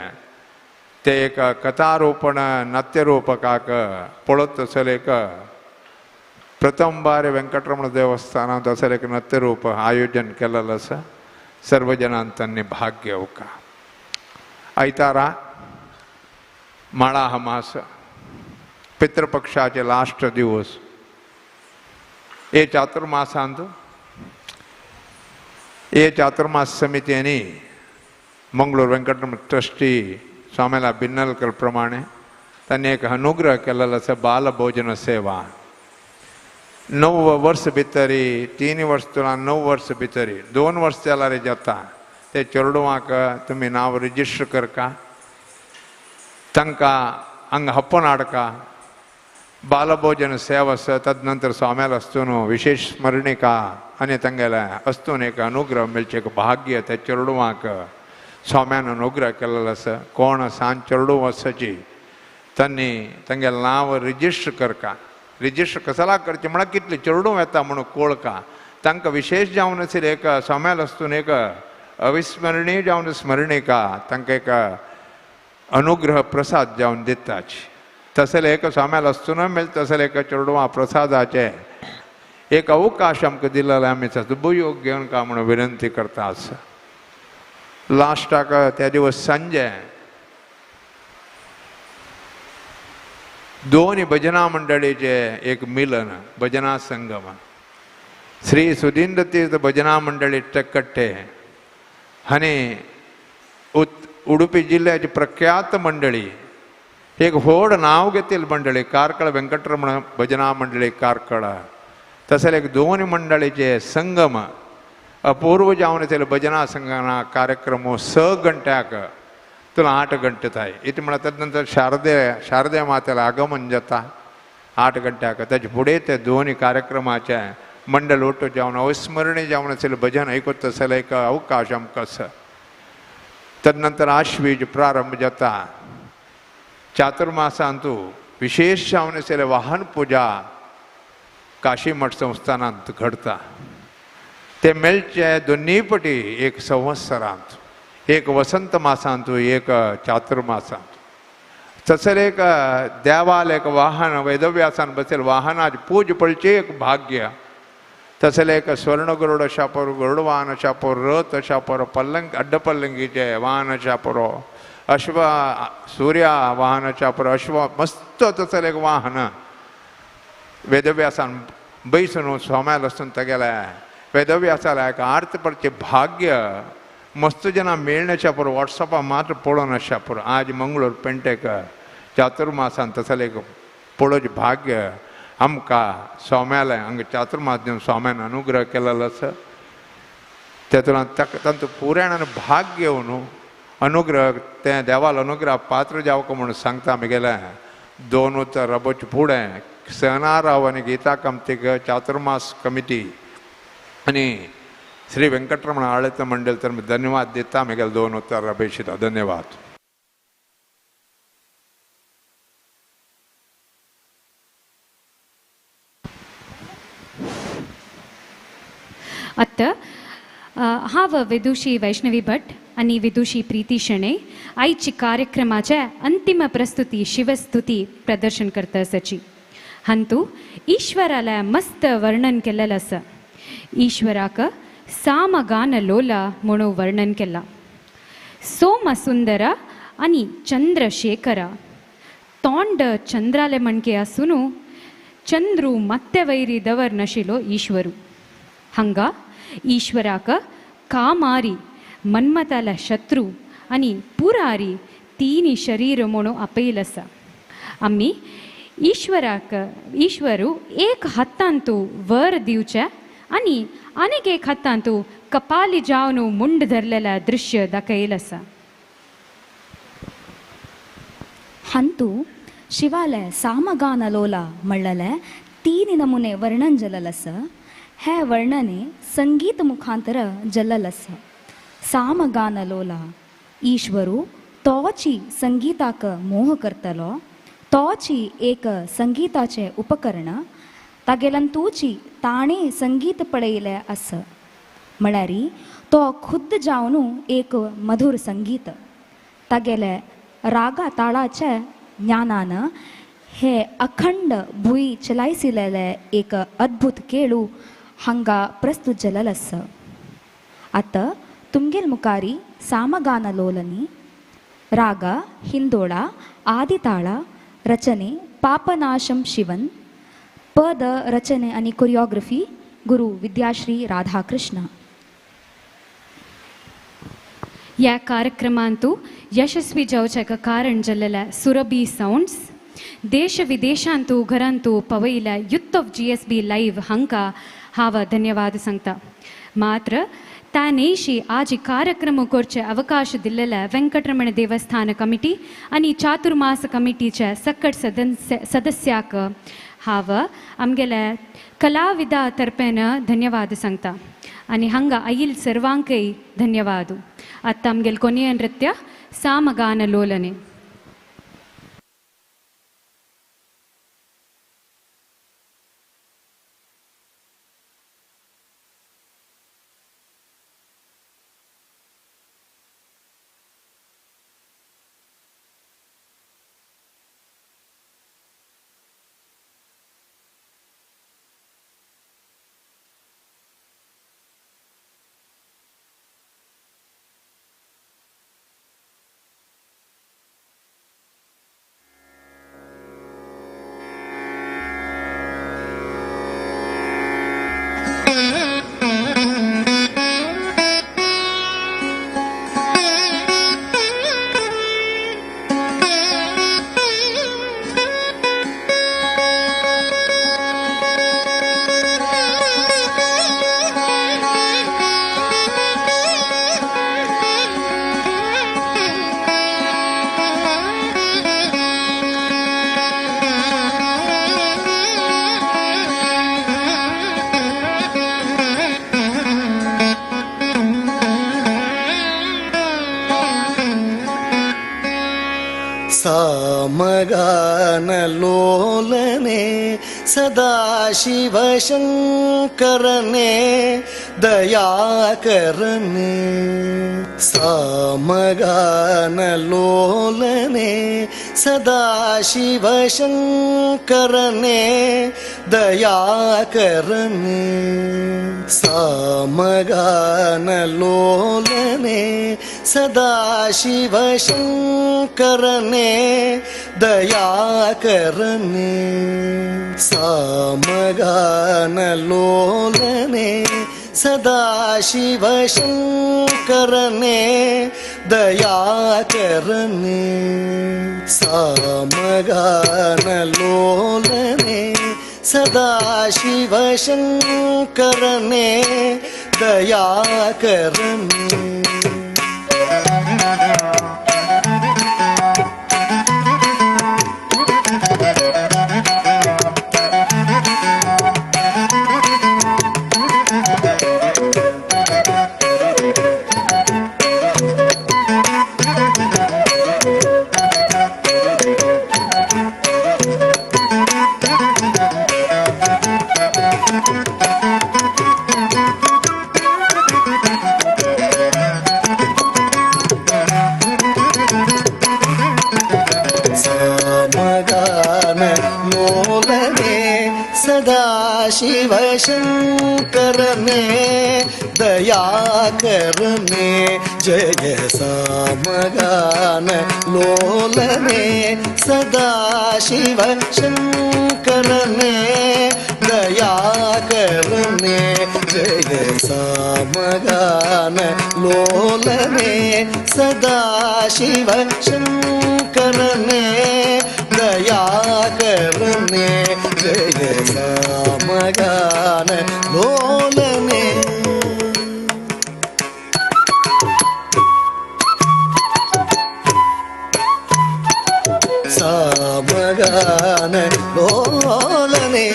ते एक कथारोपण नाट्यरूपकाक पळत तसले एक प्रथम बार वेंकटरमण देवस्थानांत असले एक नृत्यरूप आयोजन केलेलें आसा सर्व जनान तांणी भाग घेवका आयतारा माळा हमास पितृपक्षाचे लास्ट दिवस हे चातुर्मासांत हे चातुर्मास समितीनी मंगळूर वेंकटरमण ट्रस्टी स्वामीला बिन्नलकर प्रमाणे तांणी एक अनुग्रह केलेलो आसा बालभोजन सेवा 9 वर्स भितरी 3 वर्स तुला 9 वर्स भितरी 2 वर्स जाल्यार जाता ते चेडवांक तुमी नांव रिजिस्टर करका तांकां हांगा हप्पन हाडका बालभोजन सेवा आसा तदनंतर स्वाम्याल अस्तून विशेष स्मरणिका आनी तांगेले अस्तून एक अनुग्रह मेळचे एक भाग्य त्या चेडवांक स्वाम्यान अनुग्रह केलेलो आसा कोण सांज चेडूं वचची तांणी तांगेलें नांव रिजिस्टर करका रिजिस्टर कसाला करचें म्हळ्यार कितले चेडूं येता म्हणून कळका तांकां विशेष जावन आशिल्ली एक स्वाम्याल अस्तून एक अविस्मरणीय जावन स्मरणिका तांकां एक अनुग्रह प्रसाद जावन दिताची तसले एक स्वाम्याल अस्तून मेळटा तसले एक चेडवां प्रसादाचे एक अवकाश आमकां दिलेलो आमी सदुपयोग घेवन का म्हणून विनंती करता आसा लास्टाक त्या दिवस सांजे 2 भजना मंडळीचे एक मिलन भजना संगम श्री सुधींद्र तीर्थ भजना मंडळी टक्कट्टे आनी उडुपी जिल्ह्याची प्रख्यात मंडळी एक व्हड नांव घेतिल्ली मंडळी कारकळ वेंकटरमण भजना मंडळी कारकळ तसले एक 2 मंडळीचे संगम अपूर्व जावन येतले भजना संगमा कार्यक्रम 6 घंट्याक तुला 8 घंटे थाय इतले म्हळ्यार तदनंतर शारदे मातेला आगमन जाता 8 घंट्याक ताचे फुडें ते दोन्ही कार्यक्रमाचे मंडळ ओटो जावन अविस्मरणीय जावन आशिल्लें भजन आयकत आसलें एक अवकाश आमकां आसा. तदनंतर आश्वीज प्रारंभ जाता. चातुर्मासांतू विशेष जावन आशिल्लें वाहन पुजा काशी मठ संस्थानांत घडता. ते मेळचे दोनीय पटी एक संवत्सरांत, एक वसंत मासांतू एक चातुर्मासांत. तसर एक देवाल एक वाहन वेदव्यासान बसेल वाहनाची पूज पडचे एक भाग्य. तसले एक स्वर्ण गरुड शापोर, गरुड वाहन शापोर, रथ शापोर, पल्लंग अड्डपल्लंगीचे वाहन शापोरो, अश्व सूर्या वाहन शापोर, अश्व मस्त तसले एक वाहन वेदव्यासान बैसून सोम्याल वचून तेगेले वेदव्यासाला एक आर्त पडचे भाग्य मस्त जना मेळण्याच्या पुरो व्हॉट्सअपा मात्र पळोवन आसा पुरो. आज मंगळूर पेंटेक चातुर्मासान तसले एक पळोवचे भाग्य आमकां सोम्याले हांगा चातुर्मास दिवन सोम्यान अनुग्रह केलेलो आसा. तेतूंत तांचो पुराणान भाग्य न्हू अनुग्रह तें देवाल अनुग्रह पात्र जावं म्हणून सांगता आमगेले 2 उत्तर रबोचे फुडें सहनाराव आनी गीता कामतीक चातुर्मास कमिटी आनी श्री वेंकटरमण आळत मंडळ तर धन्यवाद दिता. आमगेले 2 उत्तर अपेक्षिता. धन्यवाद. आत्ता हांव विदुषी वैष्णवी भट आणि विदुषी प्रीती शेणे आयची कार्यक्रमाच्या अंतिम प्रस्तुती शिवस्तुती प्रदर्शन करता आसाची. हंतू ईश्वराला मस्त वर्णन केलेलं आसा. ईश्वराक सामगान लोला म्हणून वर्णन केला. सोमसुंदर आणि चंद्रशेखर तोंड चंद्राले मणके आसून चंद्रू मत्ते वैरी दवर नशिलो ईश्वरू. हंगा ईश्वराक कामारी मन्मताला शत्रू आणि पुरारी 3 शरीर म्हणून आपयल आसा. आम्ही ईश्वरू एक हातांतू वर दिवचे आणि आनीक एक हातांतू कपाली जावन मुंड धरलेला दृश्य दाखयल आसा. हंतू शिवाले सामगानलोला म्हणलेले 3 नमुने वर्णन जल्लेलें आसा. हे वर्णने संगीत मुखांतर जल्लेलें आसा. सामगानलोला ईश्वरू तोची संगीताक मोह करतलो. तोची एक संगीताचे उपकरण तागेलंतूची ताणें संगीत पळयलें आसा. म्हळ्यार तो खुद्द जावन एक मधुर संगीत. तागेले रागा ताळाचे ज्ञानान हे अखंड भुंय चलायसिलेले एक अद्भुत केळू हांगा प्रस्तुत जाल्लेलो आसा. आतां तुमगेल मुखारी सामगानलोलनी राग हिंदोळा आदिताळ रचने पापनाशम शिवन. पद रचने आणि कोरियोग्राफी गुरु विद्याश्री राधाकृष्ण. ह्या कार्यक्रमांतू यशस्वी जावच्याक कारण जाल्लेल्या सुरभी साऊंड्स देश विदेशांतू घरांतू पवयल्या युथ ऑफ GSB लाईव्ह हांकां हांव धन्यवाद सांगता. मात्र त्यानेशी आज कार्यक्रम करचे अवकाश दिल्लेल्या वेंकटरमण देवस्थान कमिटी आणि चातुर्मास कमिटीच्या सकट सदस्याक हांव आमगेल्या कलाविदा तर्फेन धन्यवाद सांगता आणि हांगा आयिल सर्वांकय धन्यवाद. आतां आमगेल कोणीय नृत्य सामगान लोलने. सामगानलोलने सदाशिवशङ्करने दयाकरने सामगानलोलने सदाशिवशङ्करने दयाकरने सामगानलोलने सदाशिवशङ्करने दयाकरने सामगानलोलने सदाशिवशङ्करने दयाकरने सामगानलोलने सदाशिवशङ्करने दयाकरने शिवशङ्करने दयाकरने जय सामगान लोलने सदाशिवशङ्करने दयाकरने जय सामगान लोलने सदाशिवशङ्करने दयाकरने जय सामगान लोलने सामगान लोलने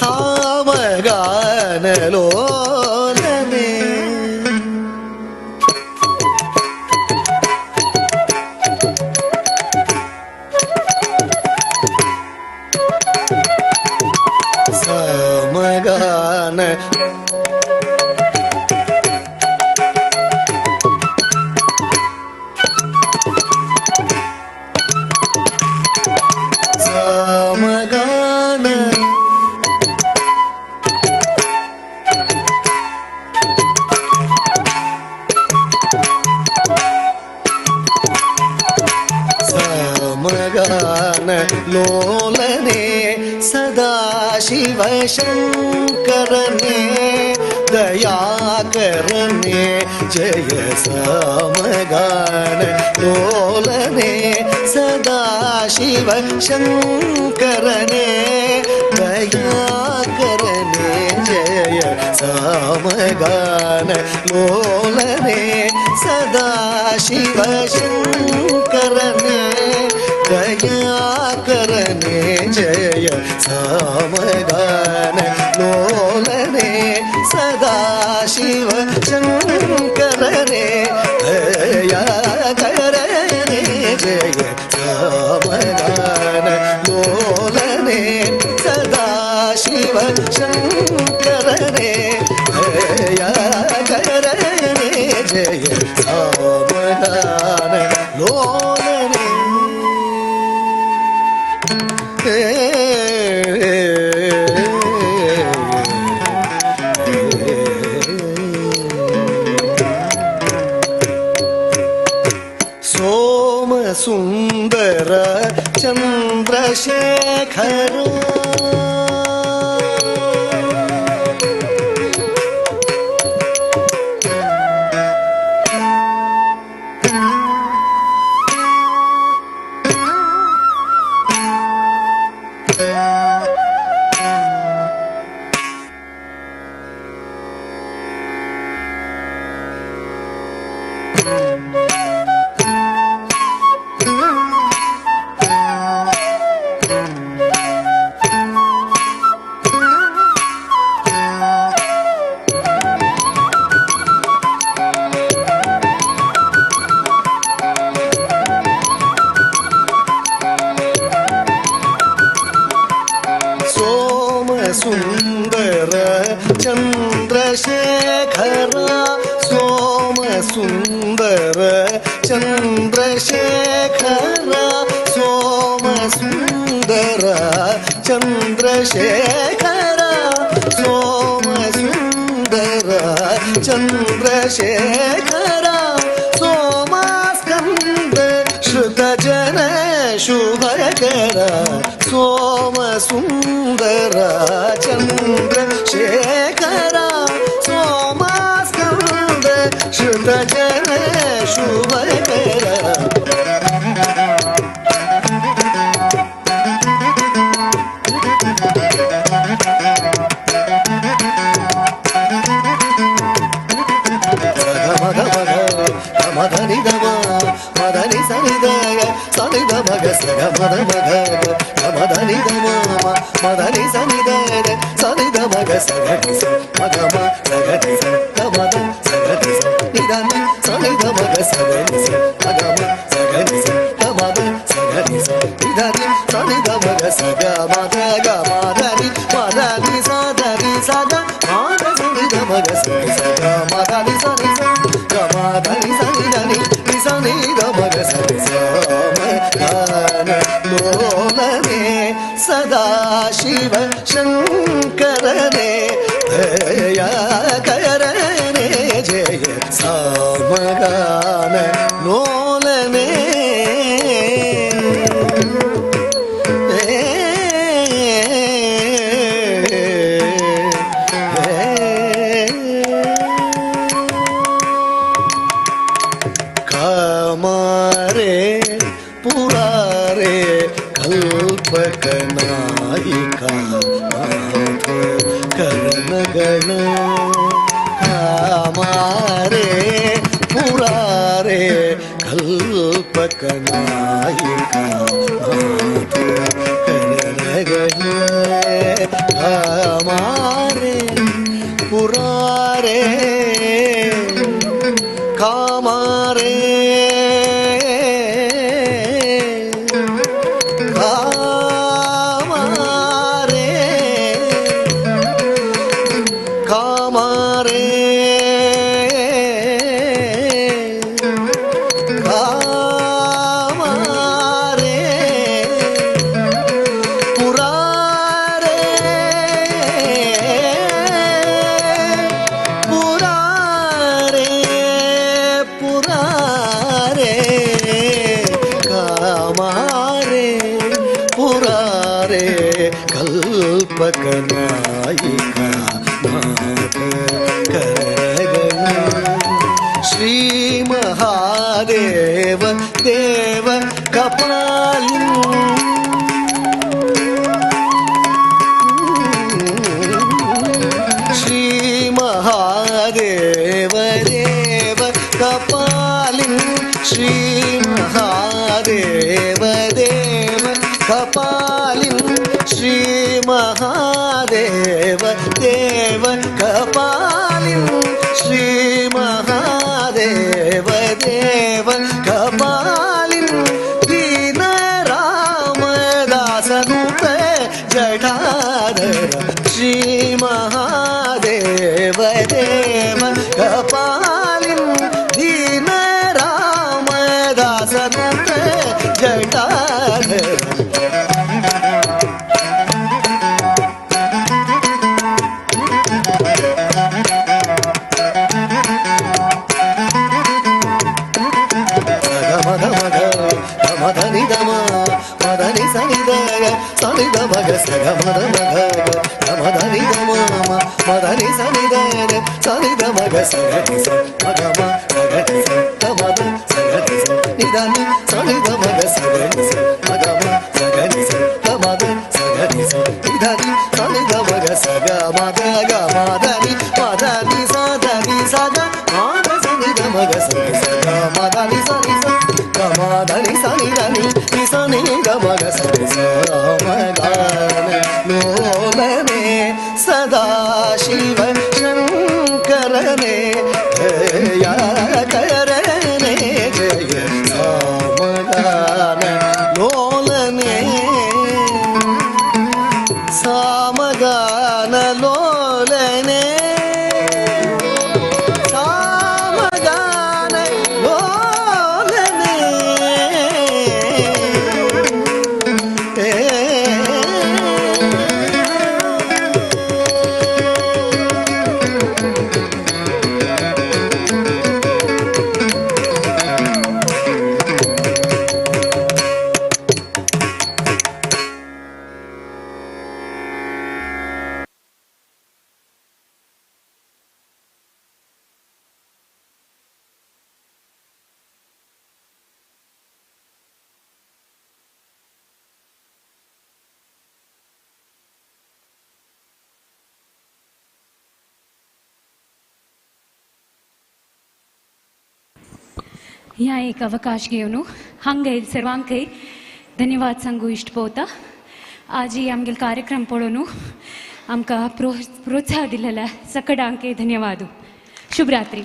सामगान लोलने सामगान सामगान सामगान लोलने सदाशिवशङ्करने दयाकरने जय सामगान लोलने सदाशिवशङ्करने दयाकरने जय सामगान लोलने सदाशिवशङ्करने दयाकरने जय सामगान लोलने सदाशिवशङ्करने दयाकरने जय सामगान लोलने सदाशिवशङ्करने दयाकरने जय सामगान लोलने सोम सुंदर चंद्रशेखर ಸುಂದರ ಚಂದ್ರಶೇಖರ ಸೋಮ ಸುಂದರ ಚಂದ್ರಶೇಖರ ಸೋಮ ಸುಂದರ ಚಂದ್ರಶೇಖರ ಸೋಮಾಸ್ಕಂದ ಶ್ರುತ ಜನ ಶುಭಕರ ಸೋಮ ಸುಂದರ ಚಂದ್ರಶೇಖರ ಸೋಮಾಸ್ಕಂದ ಶ್ರುತ ಜನ ಶುಭಕರ ಮದನಿ ಗಮ ಮದನಿ ಸನಿದಯ ಸನಿದ ಮಗ ಸಗ ಮದ ಮಗ ಮದನಿ ಗಮ ಮದನಿ ಸನಿದಯ ಸನಿದ ಮಗ ಸಗ ಮಗ ಸಗ ಮದ ಸಗ ನಿಧನ ಸನಿದ ಮಗ ಸಗ ಮಗ ಸಗ ಮದ ಸಗ ನಿಧನ ಸನಿದ ಮಗ ಸಗ ಮದ ಗ ಮದನಿ ಮದನಿ ಸದನಿ ಸಗ ಮಾದ ಸನಿದ ಮಗ ಸಗ ಮದನಿ ಸನಿ ಧನಿ ಸನಿ ಧನಿ ಸನಿ ಮಗ ಸನಿ ಲೋಲನೆ ಸದಾ ಶಿವ ಶಂಕರನೆ ದಯಾಕರನೆ ಜಯ ಸಾಮಗಾನ ಲೋಲನೆ कामारे पुरारे कल्पकनायिका कर्णगण कामारे पुरारे कल्पकनायिका कर्णगण कामारे पुरारे कामारे कामारे कामारे कामारे पुरारे पुरारे पुरारे कामारे पुरारे कल्पकनायिका नाथ करगण श्री महादेव देव कपाली श्री महादेव देव कपालिं श्री महादेव देव कपालिं श्री महादेव देव कपालिं श्री महादेव देव कपालिं दीन रामदासनुत जटाधर श्री महादेव देव कपालिं दीन रामदासनुत जटाधर मदनि गम मदनि सनिदय सनिद मग सग मद मग मदनि गम मदनि सनिदय सनिद मग सग मग मग मद सग निधनि सनिद मग सग मग सग मद सग निधनि सनिद मग सग मद ग मदनि मदनि सदनि सग मद सनिद मग सग मदनि सनि गमदनि सनि धनि सनि गमग सनि समगान लोलने सदा शिव शंकरने दयाकरने जय समगान लोलने समगान लोलने समगान ह्या एक अवकाश घेवन हांगा सर्वांक धन्यवाद सांगू इश्ट पोवता. आज ही आमगेल कार्यक्रम पळोवन आमकां प्रोत्साह दिलेल्या सकडांक धन्यवाद. शुभरात्री.